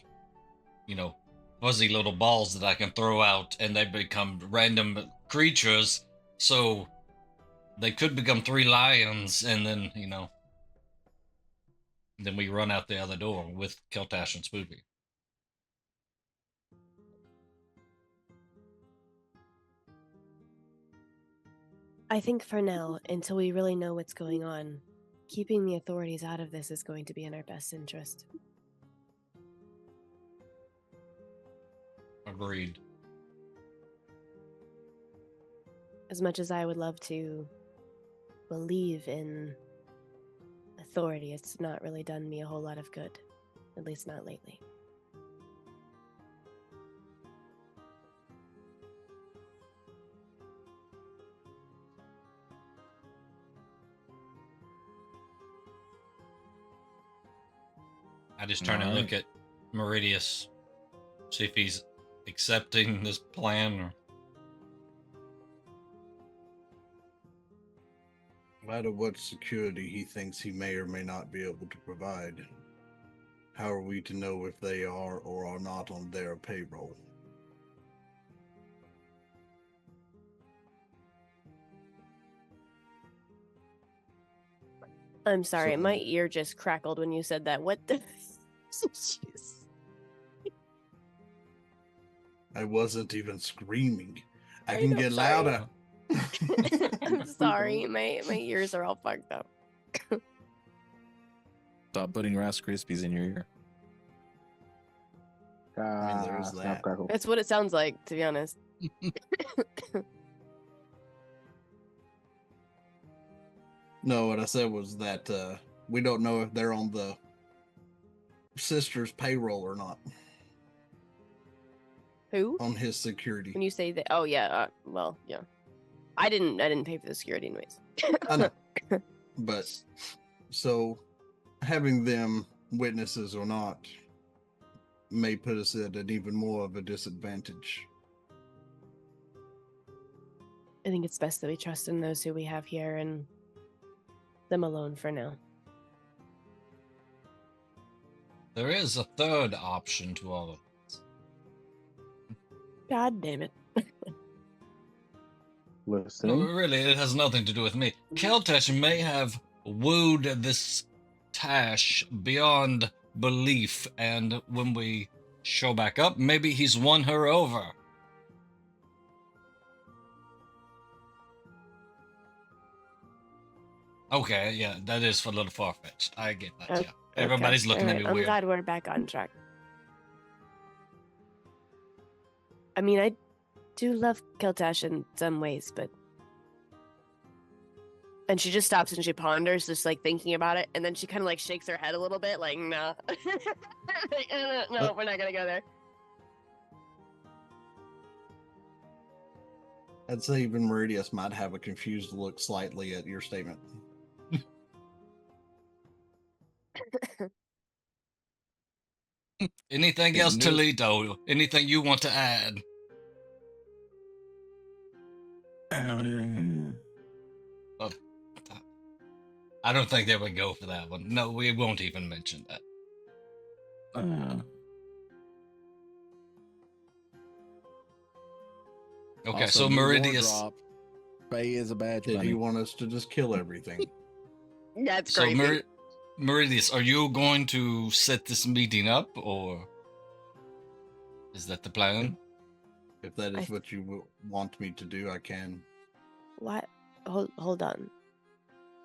fuzzy little balls that I can throw out and they become random creatures. So they could become 3 lions and then, then we run out the other door with Keltash and Spoofy. I think for now, until we really know what's going on, keeping the authorities out of this is going to be in our best interest. Agreed. As much as I would love to believe in authority, it's not really done me a whole lot of good. At least not lately. I just turn and Alright. look at Meridius, see if he's accepting this plan or... Out of what security he thinks he may or may not be able to provide. How are we to know if they are or are not on their payroll? I'm sorry, So- my ear just crackled when you said that. What the? Jeez. I wasn't even screaming. I I can know, get sorry. louder. I'm sorry, my ears are all fucked up. Stop putting Rice Krispies in your ear. mean, there's Snap, that. crackle. That's what it sounds like, to be honest. No, what I said was that we don't know if they're on the sister's payroll or not. Who? On his security. When you say that? Oh yeah. Well, yeah. I didn't pay for the security anyways. I know. But so having them witnesses or not may put us at an even more of a disadvantage. I think it's best that we trust in those who we have here and them alone for now. There is a third option to all of this. God damn it. No, Listening. really, it has nothing to do with me. Keltash may have wooed this Tash beyond belief, and when we show back up, maybe he's won her over. Okay, yeah, that is a little far-fetched. I get that, Okay, yeah. Everybody's looking at me I'm weird. glad we're back on track. I mean, I do love Keltash in some ways, but... And she just stops and she ponders, just like thinking about it, and then she kind of like shakes her head a little bit, like, no. No, we're not gonna go there. I'd say even Meridius might have a confused look slightly at your statement. Anything else, Toledo? Anything you want to add? Well, I don't think they would go for that one. No, we won't even mention that. Okay, Also, so new lore Meridius. drop. Faye is a badge Did bunny. he want us to just kill everything? That's So crazy. Meridius, are you going to set this meeting up, or is that the plan? If that I is what you want me to do, I can. What? Hold on.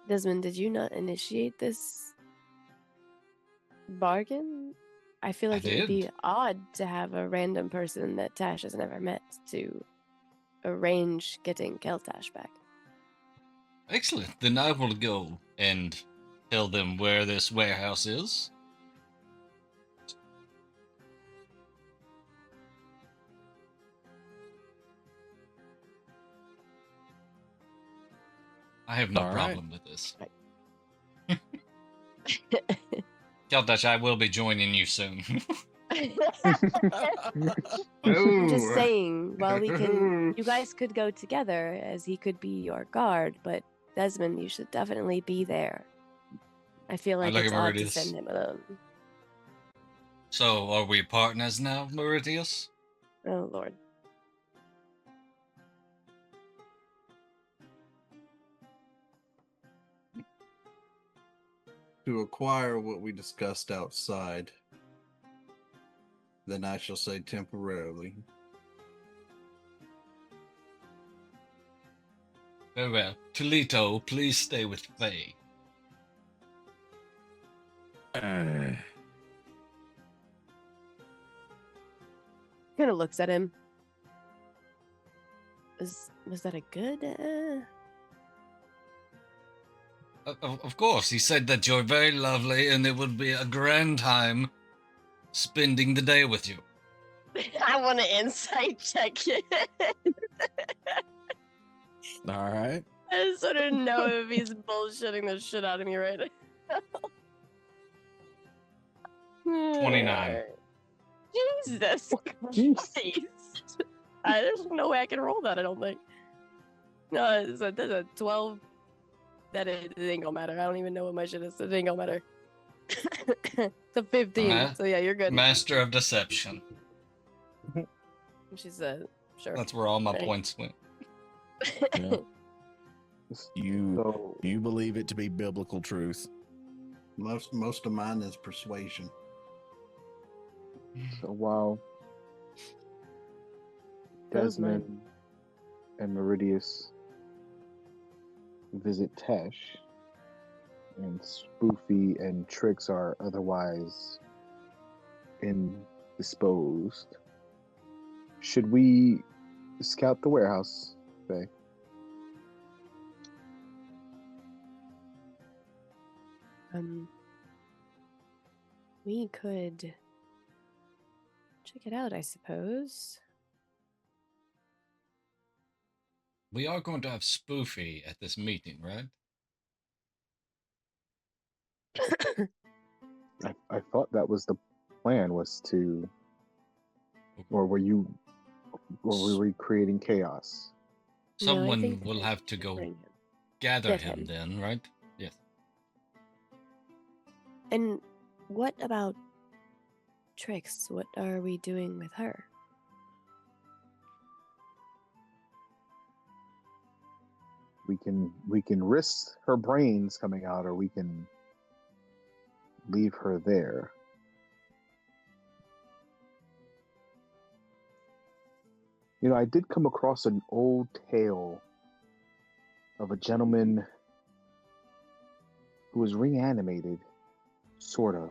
Desmond, did you not initiate this bargain? I feel like it would be odd to have a random person that Tash has never met to arrange getting Keltash back. Excellent. Then I will go and tell them where this warehouse is. I have no All right. problem with this. Keltash, I will be joining you soon. I'm just saying, while you guys could go together, as he could be your guard, but Desmond, you should definitely be there. I feel like look it's at odd to Meridius. send him alone. So, are we partners now, Meridius? Oh, Lord. To acquire what we discussed outside, then I shall say temporarily. Very well. Toledo, please stay with Faye. Kind of looks at him. Was that a good? Of course, he said that you're very lovely and it would be a grand time spending the day with you. I want to insight check it. All right. I just want to know if he's bullshitting the shit out of me right now. 29. Jesus Christ. There's no way I can roll that, I don't think. No, there's a 12. It ain't gonna matter. I don't even know what my shit is. It ain't gonna matter. It's a 15. So yeah, you're good. Master of Deception. She's sure. That's where all my points went. Yeah. You believe it to be biblical truth. Most of mine is persuasion. So while Desmond and Meridius visit Tesh, and Spoofy and Trix are otherwise indisposed, should we scout the warehouse, Faye? We could check it out, I suppose. We are going to have Spoofy at this meeting, right? I thought that was the plan, was to, or were we creating chaos? Someone will have to go gather him then, right? Yes. And what about Trix? What are we doing with her? We can risk her brains coming out, or we can leave her there. You know, I did come across an old tale of a gentleman who was reanimated, sort of.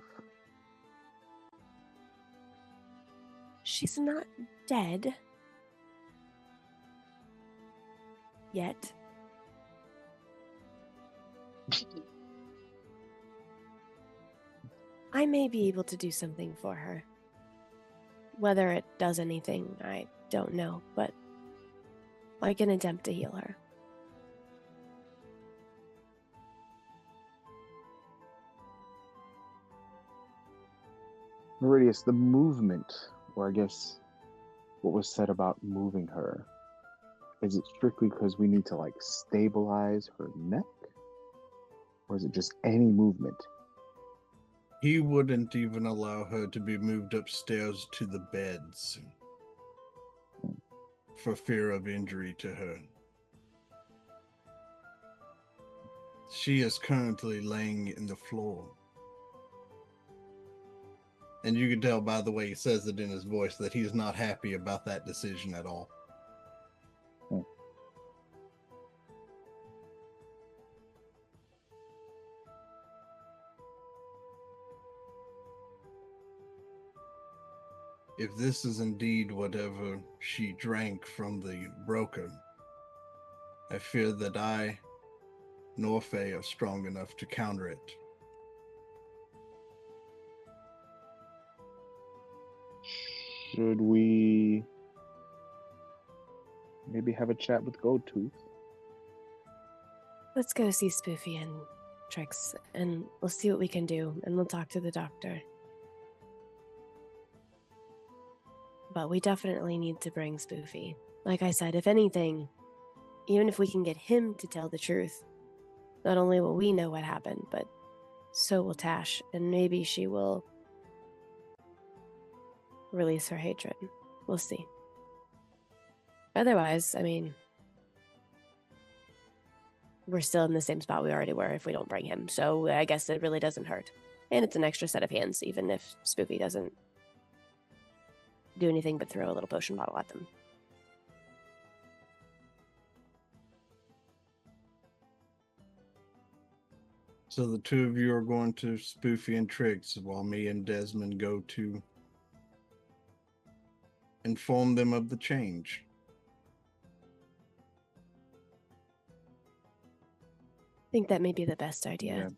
She's not dead. Yet. I may be able to do something for her. Whether it does anything, I don't know, but I can attempt to heal her. Meridius, the movement, or I guess what was said about moving her, is it strictly because we need to like stabilize her neck? Or is it just any movement? He wouldn't even allow her to be moved upstairs to the beds for fear of injury to her. She is currently laying in the floor. And you can tell by the way he says it in his voice that he's not happy about that decision at all. If this is indeed whatever she drank from the broker, I fear that I nor Faye are strong enough to counter it. Should we maybe have a chat with Goldtooth? Let's go see Spoofy and Trix, and we'll see what we can do, and we'll talk to the doctor. But we definitely need to bring Spoofy. Like I said, if anything, even if we can get him to tell the truth, not only will we know what happened, but so will Tash, and maybe she will release her hatred. We'll see. Otherwise, I mean, we're still in the same spot we already were if we don't bring him, so I guess it really doesn't hurt. And it's an extra set of hands, even if Spoofy doesn't do anything but throw a little potion bottle at them. So the two of you are going to Spoofy and Trix while me and Desmond go to inform them of the change. I think that may be the best idea. Yeah.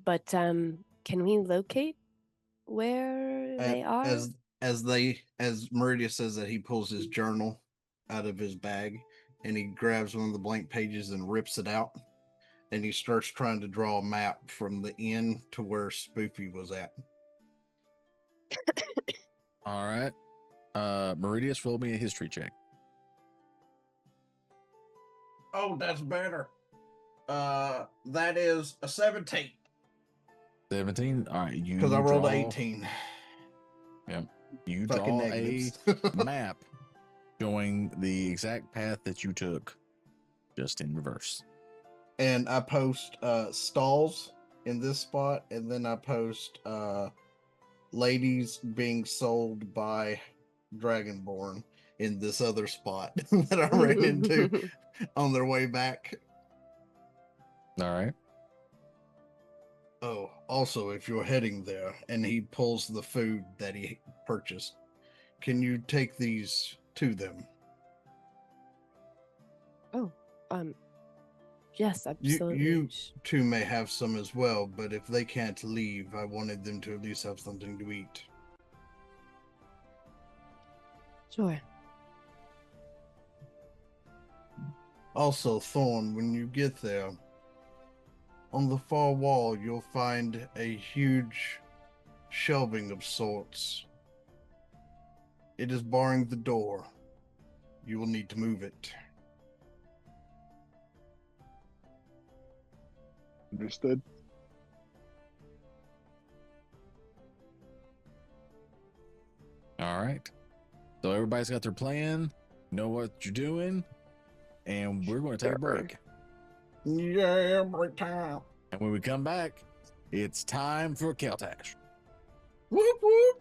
But can we locate where they are? As Meridius says that, he pulls his journal out of his bag and he grabs one of the blank pages and rips it out, and he starts trying to draw a map from the inn to where Spoofy was at. All right. Meridius, roll me a history check. Oh, that's better. That is a 17. 17. All right. You Because I rolled draw- 18. Yep. You Fucking draw negatives. a map showing the exact path that you took, just in reverse. And I post stalls in this spot, and then I post ladies being sold by Dragonborn in this other spot that I ran into on their way back. All right. Oh, also, if you're heading there and he pulls the food that he purchased, can you take these to them? Oh, yes, absolutely. You two may have some as well, but if they can't leave, I wanted them to at least have something to eat. Sure. Also, Thorn, when you get there, on the far wall, you'll find a huge shelving of sorts. It is barring the door. You will need to move it. Understood. All right. So everybody's got their plan, know what you're doing, and we're going to take a break. Yeah, break time. And when we come back, it's time for Keltash. Whoop whoop.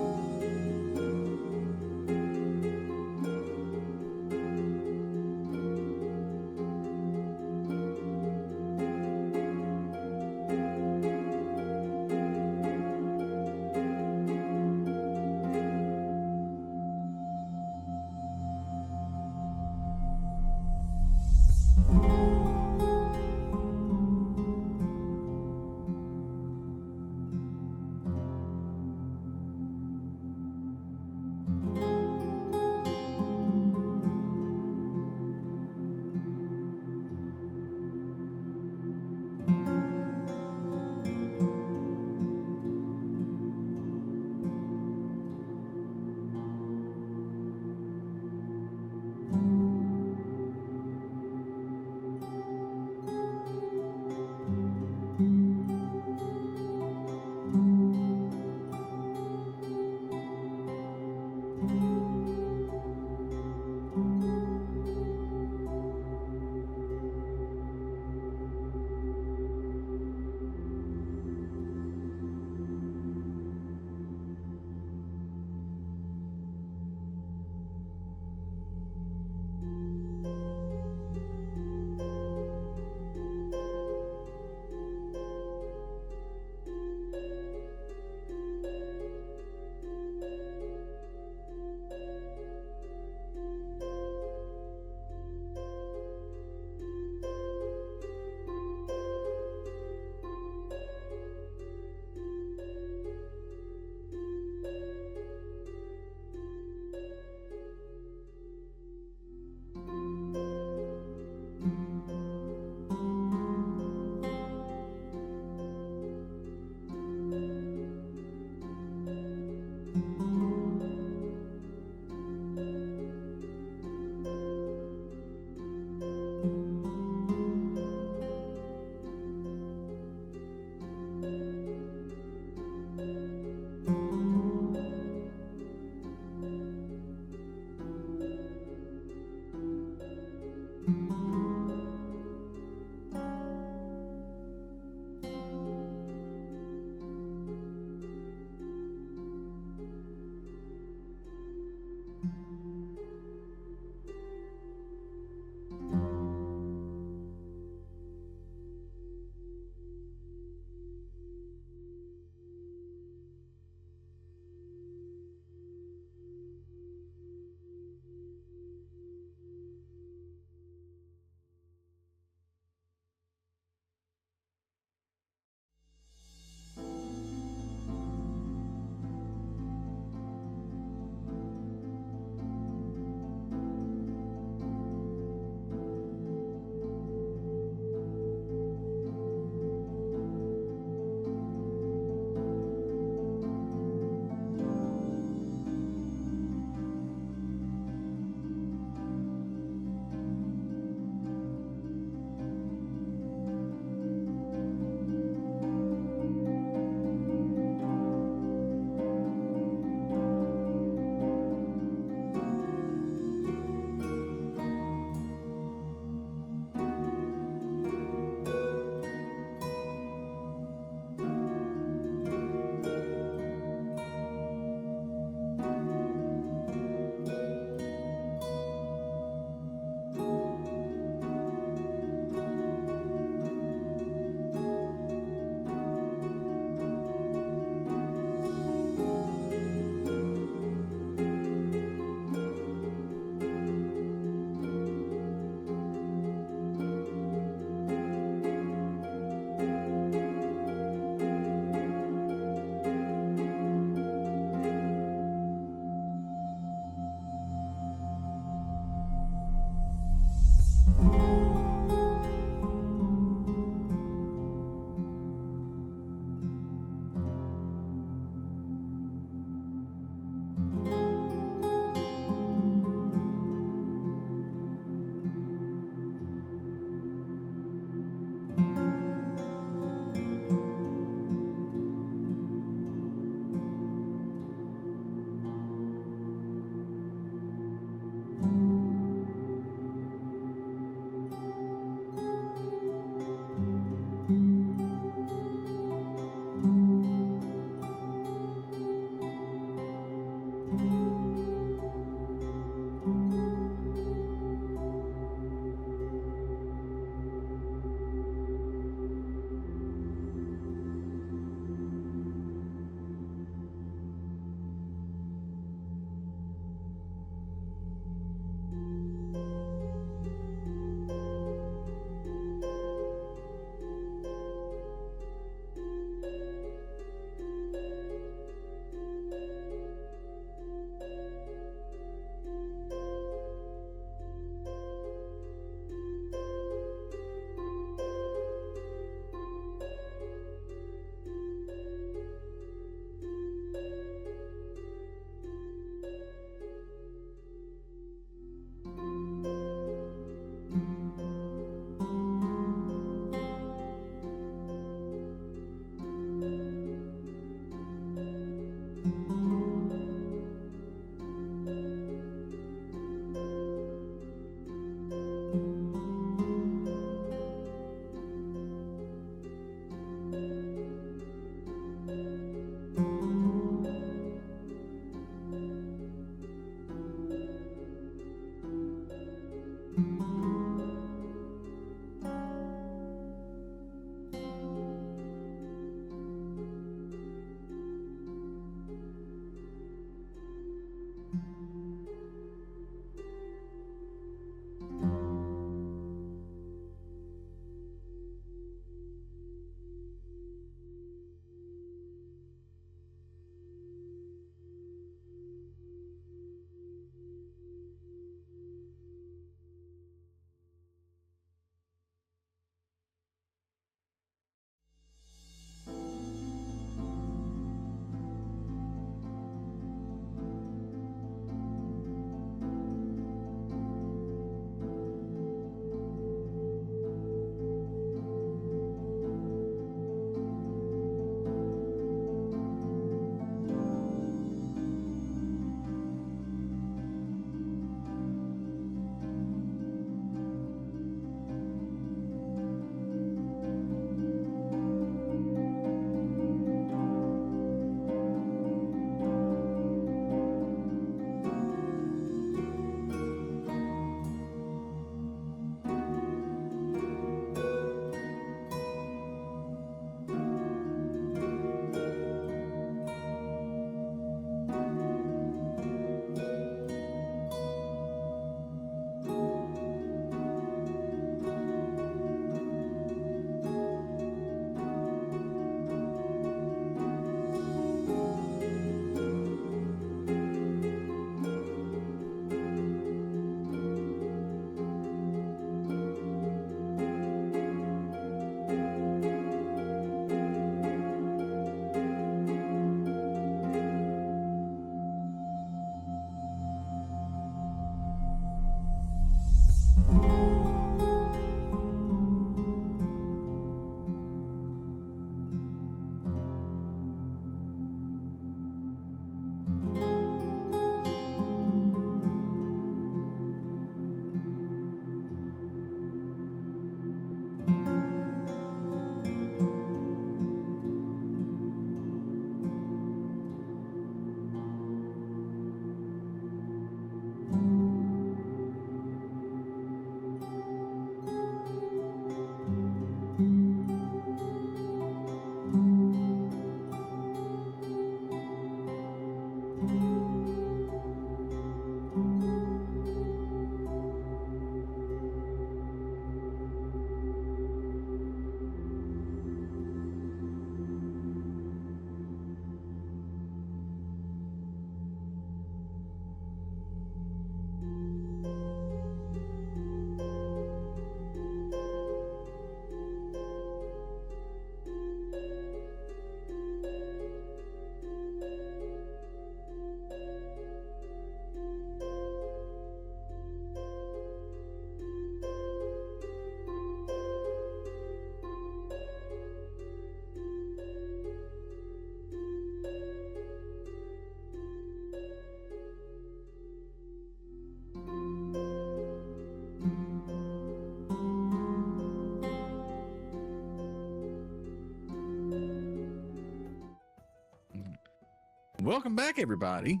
welcome back, everybody.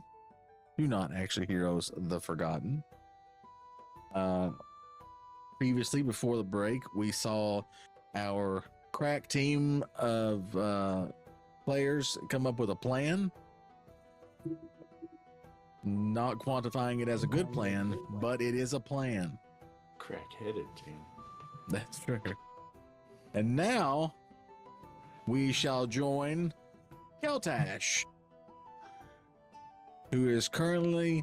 Do not actually Heroes of the Forgotten. Previously, before the break, we saw our crack team of players come up with a plan. Not quantifying it as a good plan, but it is a plan. Crack-headed team. That's true. And now we shall join Keltash, who is currently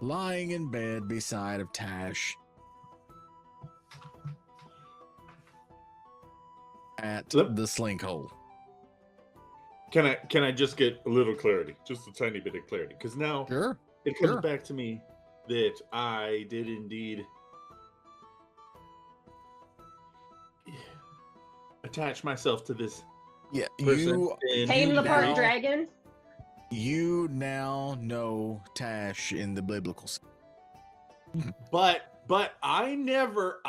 lying in bed beside of Tash at the slink hole. Can I just get a little clarity, just a tiny bit of clarity? Because now Sure. it comes back to me that I did indeed attach myself to this Yeah, person. Tame the part now- dragon. You now know Tash in the biblical sense. But I never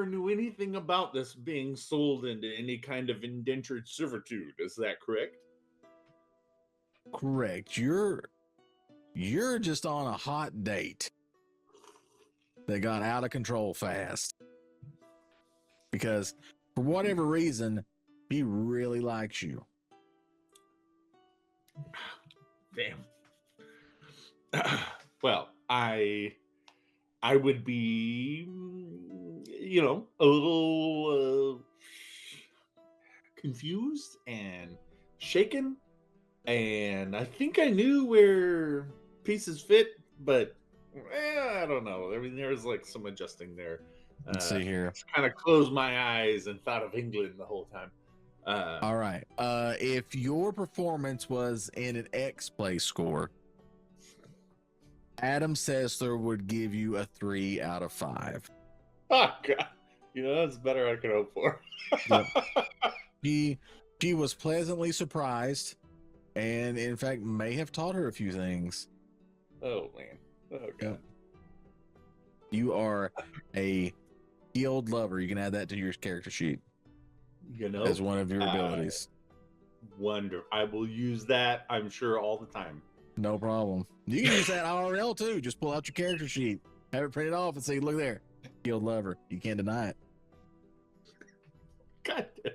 knew anything about this being sold into any kind of indentured servitude. Is that correct? Correct. You're just on a hot date that got out of control fast. Because for whatever reason, he really likes you. Damn. Well, I would be, a little confused and shaken, and I think I knew where pieces fit, but I don't know. I mean, there was like some adjusting there. Let's see here. Kind of closed my eyes and thought of England the whole time. All right. If your performance was in an X play score, Adam Sessler would give you a 3 out of 5. Oh God, that's better I could hope for. Yep. She was pleasantly surprised, and in fact may have taught her a few things. Oh man. Oh God. Yep. You are a skilled lover. You can add that to your character sheet as one of your abilities. Wonder. I will use that, I'm sure, all the time. No problem. You can use that IRL too. Just pull out your character sheet, have it printed off, and say, "Look there, skilled lover." You can't deny it. God damn.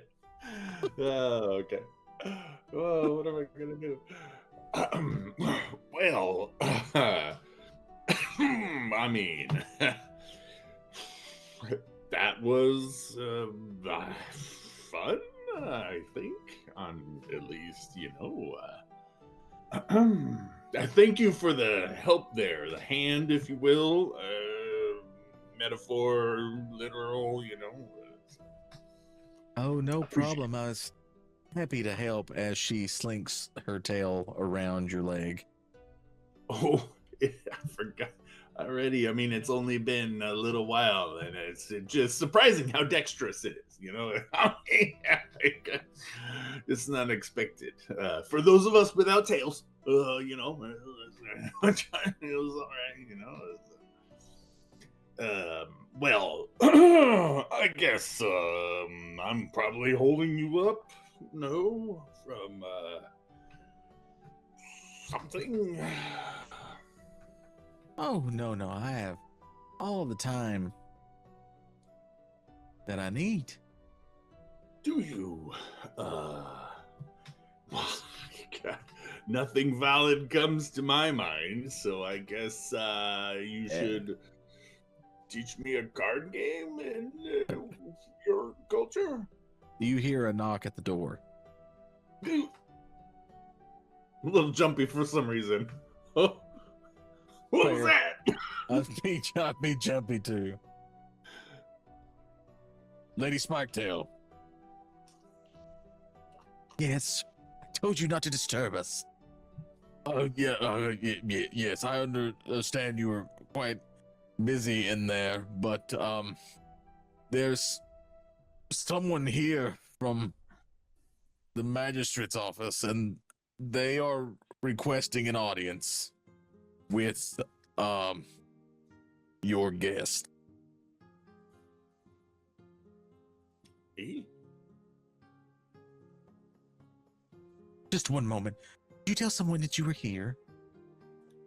Oh, okay. Oh, what am I gonna do? Well, I mean, that was fun, I think. At least, I thank you for the help there, the hand, if you will, metaphor, literal, Oh, no problem. I was happy to help as she slinks her tail around your leg. Oh, I forgot already. I mean, it's only been a little while, and it's just surprising how dexterous it is. It's not expected. For those of us without tails, it was all right. Well, I guess I'm probably holding you up. No, from something. Oh, no. I have all the time that I need. Do you? God, nothing valid comes to my mind, so I guess you should teach me a card game in your culture. You hear a knock at the door. A little jumpy for some reason. Oh, what was Fair. that? I'd be jumpy too. Lady Spiketail. Yes, I told you not to disturb us. Yes, I understand you were quite busy in there, but there's someone here from the magistrate's office, and they are requesting an audience with your guest. Just one moment. Did you tell someone that you were here?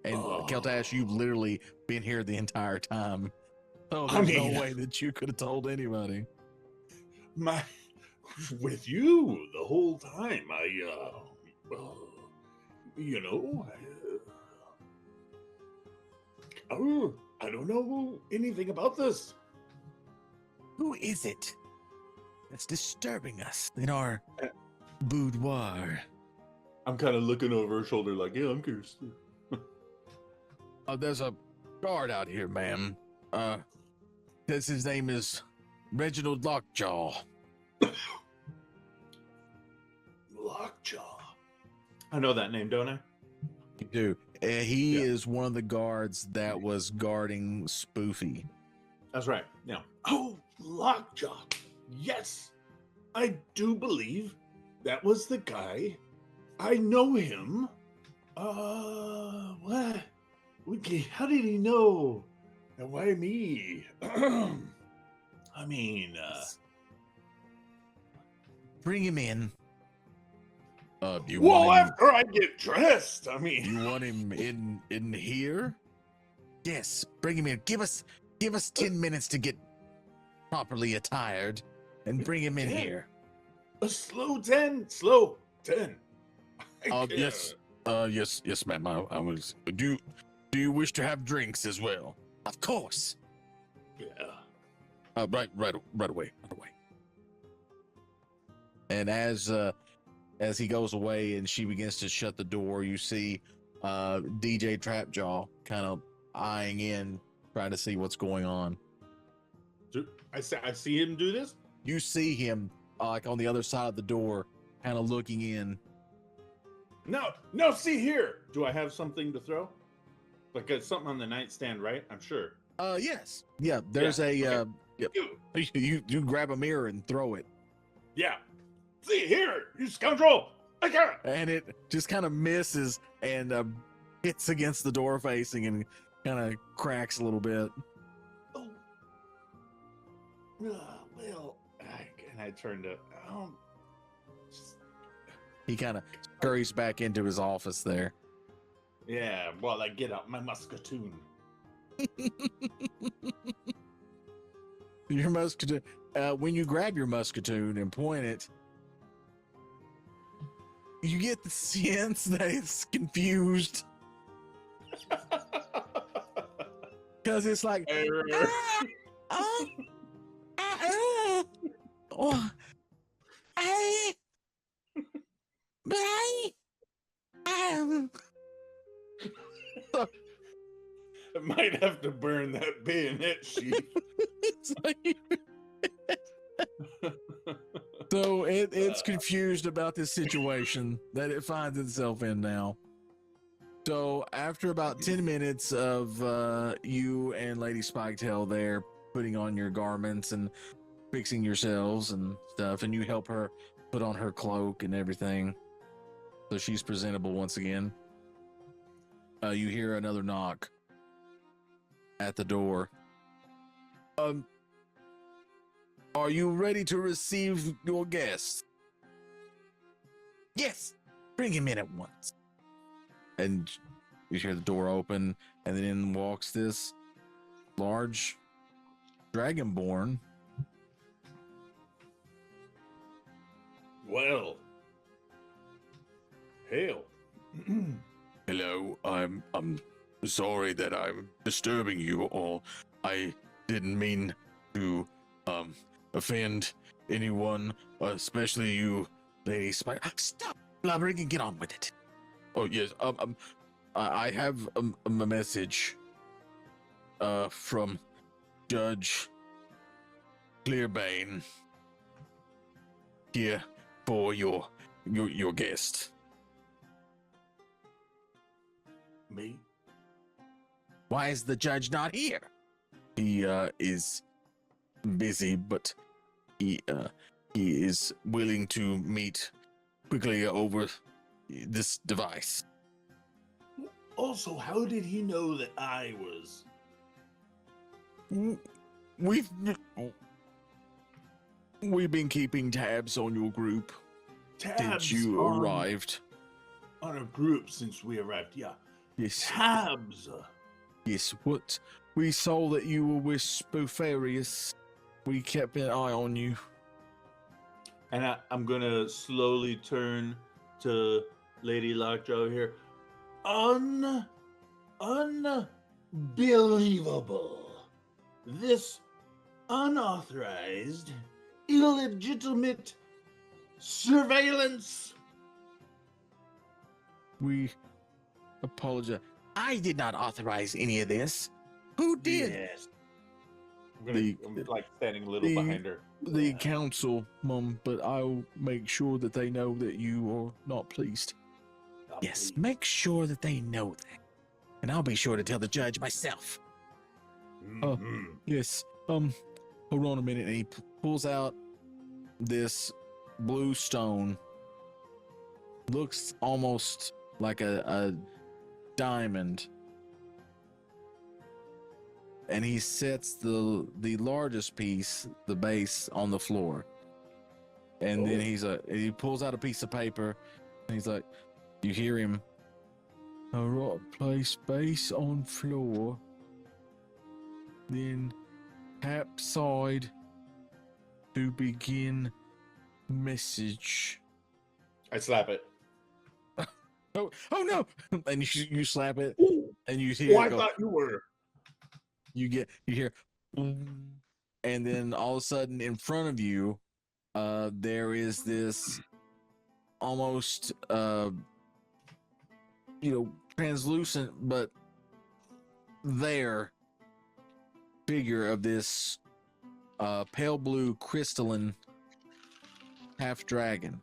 And Keltash, you've literally been here the entire time. So I there's mean- no way that you could have told anybody. With you the whole time. You know, I don't know anything about this. Who is it that's disturbing us in our boudoir? I'm kind of looking over her shoulder like, yeah, I'm curious. There's a guard out here, ma'am. Says his name is Reginald Lockjaw. Lockjaw. I know that name, don't I? You do. He is one of the guards that was guarding Spoofy. That's right. Yeah. Oh, Lockjaw. Yes. I do believe that was the guy. I know him. What? Okay, how did he know? And why me? I mean, Bring him in. You well, want him, after I get dressed, I mean. you want him in here? Yes, bring him in. Give us 10 minutes to get properly attired and bring him in 10? here. A slow 10? Slow 10. Yes, ma'am. I was. Do you wish to have drinks as well? Of course. Yeah. Right away. And as he goes away and she begins to shut the door, you see DJ Trapjaw kind of eyeing in, trying to see what's going on. I see him do this? You see him like on the other side of the door, kind of looking in. No, see here. Do I have something to throw? Like something on the nightstand, right? I'm sure. Yes. Yeah, there's okay. you grab a mirror and throw it. Yeah. See here, you scoundrel. I got it. And it just kind of misses and hits against the door facing and kind of cracks a little bit. Oh. Well, and I turned to He kind of scurries back into his office there. yeah, while I get out my musketoon. Your musketoon. When you grab your musketoon and point it, you get the sense that it's confused. Because it's like, I might have to burn that bayonet sheath. It's like- so it's confused about this situation that it finds itself in now. So after about 10 minutes of you and Lady Spiketail there putting on your garments and fixing yourselves and stuff, and you help her put on her cloak and everything, so she's presentable once again, you hear another knock at the door. Are you ready to receive your guest? Yes, bring him in at once. And you hear the door open, and then in walks this large dragonborn. Well, hail. Hello, I'm sorry that I'm disturbing you all. I didn't mean to offend anyone, especially you, Lady Spike. Stop blubbering and get on with it. Oh yes, I have a message from Judge Clearbane here for your guest. Me? Why is the judge not here? He is busy, but he is willing to meet quickly over this device. Also, how did he know that I was? We've been keeping tabs on your group since Tabs you on- arrived. on a group since we arrived. Yeah. Yes. Tabs. Yes. What we saw that you were with Spoofarius. We kept an eye on you. And I'm gonna slowly turn to Lady Lockjaw here. Unbelievable. This unauthorized, illegitimate surveillance. We apologize. I did not authorize any of this. Who did? Yes. I'm like standing a little behind her. The council, Mum, but I'll make sure that they know that you are not pleased. Yes, please. make sure that they know that. And I'll be sure to tell the judge myself. Mhm. Yes. Hold on a minute. And he pulls out this blue stone. Looks almost like a diamond. And he sets the largest piece, the base, on the floor. And then he pulls out a piece of paper, and he's like, you hear him, all right, place base on floor, then tap side to begin message. I slap it. Oh no! And you slap it, Ooh, and you hear I it go, thought you were. you hear, and then all of a sudden in front of you, there is this almost, translucent, but there figure of this, pale blue crystalline half dragon.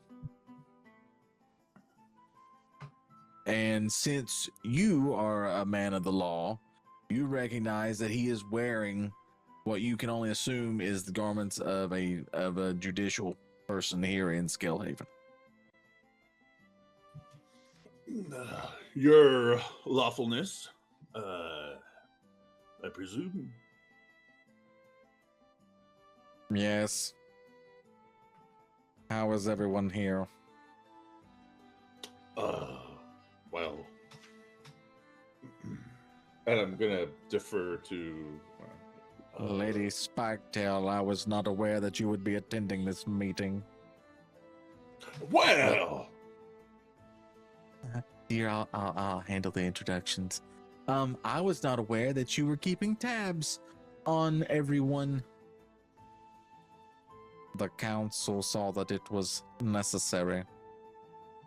And since you are a man of the law, you recognize that he is wearing what you can only assume is the garments of a judicial person here in Skellhaven. Your lawfulness, I presume. Yes. How is everyone here? Well, and I'm gonna defer to Lady Spiketail, I was not aware that you would be attending this meeting. Well, Dear, I'll handle the introductions. I was not aware that you were keeping tabs on everyone. The council saw that it was necessary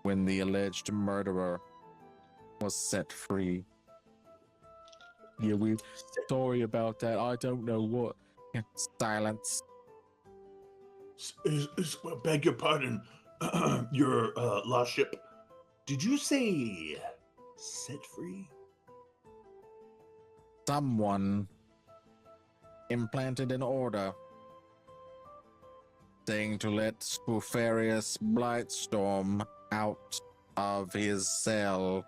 when the alleged murderer was set free. Yeah, we're sorry about that. I don't know what. Silence. beg your pardon, your lordship. Did you say set free? Someone implanted an order saying to let Spoofarius Blightstorm out of his cell.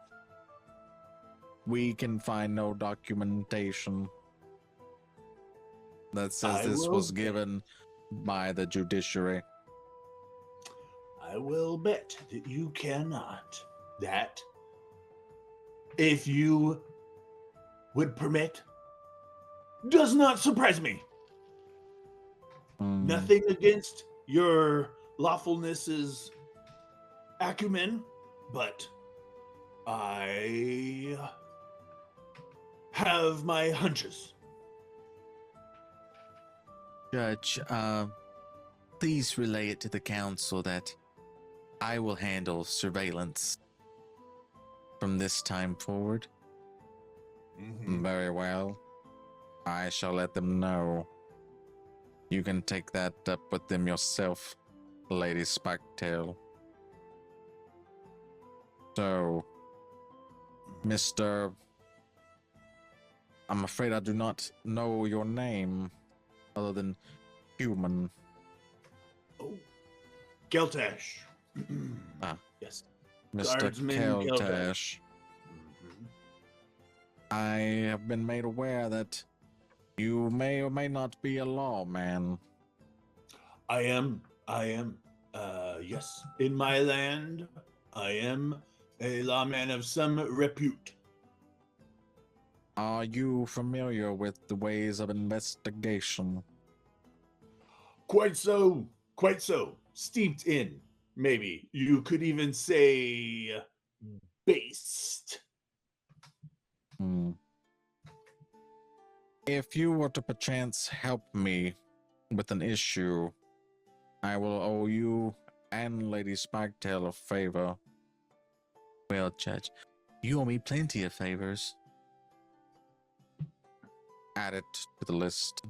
We can find no documentation that says this was given by the judiciary. I will bet that you cannot. That, if you would permit, does not surprise me. Nothing against your lawfulness's acumen, but I have my hunches. Judge, please relay it to the council that I will handle surveillance from this time forward. Very well. I shall let them know. You can take that up with them yourself, Lady Spiketail. So, Mr. I'm afraid I do not know your name other than human. Oh, Keltash. Yes. Mr. Guardsman Keltash. I have been made aware that you may or may not be a lawman. I am, yes. In my land, I am a lawman of some repute. Are you familiar with the ways of investigation? Quite so, quite so. Steeped in, maybe. You could even say based. Hmm. If you were to perchance help me with an issue, I will owe you and Lady Spiketail a favor. Well, Judge, you owe me plenty of favors. Add it to the list.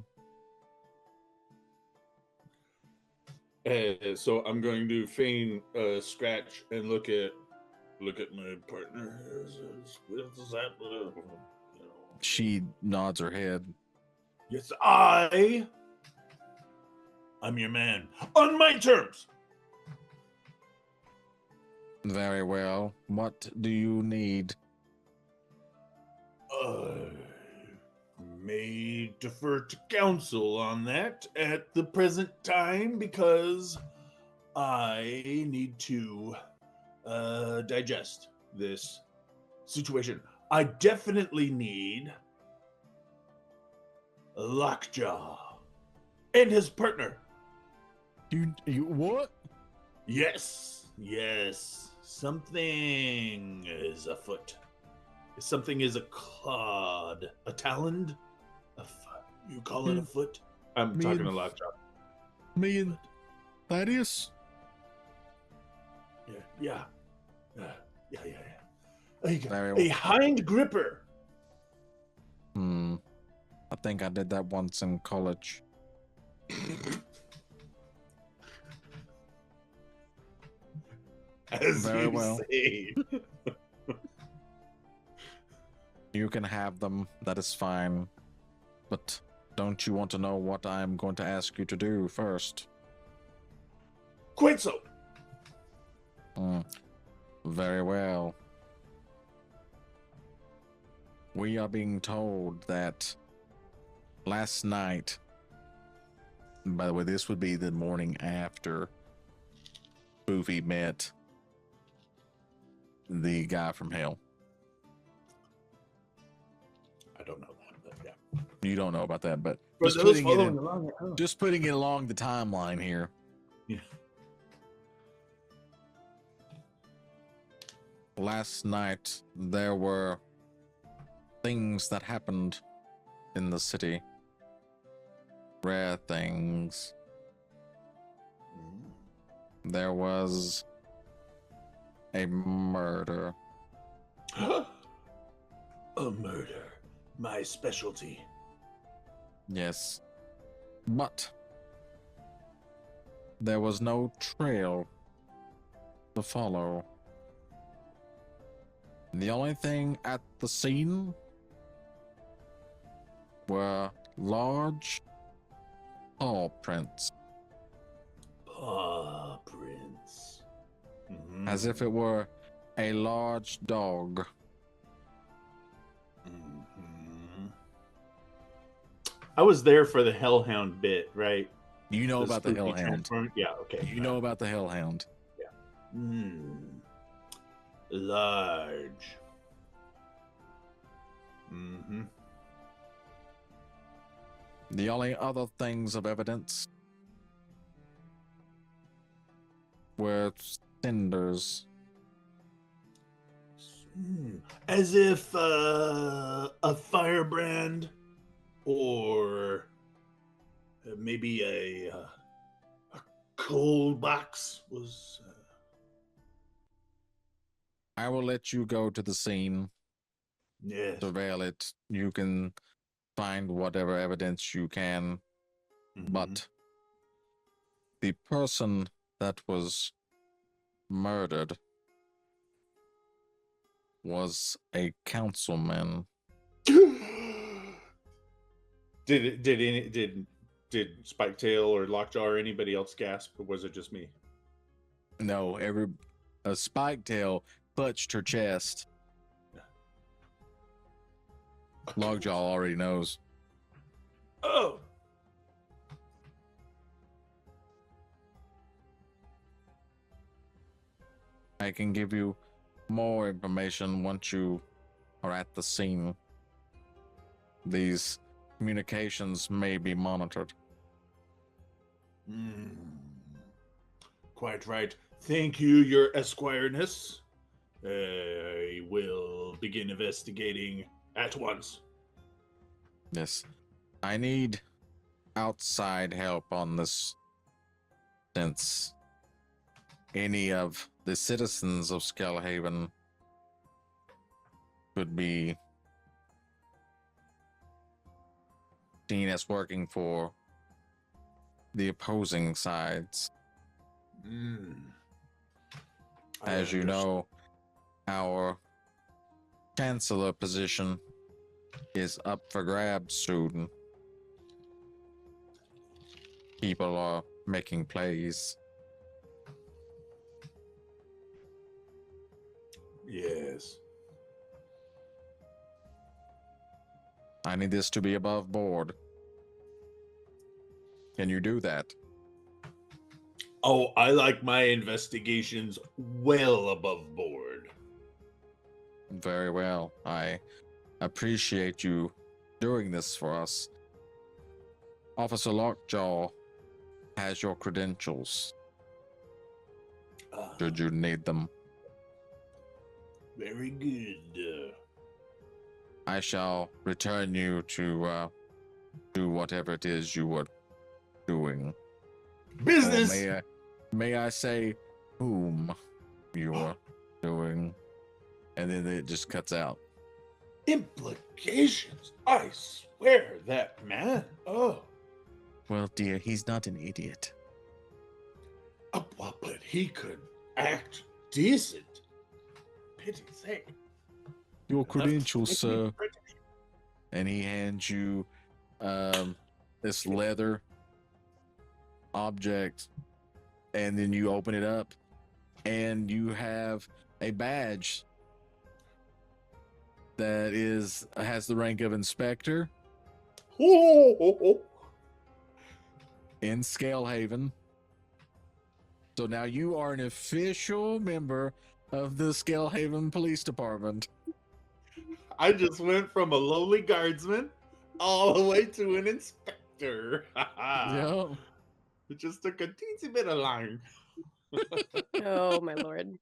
So I'm going to feign scratch and look at my partner. What does that? She nods her head. Yes, I'm your man on my terms. Very well. What do you need? May defer to counsel on that at the present time because I need to digest this situation. I definitely need Lockjaw and his partner. You what? Yes. Something is afoot. Something is a clawed, a taloned. You call it a foot? I'm talking to Lockjaw. Me and Thaddeus? Yeah. A hind gripper. I think I did that once in college. As Very you well. say. You can have them. That is fine. But don't you want to know what I'm going to ask you to do first? Quite so. Very well. We are being told that last night, by the way, this would be the morning after Spoofy met the guy from hell. I don't know that, but yeah. You don't know about that, but For just those putting it following in, along, just putting it along the timeline here. Yeah. Last night there were things that happened in the city. Rare things. There was a murder. A murder. My specialty. Yes. But there was no trail to follow. The only thing at the scene were large paw prints. Paw prints. As if it were a large dog. I was there for the Hellhound bit, right? You know about the Spoofy Hellhound. transform- Yeah, okay. You know about the Hellhound. Large. The only other things of evidence were cinders. As if a firebrand or maybe a coal box was. I will let you go to the scene. Yes. Surveil it. You can find whatever evidence you can. But the person that was murdered was a councilman. Did Spiketail or Lockjaw or anybody else gasp, or was it just me? No, a Spiketail clutched her chest. Lockjaw already knows. Oh. I can give you more information once you are at the scene. These communications may be monitored. Quite right. Thank you, Your Esquireness. I will begin investigating at once. Yes. I need outside help on this, since any of the citizens of Skellhaven could be seen as working for the opposing sides. As you know, our chancellor position is up for grabs soon. People are making plays. Yes. I need this to be above board. Can you do that? Oh, I like my investigations well above board. Very well. I appreciate you doing this for us. Officer Lockjaw has your credentials, should you need them. Very good. I shall return you to do whatever it is you were doing. Business! Or may I say whom you were doing? And then it just cuts out. Implications? I swear that man. Oh. Well, dear, he's not an idiot. Well, but he could act decent. Pity's sake. Your credentials, sir. And he hands you this leather object, and then you open it up, and you have a badge that has the rank of inspector in Skellhaven. So now you are an official member of the Skellhaven Police Department. I just went from a lowly guardsman all the way to an inspector. Yeah. It just took a teensy bit of line. Oh my lord.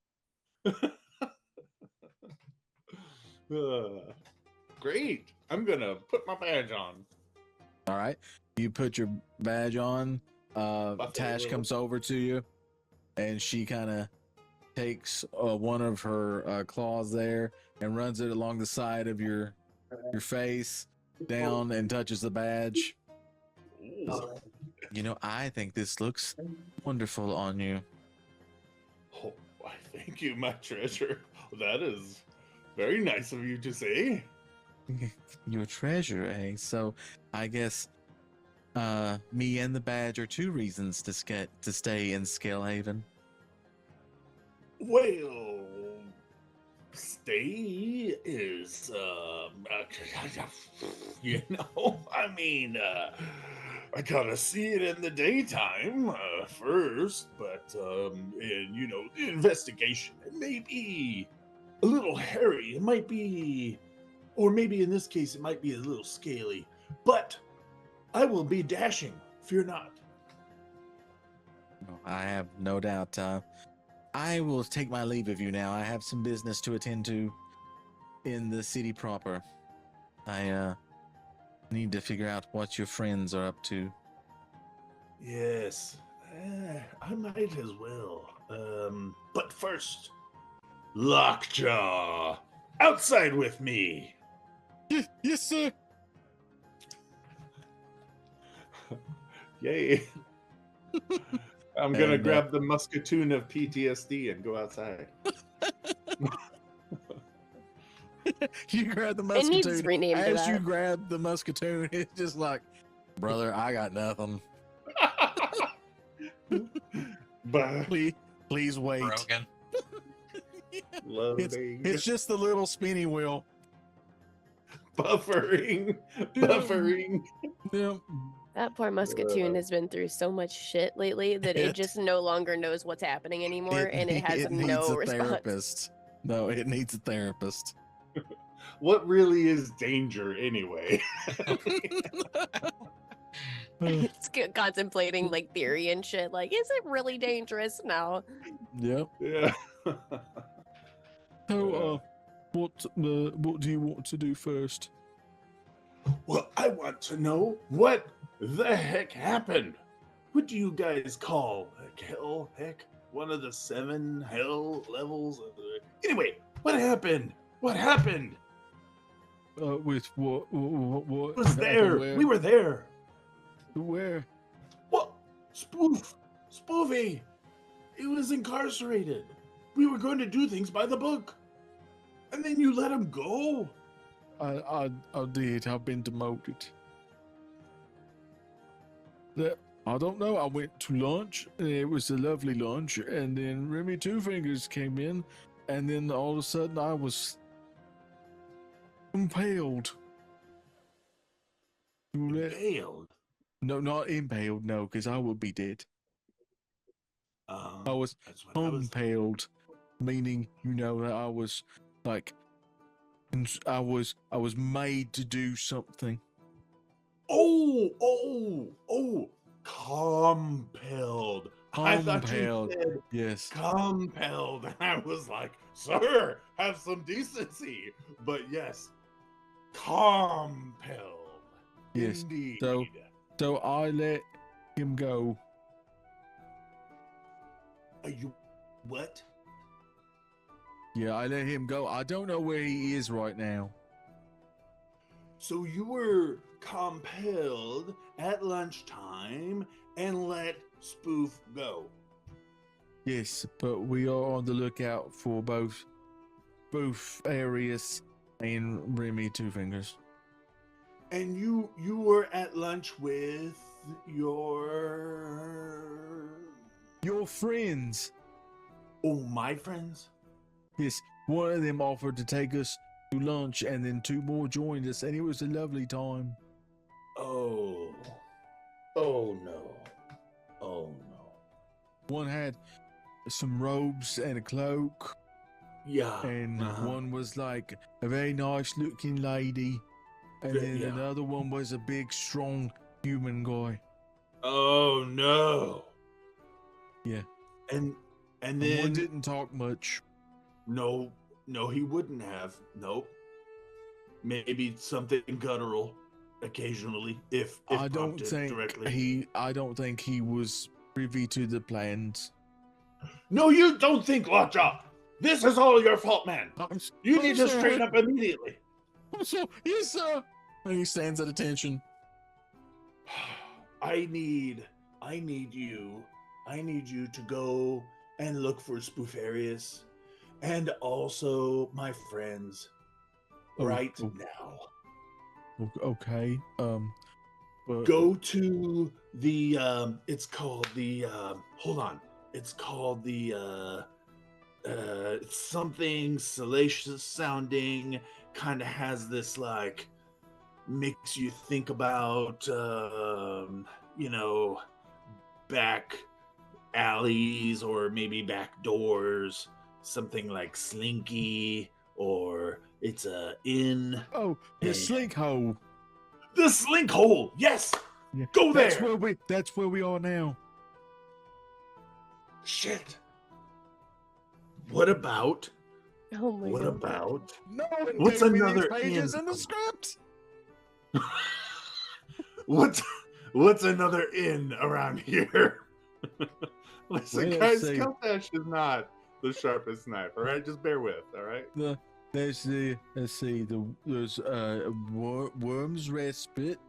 Great. I'm gonna put my badge on. All right. You put your badge on. Tash comes over to you, and she kind of takes one of her claws there and runs it along the side of your face down and touches the badge. You know, I think this looks wonderful on you. Oh, why, thank you, my treasure. That is very nice of you to say. Your treasure, eh? So I guess me and the badge are two reasons to stay in Skellhaven. Well, stay is, you know, I mean, I gotta see it in the daytime first, but, in, you know, the investigation, it may be a little hairy. It might be, or maybe in this case, it might be a little scaly, but I will be dashing. Fear not. I have no doubt. I will take my leave of you now. I have some business to attend to in the city proper. I need to figure out what your friends are up to. Yes, I might as well. But first, Lockjaw, outside with me. Yes, sir. Yay. I'm gonna And, grab the musketoon of PTSD and go outside. You grab the It needs musketoon. renamed to As you that. grab the musketoon, it's just like, brother, I got nothing. But Please wait. Broken. loading, It's just the little spinny wheel. buffering. Yep. That poor musketoon has been through so much shit lately that it It- just no longer knows what's happening anymore, and it has needs no a response. therapist. No, it needs a therapist. What really is danger anyway? It's contemplating like theory and shit. Like, is it really dangerous? No. Yep. Yeah. So, what do you want to do first? Well, I want to know what the heck happened. What do you guys call hell? Heck, one of the 7 hell levels. Anyway, what happened? What happened? With what? What It was happened there. where? We were there. Where? What? Spoofy. He was incarcerated. We were going to do things by the book, and then you let him go. I did. I've been demoted. I don't know. I went to lunch. And it was a lovely lunch, and then Remy Two Fingers came in, and then all of a sudden I was impaled. Impaled? No, not impaled. No, because I would be dead. I was That's what I was. impaled, meaning that I was like, I was made to do something. Oh, compelled. I thought you Compelled. said Yes. compelled. And I was like, sir, have some decency. But yes, compelled. Yes. Indeed. So I let him go. Are you what? Yeah, I let him go. I don't know where he is right now. So you were compelled at lunchtime and let Spoof go. Yes, but we are on the lookout for both Arius and Remy Two Fingers. And you were at lunch with your friends. Oh, my friends? Yes, one of them offered to take us to lunch, and then 2 more joined us, and it was a lovely time. Oh no. One had some robes and a cloak. Yeah. And one was like a very nice looking lady. And then another one was a big, strong human guy. Oh no. Yeah. And And then one didn't talk much. No, he wouldn't have. Nope. Maybe something guttural occasionally, if I don't prompted think directly. I don't think he was privy to the plans. No, you don't think, Lockjaw. This is all your fault, man. You need to straighten up immediately. Yes, sir. And he stands at attention. I need you to go and look for Spoofarius and also my friends right now. Okay. Go to the it's called the hold on. It's called the it's something salacious sounding, kind of has this like makes you think about back alleys or maybe back doors, something like Slinky, or it's a inn. Oh, the slink hole. The slink hole, yes. Yeah, go there. That's where we are now. Shit. What about? Oh my God. About? No one What's gave me another these pages inn? in the script? What's another inn around here? Listen, Well, guys, let's see. Keltash is not the sharpest knife. All right, just bear with. All right. There's Worm's Respite.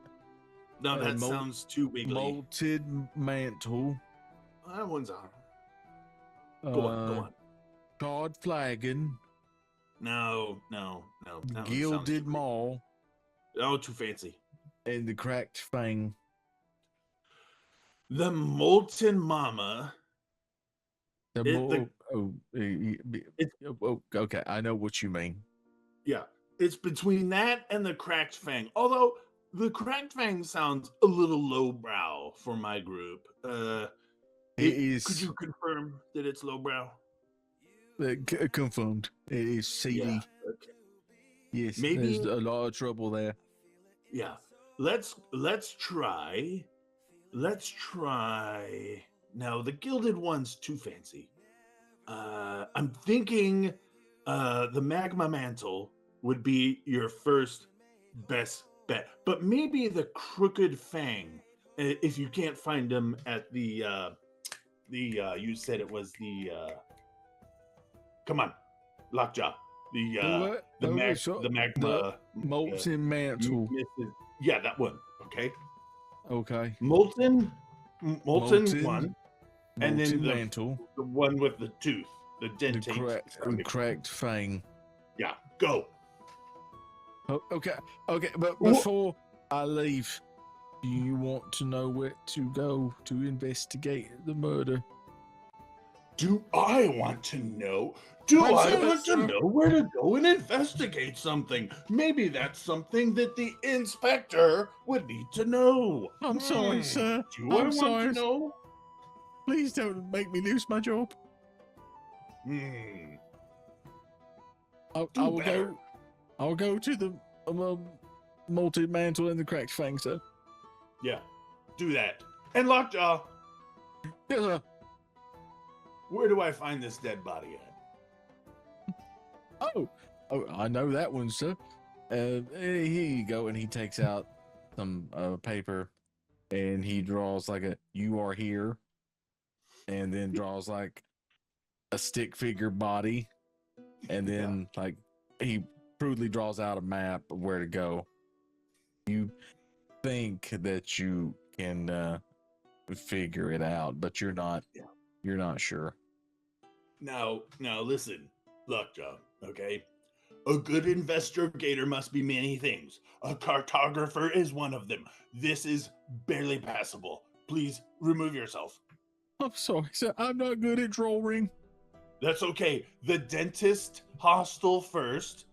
No, that sounds too wiggly. Molted Mantle. That one's on. Go on. Card Flagon. No. That one sounds Gilded too Maul. Oh, too fancy. And the Cracked Fang. The Molten Mama. Okay, I know what you mean. Yeah, it's between that and the Cracked Fang. Although the Cracked Fang sounds a little lowbrow for my group. It is. Could you confirm that it's lowbrow? Confirmed. It is CD. Yeah. Okay. Yes, Maybe- there's a lot of trouble there. Yeah. Let's try. Let's try. Now the gilded one's too fancy. I'm thinking the magma mantle would be your first best bet, but maybe the crooked fang, if you can't find them at the you said it was the come on, lockjaw, the magma molten mantle. yeah, that one. Okay, Okay. molten Molten one, and then Molten the mantle. the one with the tooth, the The dentate. cracked fang. Yeah, go. Oh, okay. Okay, but Wha- before I leave, do you want to know where to go to investigate the murder? Do I want to know? Do I'm I sorry, want to sir. know where to go and investigate something? Maybe that's something that the inspector would need to know. I'm sorry, sir. Do I I'm want sorry. to know? Please don't make me lose my job. Hmm. I Do will better. go. I'll go to the molten mantle and the cracked fang, sir. Yeah, do that. And Lockjaw, Yes, sir. where do I find this dead body at? Oh, I know that one, sir. Here you go. And he takes out some paper and he draws like a "you are here," and then draws like a stick figure body, and then like he crudely draws out a map of where to go. You think that you can figure it out, but you're not. Yeah. You're not sure. Now, listen, Lockjaw, okay? A good investigator must be many things. A cartographer is one of them. This is barely passable. Please remove yourself. I'm sorry, sir. I'm not good at drawing. That's okay. The dentist hostel first,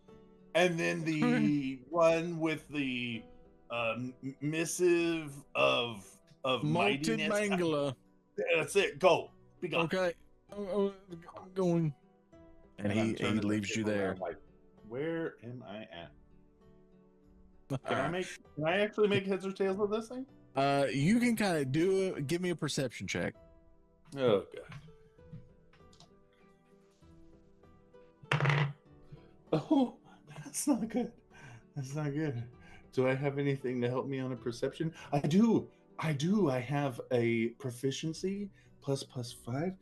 and then the one with the missive of Molten mightiness. mangler. That's it. Go. Be gone. Okay. I'm going. And I'm he turning the leaves you table there. around like, where am I at? Can Alright. Can I actually make heads or tails of this thing? You can kind of do it. Give me a perception check. Oh god. Oh, that's not good. That's not good. Do I have anything to help me on a perception? I do. I have a proficiency plus 5.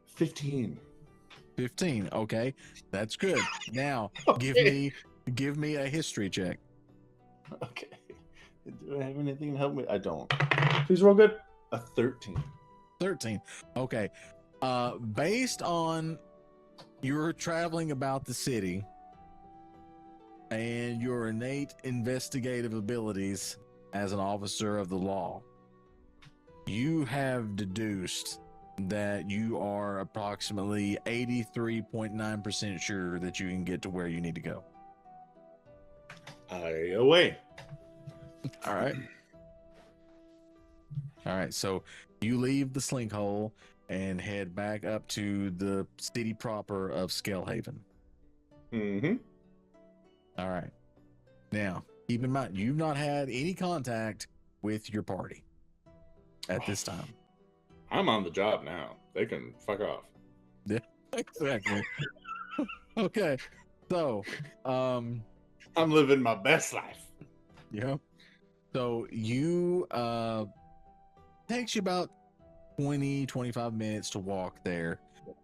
15. 15. Okay, that's good. Now give me a history check. Okay. Do I have anything to help me? I don't. Please roll good. A 13. 13. Okay. Based on your traveling about the city and your innate investigative abilities as an officer of the law, you have deduced that you are approximately 83.9% sure that you can get to where you need to go. Away. All right. All right. So you leave the slink hole and head back up to the city proper of Scalehaven. Mm-hmm. All right. Now, keep in mind, you've not had any contact with your party at this time. I'm on the job now. They can fuck off. Exactly. Okay. So, I'm living my best life. yeah. So you takes you about 20-25 minutes to walk there,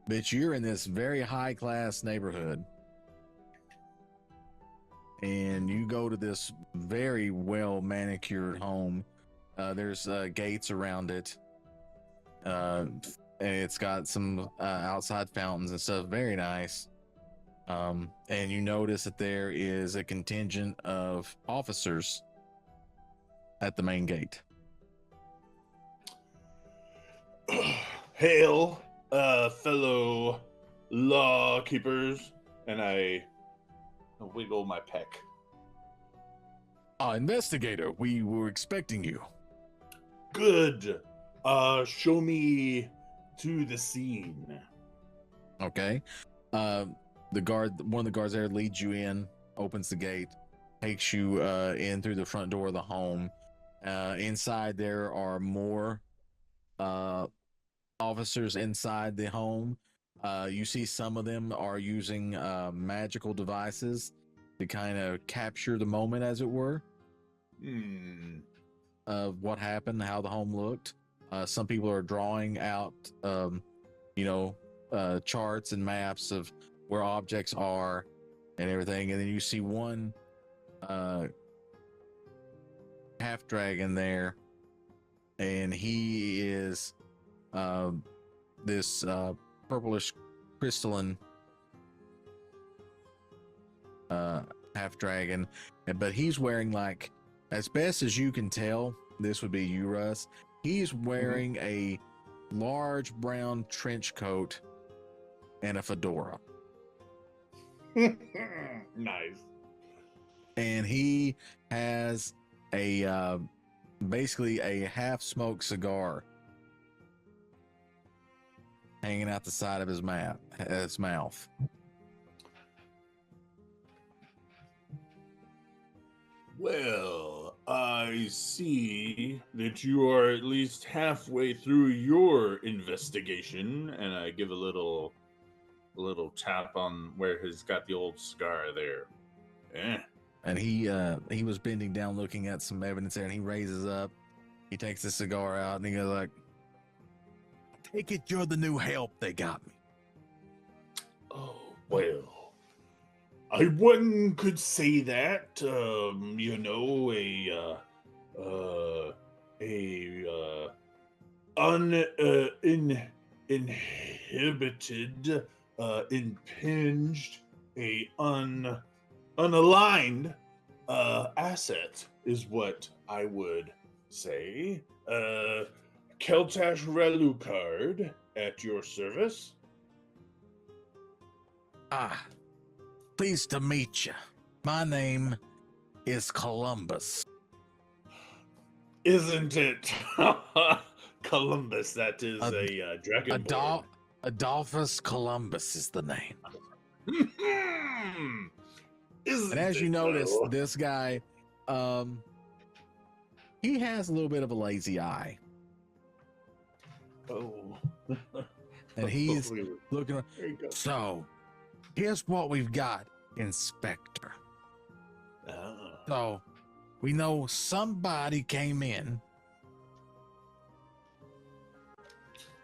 but you're in this very high class neighborhood. And you go to this very well manicured home. There's gates around it. And it's got some outside fountains and stuff. Very nice. And you notice that there is a contingent of officers at the main gate. Hail, fellow law keepers. And I wiggle my peck. Investigator, we were expecting you. Good. Show me to the scene. Okay. One of the guards there leads you in, opens the gate, takes you in through the front door of the home. Inside there are more officers inside the home. You see some of them are using magical devices to kind of capture the moment, as it were, of what happened, how the home looked. Some people are drawing out, charts and maps of where objects are and everything. And then you see one half dragon there, and he is this purplish crystalline half dragon, but he's wearing, like, as best as you can tell, this would be you, Russ. He's wearing a large brown trench coat and a fedora. Nice. And he has a basically a half-smoked cigar hanging out the side of his mouth. Well, I see that you are at least halfway through your investigation, and I give a little tap on where he's got the old scar there. And he was bending down looking at some evidence there, and he raises up, he takes the cigar out, and he goes like, "Take it you're the new help they got me." Oh, well, one could say that, uninhibited, impinged, unaligned asset is what I would say. Keltash Relukhad at your service. Ah, pleased to meet you. My name is Columbus. Isn't it? Columbus, that is a dragonborn. Adolphus Columbus is the name. Isn't And as you it, notice, though? this guy, he has a little bit of a lazy eye. Oh. And he's looking. There you go. So, here's what we've got, Inspector. So, we know somebody came in.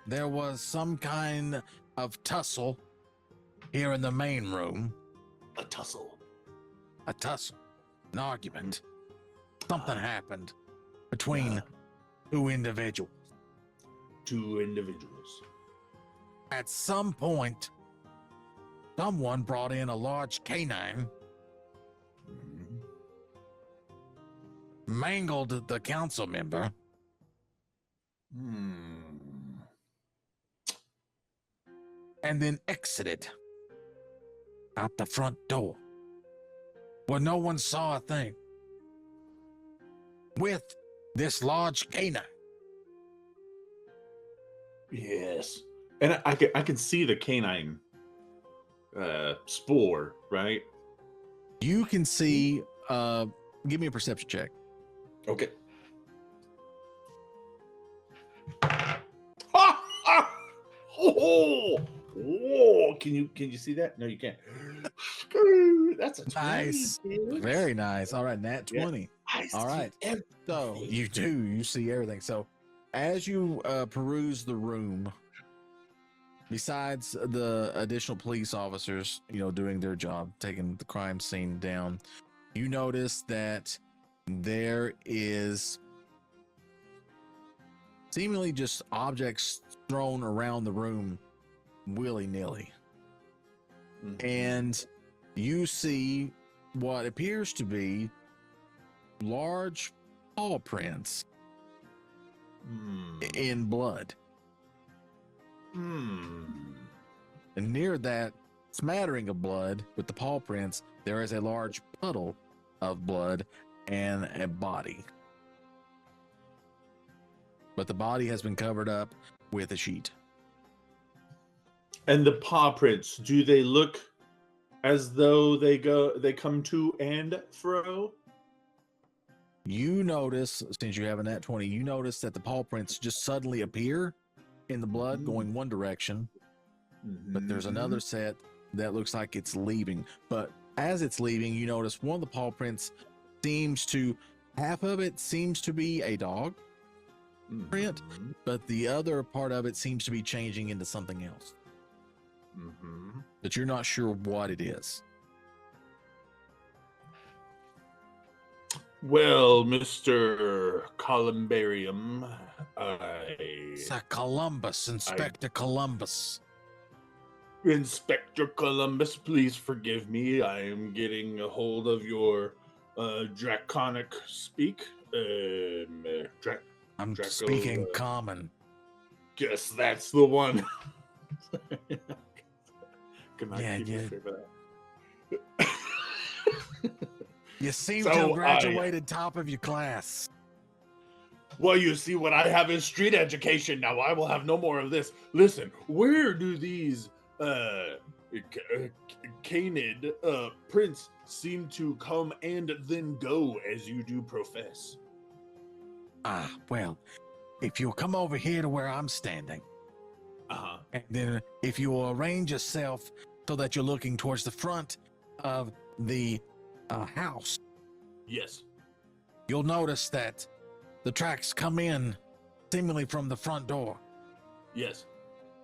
There was some kind of tussle here in the main room. A tussle. An argument. Something happened between two individuals. At some point, someone brought in a large canine, mangled the council member, and then exited out the front door where no one saw a thing with this large canine. Yes. And I can see the canine spore, right? You can see, give me a perception check. Okay. Oh, can you see that? No, you can't. That's a 20, Nice. dude. Very nice. All right, nat 20. I All see right. So everything. you see everything. So as you peruse the room, besides the additional police officers, doing their job, taking the crime scene down, you notice that there is seemingly just objects thrown around the room willy-nilly. And you see what appears to be large paw prints in blood. And near that smattering of blood with the paw prints, there is a large puddle of blood and a body. But the body has been covered up with a sheet. And the paw prints, do they look as though they come to and fro? You notice, since you have a nat 20, you notice that the paw prints just suddenly appear in the blood going one direction, but there's another set that looks like it's leaving. But as it's leaving, you notice one of the paw prints half of it seems to be a dog print, but the other part of it seems to be changing into something else. But you're not sure what it is. Well, Mr. Columbarium, Sir Columbus, Inspector Columbus. Inspector Columbus, please forgive me. I am getting a hold of your draconic speak. I'm Draco, speaking common. Guess that's the one. Can I Yeah, keep yeah. a favor of that? You seem So to have graduated top of your class. Well, you see, what I have is street education now. I will have no more of this. Listen, where do these canid prints seem to come and then go as you do profess? Well, if you'll come over here to where I'm standing, and then if you will arrange yourself so that you're looking towards the front of the house, yes, you'll notice that the tracks come in seemingly from the front door. Yes.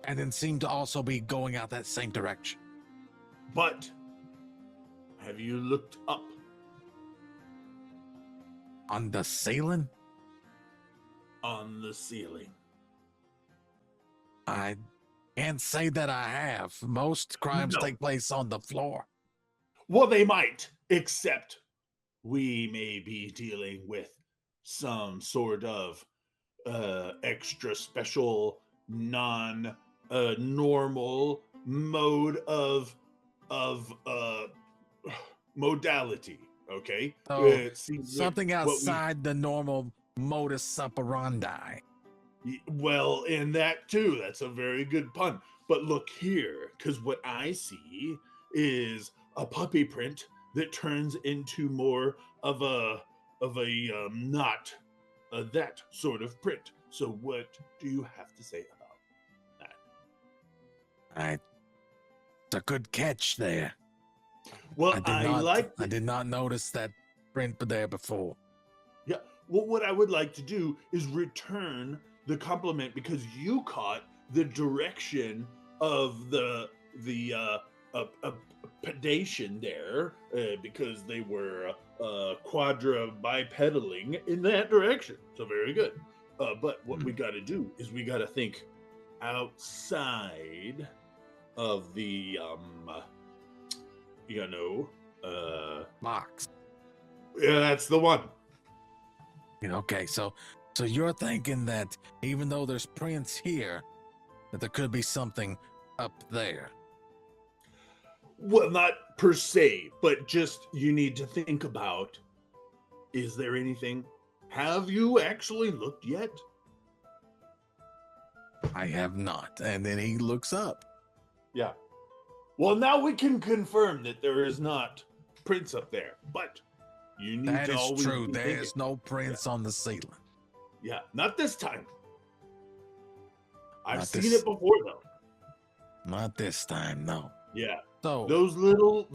And then seem to also be going out that same direction. But have you looked up? On the ceiling? On the ceiling. I can't say that I have. Most crimes take place on the floor. Well, they might, except we may be dealing with some sort of extra special, non-normal mode of modality. Okay, So seems something like what outside the normal modus operandi. well, and that too. That's a very good pun. But look here, because what I see is a puppy print that turns into more of a not that sort of print. So what do you have to say about that? It's a good catch there. Well, I did not notice that print there before. Yeah. Well, what I would like to do is return the compliment, because you caught the direction of the pedation there, because they were quadra bipedaling in that direction. So very good. But what we got to do is we got to think outside of the box. Yeah, that's the one. Okay, so you're thinking that even though there's prints here, that there could be something up there. Well, not per se, but just you need to think about, is there anything? Have you actually looked yet? I have not. And then he looks up. Yeah. Well, now we can confirm that there is not prints up there, but you need that to is always true. be There's thinking. no prints on the ceiling. Yeah, not this time. I've Not seen this- it before, though. Not this time, no. Yeah. So Those little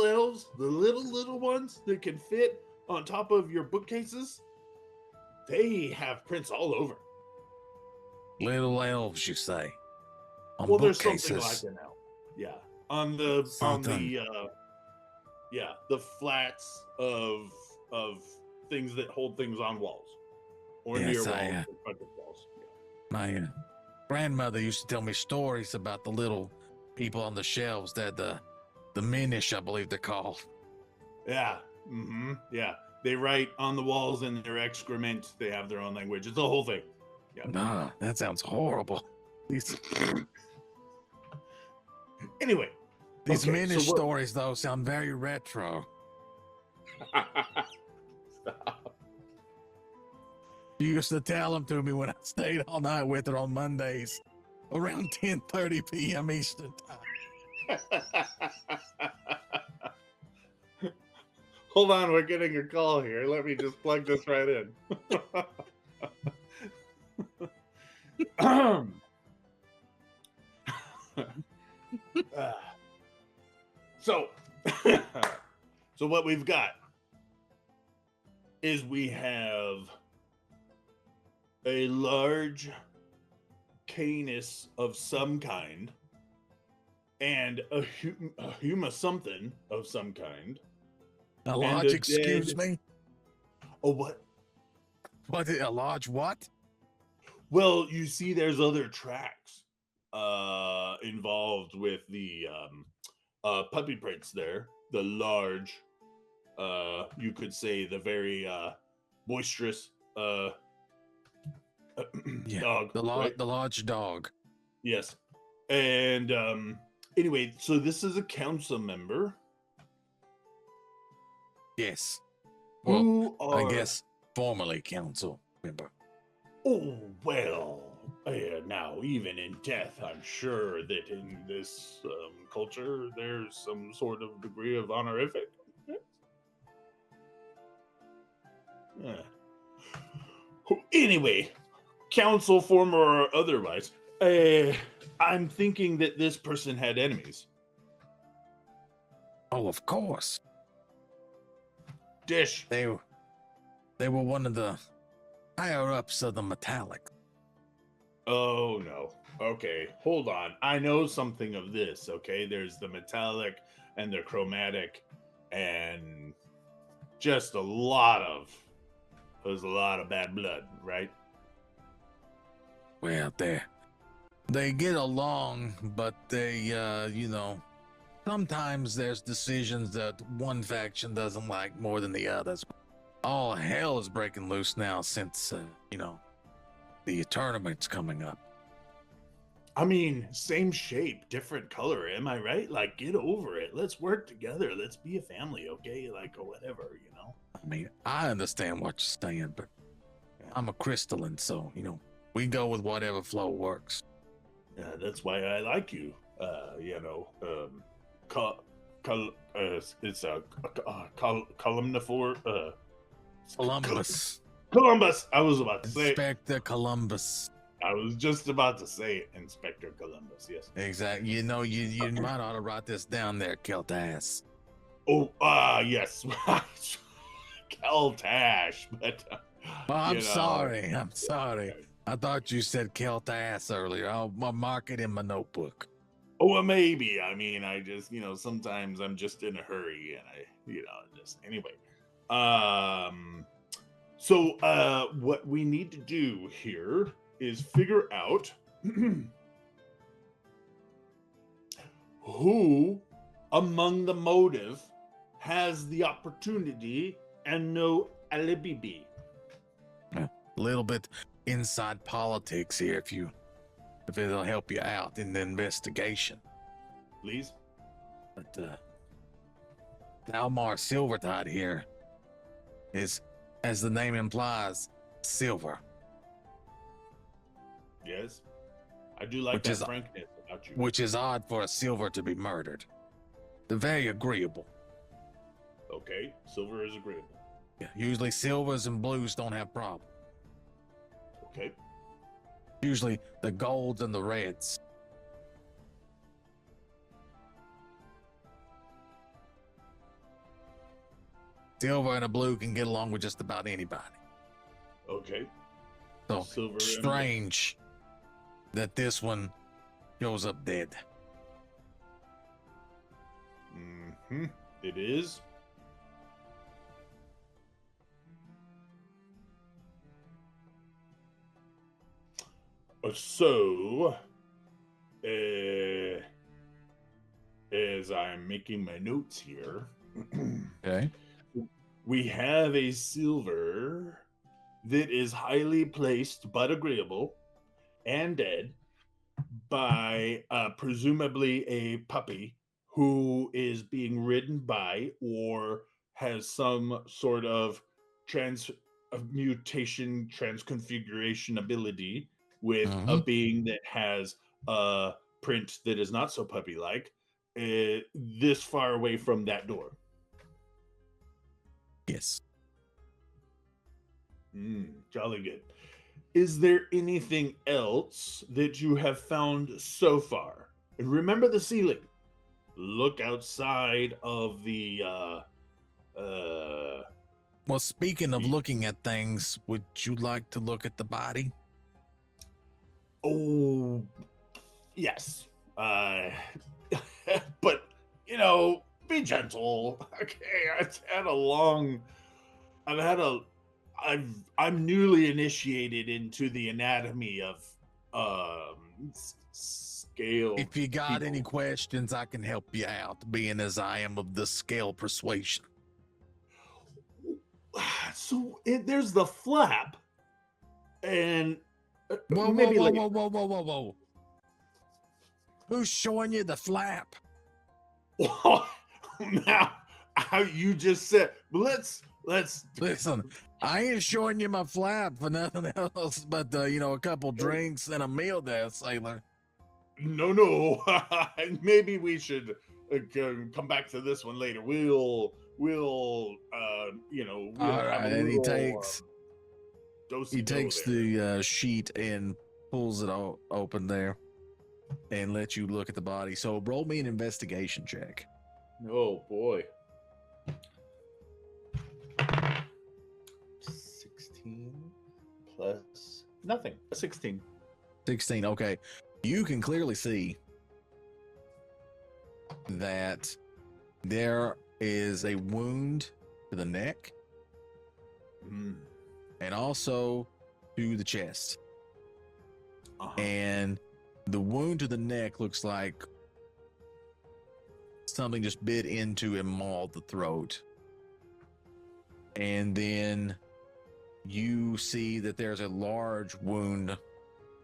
elves, the little ones that can fit on top of your bookcases, they have prints all over. little elves, you say? On Well, there's bookcases. something like that now. Yeah, on the the flats of things that hold things on walls or Yes, near walls, I, in front of walls. My grandmother used to tell me stories about the little people on the shelves. That the Minish, I believe they're called. Yeah. Mm-hmm. Yeah. They write on the walls in their excrement. They have their own language. It's the whole thing. Yeah. Nah, that sounds horrible. These Anyway. okay, Minish so what- stories though sound very retro. Stop. She used to tell them to me when I stayed all night with her on Mondays. around 10:30 p.m. Eastern time. Hold on, we're getting a call here. Let me just plug this right in. So, so what we've got is we have a large canis of some kind and a huma something of some kind. A And large, a excuse dead- me? Oh, what? What, a large what? Well, you see, there's other tracks involved with the puppy prints there. The large, you could say the very boisterous Yeah, dog. the right? large dog. Yes. And anyway, so this is a council member Yes. Well, who are, I guess formerly council member. Oh, well, now, even in death, I'm sure that in this culture, there's some sort of degree of honorific. Yeah. Anyway, council, former or otherwise, I'm thinking that this person had enemies. Oh, of course. Dish. They were one of the higher ups of the metallic. Oh, no. Okay, hold on. I know something of this, okay? There's the metallic and the chromatic and just there's a lot of bad blood, right? Well, they get along, but they, sometimes there's decisions that one faction doesn't like more than the others. All hell is breaking loose now since, the tournament's coming up. I mean, same shape, different color, am I right? Like, get over it. Let's work together. Let's be a family, okay? Like, or whatever, you know? I mean, I understand what you're saying, but I'm a crystalline, so, we go with whatever flow works. Yeah, that's why I like you. It's a columnifor. Columbus. Columbus. I was about to say. Inspector Columbus. I was just about to say it, Inspector Columbus. Yes. Exactly. You might ought to write this down there, Keltash. Oh, yes. Keltash, but. Oh, I'm sorry. I'm sorry. I thought you said Keltash earlier. I'll mark it in my notebook. Oh, well, maybe. I mean, I just, sometimes I'm just in a hurry and anyway. So what we need to do here is figure out who among the motive has the opportunity and no alibi. A little bit inside politics here, if it'll help you out in the investigation. Please. But Almar Silvertide here is, as the name implies, silver. Yes. I do like that frankness about you. Which is odd for a silver to be murdered. They're very agreeable. Okay, silver is agreeable. Yeah, usually silvers and blues don't have problems. Okay. Usually the golds and the reds. Silver and a blue can get along with just about anybody. Okay. So Silver strange that this one goes up dead. Mm-hmm. It is. So, as I'm making my notes here, Okay. we have a silver that is highly placed but agreeable and dead by presumably a puppy who is being ridden by or has some sort of mutation, transconfiguration ability with a being that has print that is not so puppy-like this far away from that door? Yes. Jolly good. Is there anything else that you have found so far? And remember the ceiling. Look outside of the Well, speaking of looking at things, would you like to look at the body? oh yes. But be gentle. Okay, I'm newly initiated into the anatomy of scale. If you got any people. questions, I can help you out, being as I am of the scale persuasion. So there's the flap, and Whoa, maybe whoa, later. whoa, whoa, whoa, whoa, whoa. Who's showing you the flap? Now, how you just said, let's Listen, I ain't showing you my flap for nothing else but, a couple drinks and a meal there, sailor. no. Maybe we should come back to this one later. We'll All right, have a and he little, takes the sheet and pulls it open there and lets you look at the body. So roll me an investigation check. Oh boy. 16 plus nothing. 16. 16. Okay. You can clearly see that there is a wound to the neck and also to the chest. And the wound to the neck looks like something just bit into and mauled the throat. And then you see that there's a large wound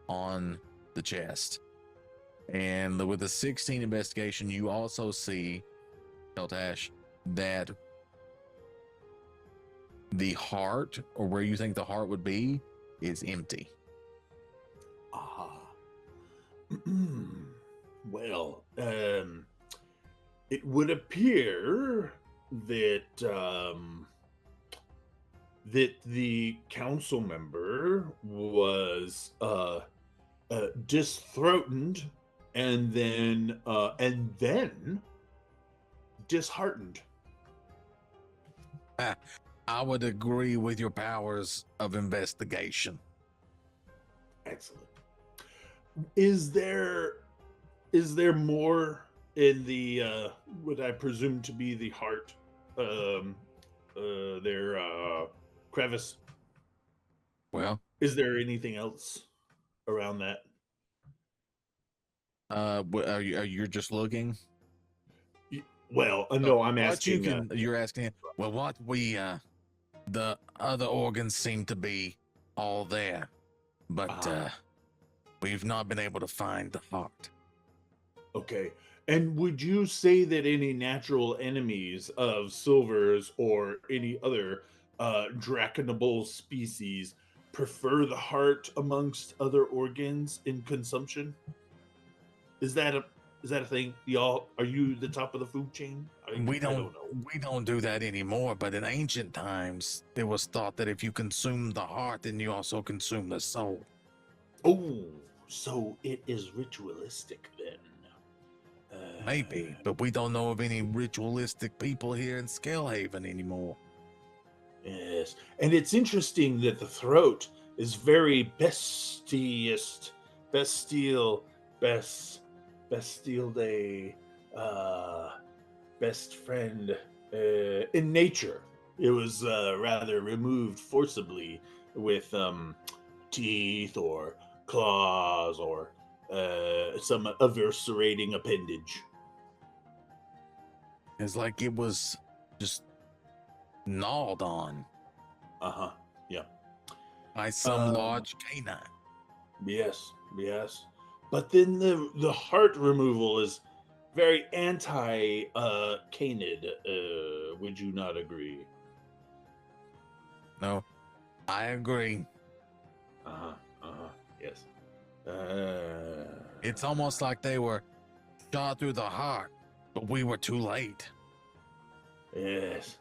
on the chest. And with the 16 investigation, you also see, Keltash, that the heart, or where you think the heart would be, is empty. Well, it would appear that that the council member was disthroatened and then disheartened. I would agree with your powers of investigation. Excellent. Is there more in the what I presume to be the heart crevice? Well, is there anything else around that? are you just looking? Well, no, I'm asking. You're asking. Well, what the other organs seem to be all there, but we've not been able to find the heart. Okay. And would you say that any natural enemies of silvers or any other draconable species prefer the heart amongst other organs in consumption? Is that a thing? Y'all, are you the top of the food chain? We don't know. We don't do that anymore, but in ancient times, it was thought that if you consume the heart, then you also consume the soul. Oh, so it is ritualistic then. Maybe, but we don't know of any ritualistic people here in Scalehaven anymore. Yes, and it's interesting that the throat is very bestial day, best friend in nature. It was rather removed forcibly with teeth or claws or some eviscerating appendage. It's like it was just gnawed on. Yeah. By some large canine. Yes. But then the heart removal is very anti-canid. Would you not agree? No, I agree. Yes. It's almost like they were shot through the heart, but we were too late. Yes.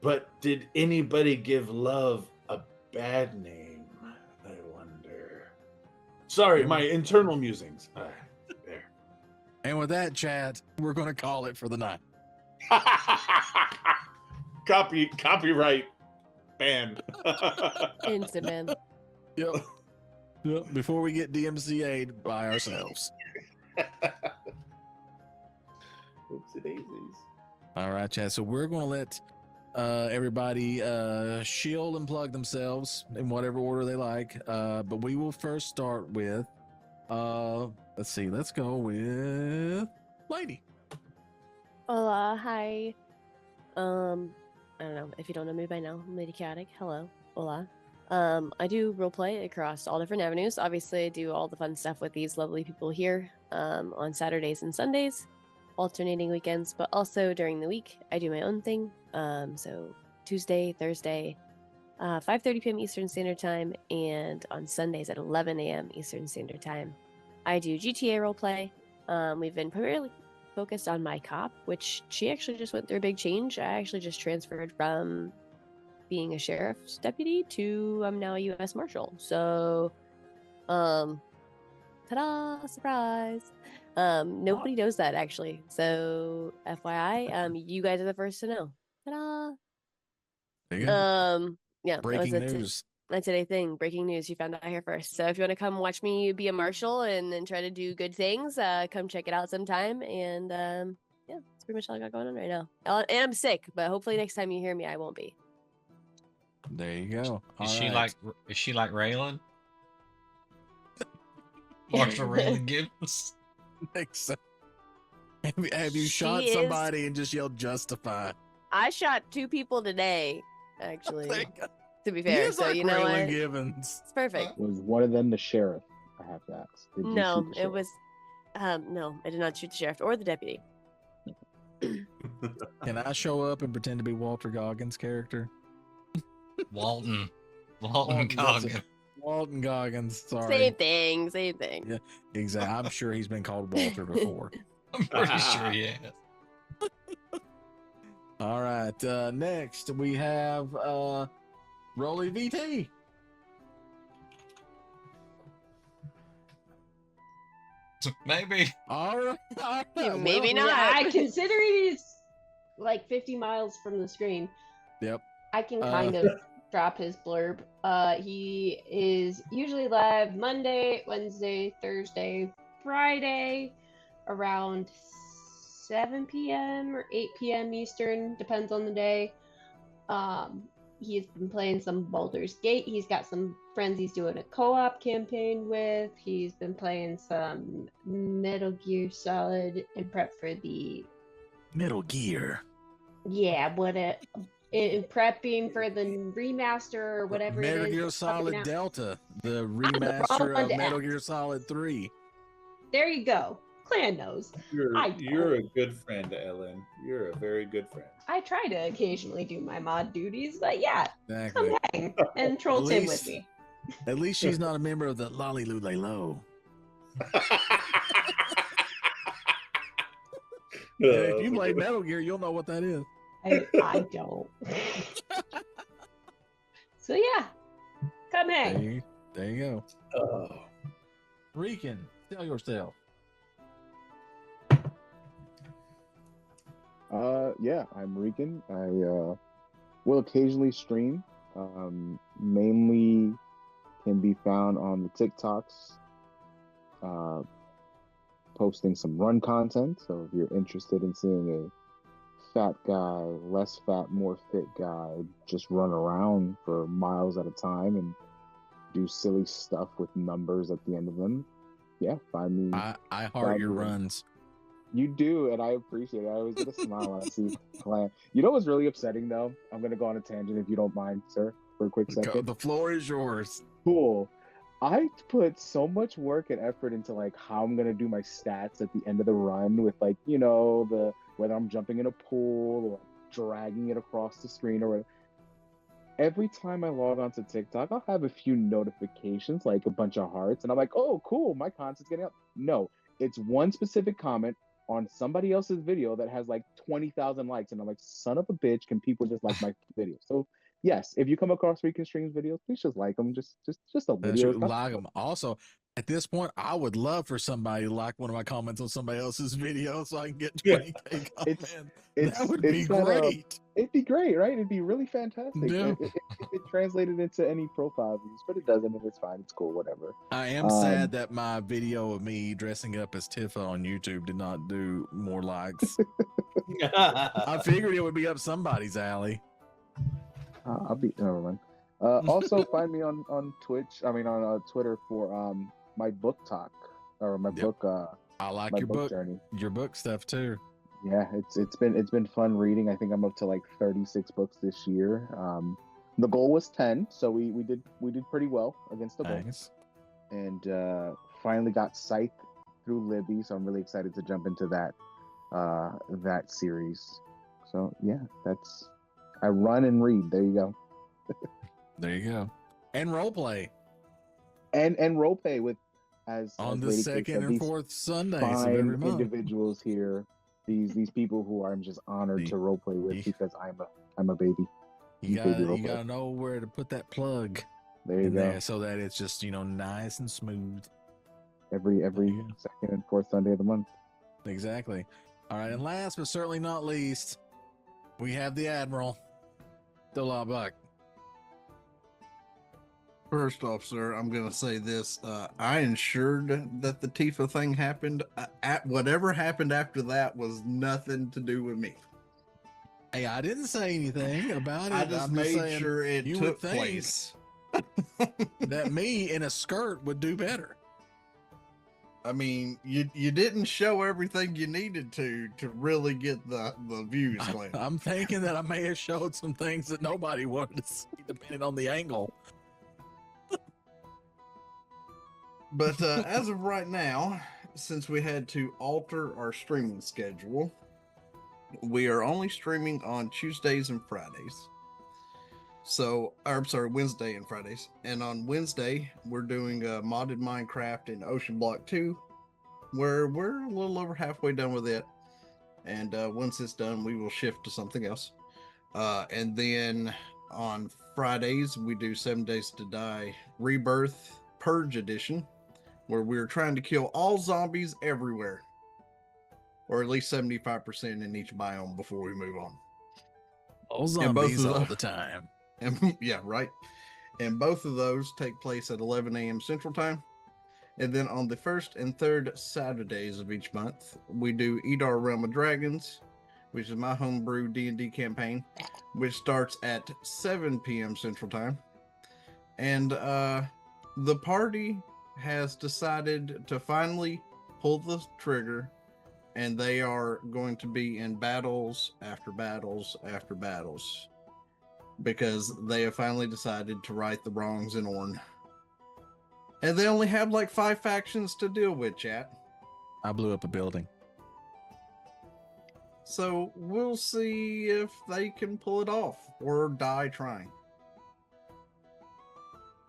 But did anybody give love a bad name? I wonder. Sorry, my internal musings. There. And with that, chat, we're going to call it for the night. Copyright ban. Instant man. Yep. Yep. Before we get DMCA'd by ourselves. Oopsie daisies. All right, chat. So we're going to let everybody shield and plug themselves in whatever order they like. But we will first start with, let's see, let's go with Lady. Hola, hi. I don't know if you don't know me by now. I'm Lady Chaotic. Hello. Hola. I do roleplay across all different avenues. Obviously, I do all the fun stuff with these lovely people here on Saturdays and Sundays, alternating weekends, but also during the week, I do my own thing. So Tuesday, Thursday, 5:30 p.m. Eastern Standard Time, and on Sundays at 11 a.m. Eastern Standard Time. I do GTA roleplay. We've been primarily focused on my cop, which she actually just went through a big change. I actually just transferred from being a sheriff's deputy to I'm now a U.S. Marshal. So, ta-da, surprise. Nobody knows that actually. So, FYI, you guys are the first to know. Ta-da. There you go. Yeah, Breaking that was news. my today thing. Breaking news. You found out here first. So if you want to come watch me be a marshal and try to do good things, come check it out sometime. And yeah, that's pretty much all I got going on right now. And I'm sick, but hopefully next time you hear me, I won't be. There you go. Is All she right. like Raylan? Marshall Raylan Gibbons? Makes sense. Have you She shot is- somebody and just yelled justify? I shot 2 people today, actually. There you go. To be He fair, is so like you know Raylan what? Gibbons. It's perfect. Was one of them the sheriff? I have to ask. Did you No, shoot the it sheriff? was no, I did not shoot the sheriff or the deputy. Can I show up and pretend to be Walter Goggins' character? Walton that's it. Goggins. Walton Goggins. Sorry. Same thing, same thing. Yeah, exactly. I'm sure he's been called Walter before. I'm pretty sure he has. All right. Next, we have Rolly VT. Maybe. All right. Maybe Well, not. I consider he's like 50 miles from the screen. Yep. I can kind of drop his blurb. He is usually live Monday, Wednesday, Thursday, Friday, around 7 p.m. or 8 p.m. Eastern, depends on the day. He's been playing some Baldur's Gate. He's got some friends he's doing a co-op campaign with. He's been playing some Metal Gear Solid in prep for the Metal Gear. in prepping for the remaster or whatever Metal it is. Gear that's coming Solid out. Delta, the wrong remaster one of to Metal ask. Gear Solid 3. There you go. Clan knows. You're a good friend, Ellen. You're a very good friend. I try to occasionally do my mod duties, but yeah, Exactly. come hang and troll At Tim least- with me. At least she's not a member of the Lolly Lule Low. If you play Metal Gear, you'll know what that is. I don't. So yeah, come hang. There you go. Oh. Rican, tell yourself. Yeah, I'm Rican. I will occasionally stream. Mainly can be found on the TikToks, posting some run content. So if you're interested in seeing a fat guy, less fat, more fit guy just run around for miles at a time and do silly stuff with numbers at the end of them, yeah, find me. I heart your Find me. runs. You do, and I appreciate it. I always get a smile when I see Clan. You know what's really upsetting though? I'm gonna go on a tangent if you don't mind, sir, for a quick second. The floor is yours. Cool. I put so much work and effort into like how I'm gonna do my stats at the end of the run with like, you know, the whether I'm jumping in a pool or dragging it across the screen or whatever. every time I log onto TikTok, I'll have a few notifications, like a bunch of hearts, and I'm like, oh, cool, my content's getting up. No, it's one specific comment on somebody else's video that has like 20,000 likes, and I'm like, son of a bitch, can people just like my video? So yes, if you come across Weekend Streams videos, please just like them. Just a video. It's not- Like them. Also, at this point, I would love for somebody to like one of my comments on somebody else's video so I can get Yeah. 20K It's comments. That would be not, great. it'd be great, right? It'd be really fantastic Yeah. if it translated into any profile views, but it doesn't, and it's fine. It's cool, whatever. I am sad that my video of me dressing up as Tifa on YouTube did not do more likes. I figured it would be up somebody's alley. I'll be never mind. Also, find me on Twitch. I mean, on Twitter for my book talk or my book. I like my your book journey. Your book stuff too. Yeah, it's been fun reading. I think I'm up to like 36 books this year. The goal was 10, so we did pretty well against the goal. Nice. And finally got Scythe through Libby, so I'm really excited to jump into that series. So yeah, I run and read. There you go. There you go. And roleplay And roleplay with as on as the Lady Kate second said, and these fourth Sundays of fine every month. individuals here. These people who I'm just honored to roleplay with Yeah. because I'm a baby. You baby gotta roleplay. know where to put that plug There you in go. there so that it's just nice and smooth. Every Yeah. second and fourth Sunday of the month. Exactly. All right, and last but certainly not least, we have the Admiral, the Buck. First off, sir, I'm going to say this. I ensured that the Tifa thing happened. Whatever happened after that was nothing to do with me. Hey, I didn't say anything about it. I just I'm made saying sure it you took would think place. that me in a skirt would do better. I mean, you didn't show everything you needed to really get the views, Glenn. I'm thinking that I may have showed some things that nobody wanted to see, depending on the angle. But as of right now, since we had to alter our streaming schedule, we are only streaming on Tuesdays and Fridays. So, I'm sorry, Wednesday and Fridays. And on Wednesday, we're doing modded Minecraft in Ocean Block 2, where we're a little over halfway done with it. And once it's done, we will shift to something else. And then on Fridays, we do 7 Days to Die Rebirth Purge Edition, where we're trying to kill all zombies everywhere, or at least 75% in each biome before we move on. All zombies all the time. And, yeah, right. And both of those take place at 11 a.m. Central Time. And then on the first and third Saturdays of each month, we do Eat Our Realm of Dragons, which is my homebrew D&D campaign, which starts at 7 p.m. Central Time. And the party has decided to finally pull the trigger, and they are going to be in battles after battles after battles, because they have finally decided to right the wrongs in Orn. And they only have like 5 factions to deal with, chat. I blew up a building. So we'll see if they can pull it off or die trying.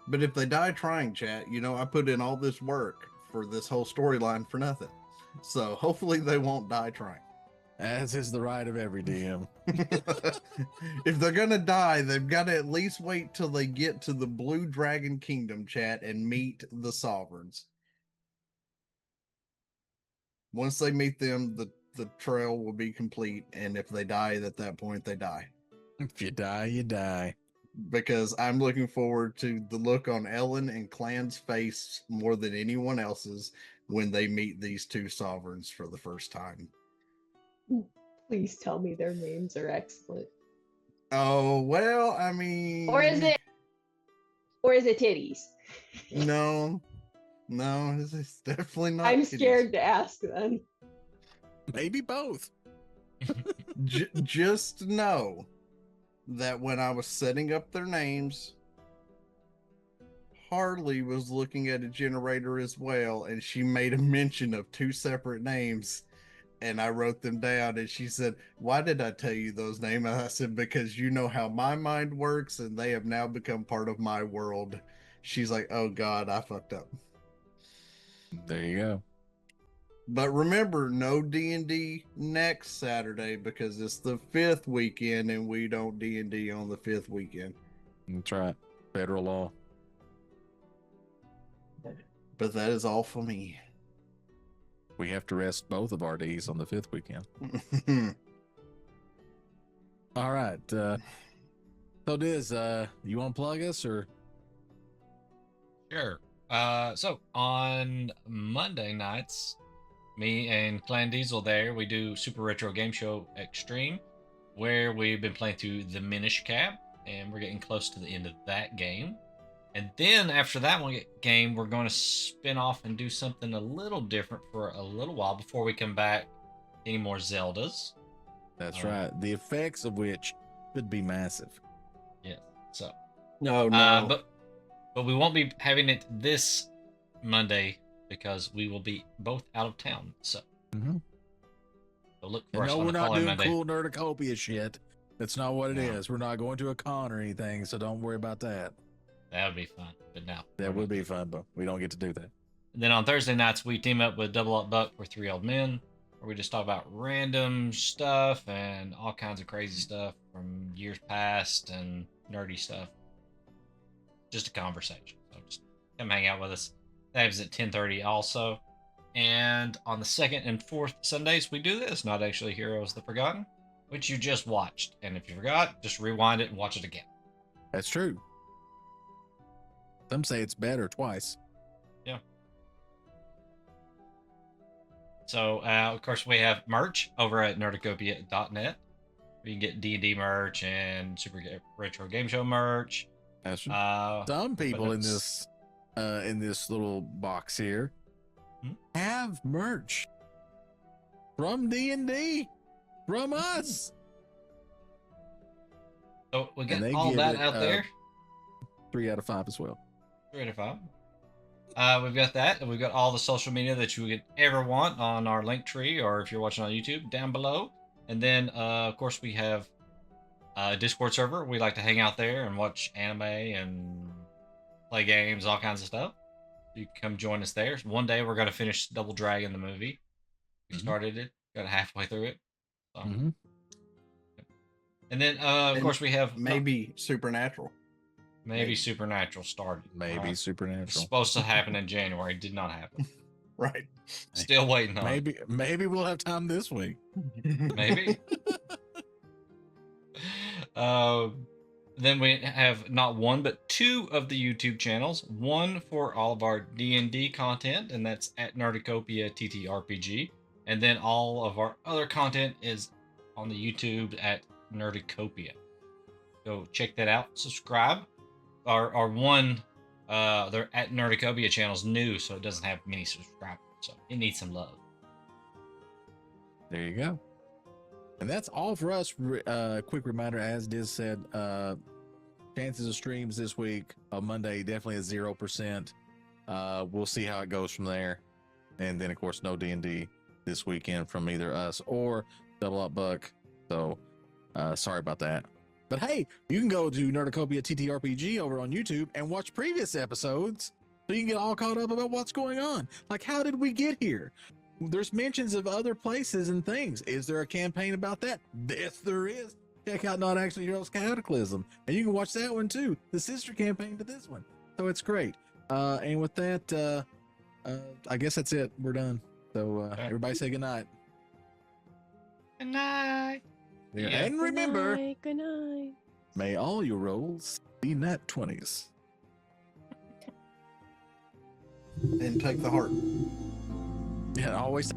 But if they die trying, chat, I put in all this work for this whole storyline for nothing. So hopefully they won't die trying. As is the right of every DM. If they're gonna die, they've got to at least wait till they get to the Blue Dragon Kingdom, chat, and meet the Sovereigns. Once they meet them, the trail will be complete, and if they die at that point, they die. If you die, you die. Because I'm looking forward to the look on Ellen and Clan's face more than anyone else's when they meet these two Sovereigns for the first time. Please tell me their names are excellent. Oh, well, I mean... Or is it titties? No, it's definitely not. I'm titties. scared to ask then. Maybe both. Just know that when I was setting up their names, Harley was looking at a generator as well, and she made a mention of 2 separate names. and I wrote them down. And she said, "Why did I tell you those names?" I said, "Because you know how my mind works, and they have now become part of my world." She's like, "Oh God, I fucked up." There you go. But remember, no D&D next Saturday because it's the 5th weekend, and we don't D&D on the 5th weekend. That's right. Federal law. But that is all for me. We have to rest both of our Ds on the 5th weekend. All right. So Diz, you want to plug us or? Sure. So on Monday nights, me and Clan Diesel there, we do Super Retro Game Show Extreme, where we've been playing through the Minish Cap, and we're getting close to the end of that game. And then after that game, we're going to spin off and do something a little different for a little while before we come back. Any more Zeldas? That's right. The effects of which could be massive. Yeah. So. No. But we won't be having it this Monday because we will be both out of town. So. Mm-hmm. So look for us on we're the not following doing Monday. cool Nerdicopia shit. That's not what it is. We're not going to a con or anything, so don't worry about that. That would be fun, but no. That would be fun, but we don't get to do that. And then on Thursday nights, we team up with Double Up Buck for Three Old Men, where we just talk about random stuff and all kinds of crazy stuff from years past and nerdy stuff. Just a conversation. So just come hang out with us. That is at 10:30 also. And on the 2nd and 4th Sundays, we do this, Not Actually Heroes of the Forgotten, which you just watched. And if you forgot, just rewind it and watch it again. That's true. Some say it's better twice. Yeah. So, of course, we have merch over at nerdicopia.net. You can get D&D merch and Super Retro Game Show merch. That's some people in this little box here have merch from D&D, from us. So we got all that out there. 3 out of 5 as well. 3 out of 5. We've got that, and we've got all the social media that you could ever want on our link tree, or if you're watching on YouTube, down below. And then, of course, we have a Discord server. We like to hang out there and watch anime and play games, all kinds of stuff. You can come join us there. One day we're going to finish Double Dragon, the movie. We started it, got halfway through it. So. And then, of course, we have maybe Supernatural. Maybe Supernatural started. Maybe Supernatural. It's supposed to happen in January. Did not happen. Right. Still waiting on it. Maybe we'll have time this week. Maybe. Then we have not one, but 2 of the YouTube channels. One for all of our D&D content, and that's at Nerdicopia TTRPG. And then all of our other content is on the YouTube at Nerdicopia. Go check that out. Subscribe. Our one, they're at Nerdicopia channel's new, so it doesn't have many subscribers. So it needs some love. There you go. And that's all for us. Quick reminder, as Diz said, chances of streams this week on Monday definitely at 0%. We'll see how it goes from there. And then, of course, no D&D this weekend from either us or Double Up Buck. So sorry about that. But hey, you can go to Nerdicopia TTRPG over on YouTube and watch previous episodes so you can get all caught up about what's going on. Like, how did we get here? There's mentions of other places and things. Is there a campaign about that? Yes, there is. Check out Not Actually Heroes Cataclysm. And you can watch that one too. The sister campaign to this one. So it's great. And with that, I guess that's it. We're done. So everybody say goodnight. Good night. Yeah. And remember, Good night. may all your rolls be nat 20s. And take the heart. Yeah, always.